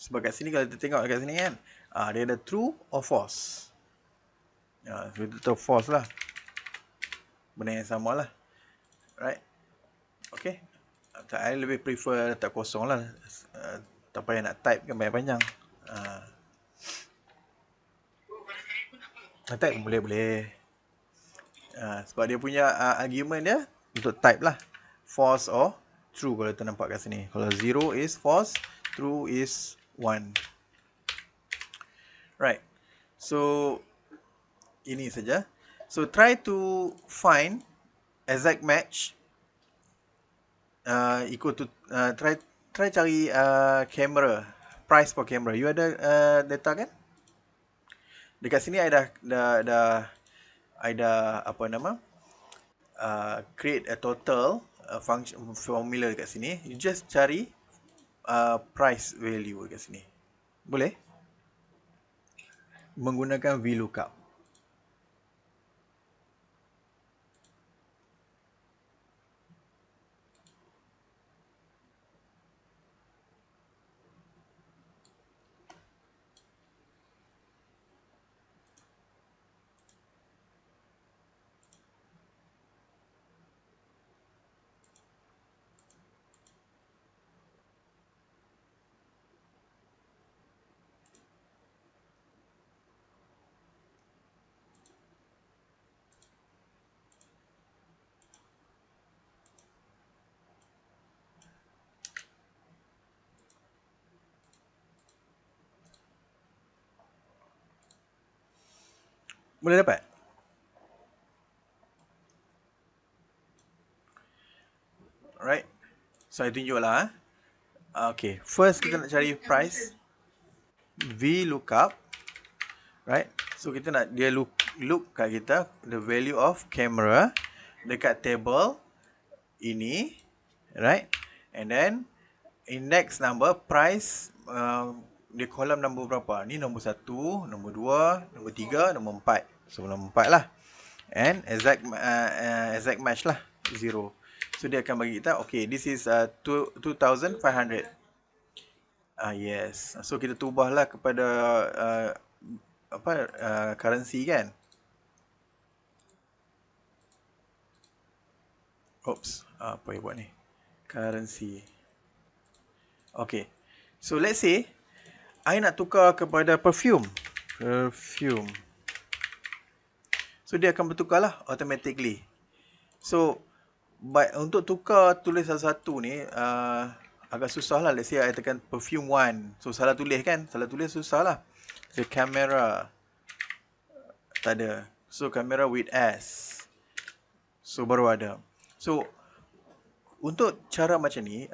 A: Sebab kat sini kalau kita tengok kat sini kan, dia ada true or false. So kita tahu false lah. Benda yang sama lah. Right? Okay. I lebih prefer letak kosong lah. Tak payah nak type kan banyak-panjang. Type pun boleh. Sebab dia punya argument dia untuk type lah. False or true kalau kita nampak kat sini. Kalau 0 is false, true is 1. Right. So, ini saja. So, try to find exact match equal to try cari camera, price for camera. You ada data kan? Dekat sini I dah apa nama? Create a total function formula dekat sini. You just cari price value dekat sini. Boleh? Menggunakan Vlookup. Boleh dapat? Alright. So, I tunjuk lah. Okay. First, kita nak cari price. Vlookup. Right. So, kita nak dia look kat kita. The value of camera. Dekat table. Ini. Right. And then, index number, price. Dia kolom nombor berapa? Ni nombor 1, nombor 2, nombor 3, nombor 4. So, nombor 4 lah. And exact match lah. 0. So dia akan bagi kita, okay, this is 2,500. Yes. So kita ubahlah kepada currency kan. Oops, apa yang buat ni? Currency. Okay. So let's say I nak tukar kepada perfume. So dia akan bertukar lah automatically. So untuk tukar tulis satu-satu ni agak susah lah. Let's say I tekan perfume 1. So salah tulis kan? Salah tulis susah lah. So camera tak ada. So camera with S. So baru ada. So untuk cara macam ni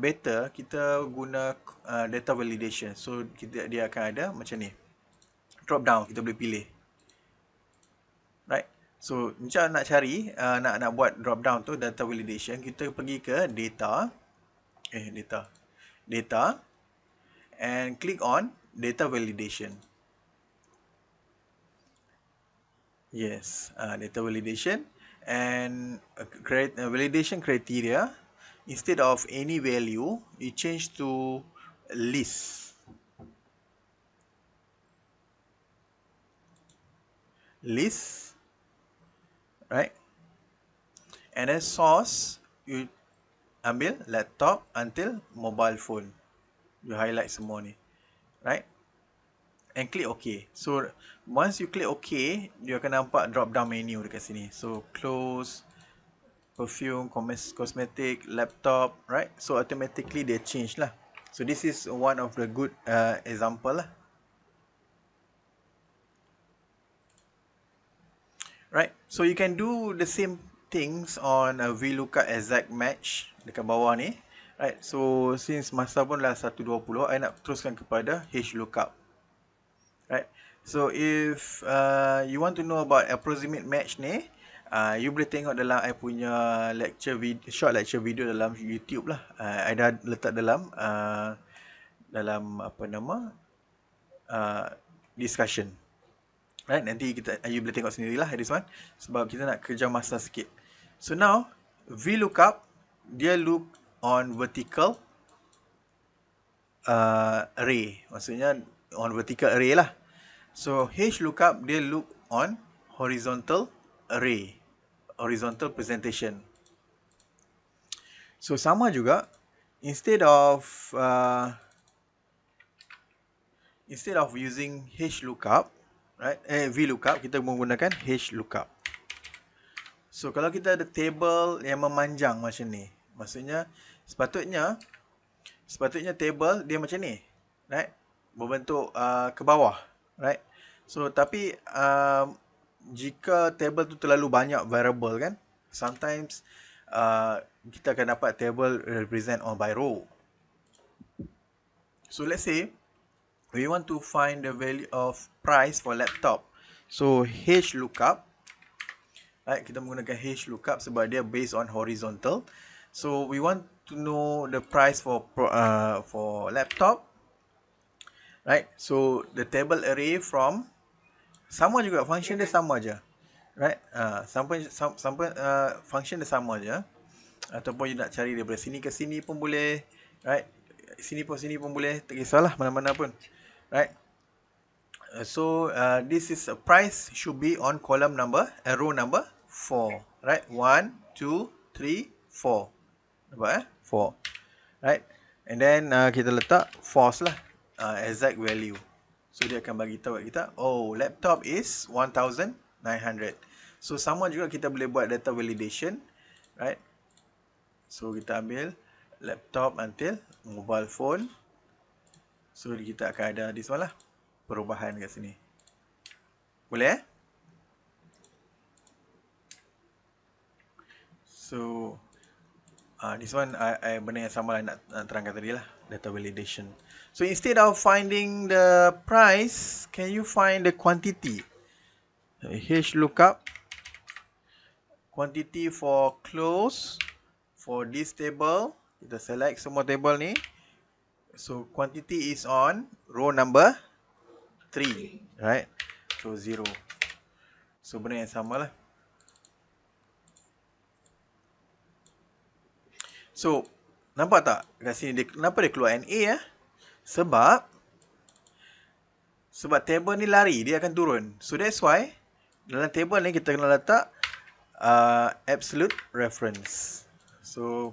A: better kita guna data validation. So dia akan ada macam ni. Drop down kita boleh pilih. Right? So, macam nak cari, nak buat drop down tu, data validation, kita pergi ke data, and click on data validation. Yes, data validation, and validation criteria, instead of any value, you change to list. List, right? And then source, you ambil laptop until mobile phone. You highlight semua ni. Right? And click OK. So, once you click OK, you akan nampak drop down menu dekat sini. So, close, perfume, cosmetic, laptop, right? So, automatically dia change lah. So, this is one of the good example lah. Right? So, you can do the same things on a Vlookup exact match dekat bawah ni. Right? So, since masa pun dah 1:20, I nak teruskan kepada Hlookup. Right? So, if you want to know about approximate match ni, you boleh tengok dalam I punya short lecture video dalam YouTube lah. I dah letak dalam apa nama discussion. Right, nanti you boleh tengok sendirilah this one, sebab kita nak kerja masa sikit. So now VLOOKUP dia look on vertical array, maksudnya on vertical array lah. So HLOOKUP dia look on horizontal array, horizontal presentation. So sama juga, instead of using HLOOKUP, right, VLOOKUP, kita menggunakan HLOOKUP. So kalau kita ada table yang memanjang macam ni, maksudnya sepatutnya table dia macam ni, right, berbentuk ke bawah, right. So tapi jika table tu terlalu banyak variable kan, sometimes kita akan dapat table represent on by row. So let's say we want to find the value of price for laptop. So HLOOKUP, right, kita menggunakan HLOOKUP sebab dia based on horizontal. So we want to know the price for laptop, right. So the table array from, sama juga, function dia sama aja, right. Function dia sama aja. Ataupun you nak cari daripada sini ke sini pun boleh, right. Sini pun boleh, tak kisahlah mana-mana pun, right. So this is a price should be on column number, row number 4, right. 1, 2, 3, 4. Nampak 4. Right. And then kita letak false lah, exact value. So dia akan bagi tahu kita, oh, laptop is 1900. So sama juga kita boleh buat data validation, right. So kita ambil laptop until mobile phone. So kita akan ada this one lah, perubahan kat sini. Boleh So this one benda yang sama lah nak terangkan tadi lah, data validation. So instead of finding the price, can you find the quantity? HLOOKUP quantity for close for this table. Kita select semua table ni. So quantity is on row number 3, right? So 0. So benda yang sama lah. So nampak tak kat sini kenapa dia keluar NA Sebab table ni lari, dia akan turun. So that's why dalam table ni kita kena letak absolute reference. So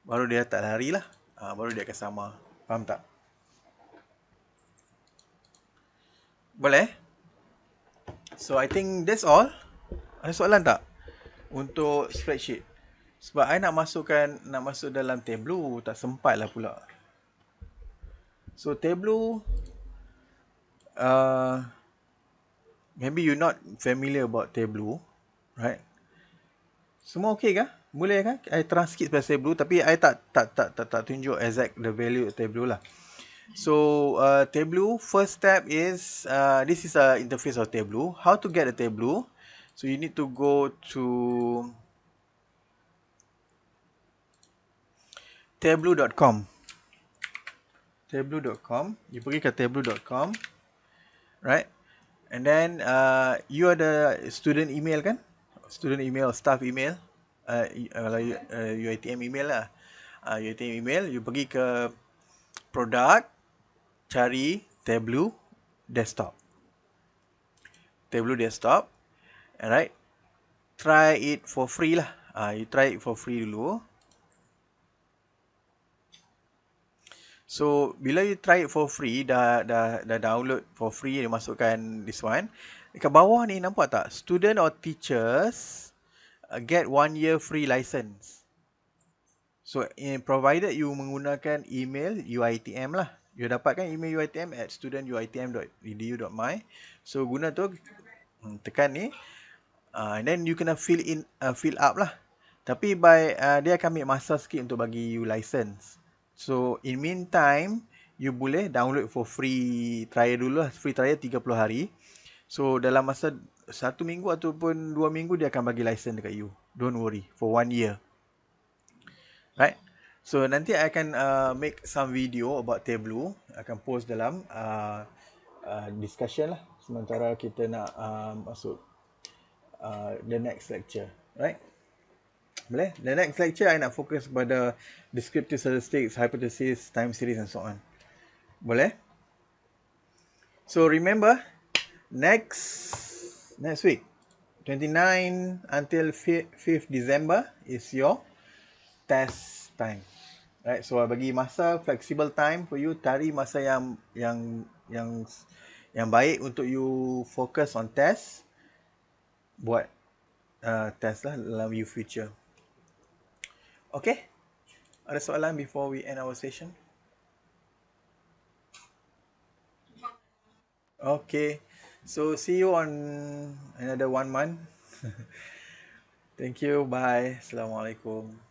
A: baru dia tak lari lah, baru dia akan sama. Faham tak? Boleh? So I think that's all. Ada soalan tak untuk spreadsheet? Sebab I nak masuk dalam Tableau, tak sempat lah pula. So Tableau, maybe you not familiar about Tableau, right? Semua okey kah? Boleh kah? I transcript pada Tableau, tapi I tak tunjuk exact the value of Tableau lah. So Tableau, first step is this is a interface of Tableau. How to get a Tableau? So you need to go to tableau.com. Tableau.com. You pergi ke tableau.com, right? And then you ada student email kan? Student email, staff email. Kalau UiTM email lah. UiTM email, you pergi ke product, cari Tableau desktop. Tableau desktop. Alright. Try it for free lah. You try it for free dulu. So bila you try it for free, dah download for free, dia masukkan this one. Dekat bawah ni nampak tak? Student or teachers get 1 year free license. So provided you menggunakan email UiTM lah. You dapatkan email UiTM at studentuitm.edu.my. So guna tu, tekan ni, and then you kena fill up lah. Tapi dia akan ambil masa sikit untuk bagi you license. So in meantime, you boleh download for free trial dulu lah. Free trial 30 hari. So dalam masa 1 minggu ataupun 2 minggu, dia akan bagi license dekat you. Don't worry, for 1 year. Right? So nanti I akan make some video about Tableau. Akan post dalam discussion lah. sementara kita nak masuk the next lecture, right? Boleh? The next lecture I nak fokus pada descriptive statistics, hypothesis, time series and so on. Boleh? So remember, next week, 29 until 5th December is your test time. Right, so bagi masa flexible time for you, cari masa yang baik untuk you focus on test, buat test lah dalam you future. Okay, ada soalan before we end our session? Okay, so see you on another 1 month. Thank you, bye. Assalamualaikum.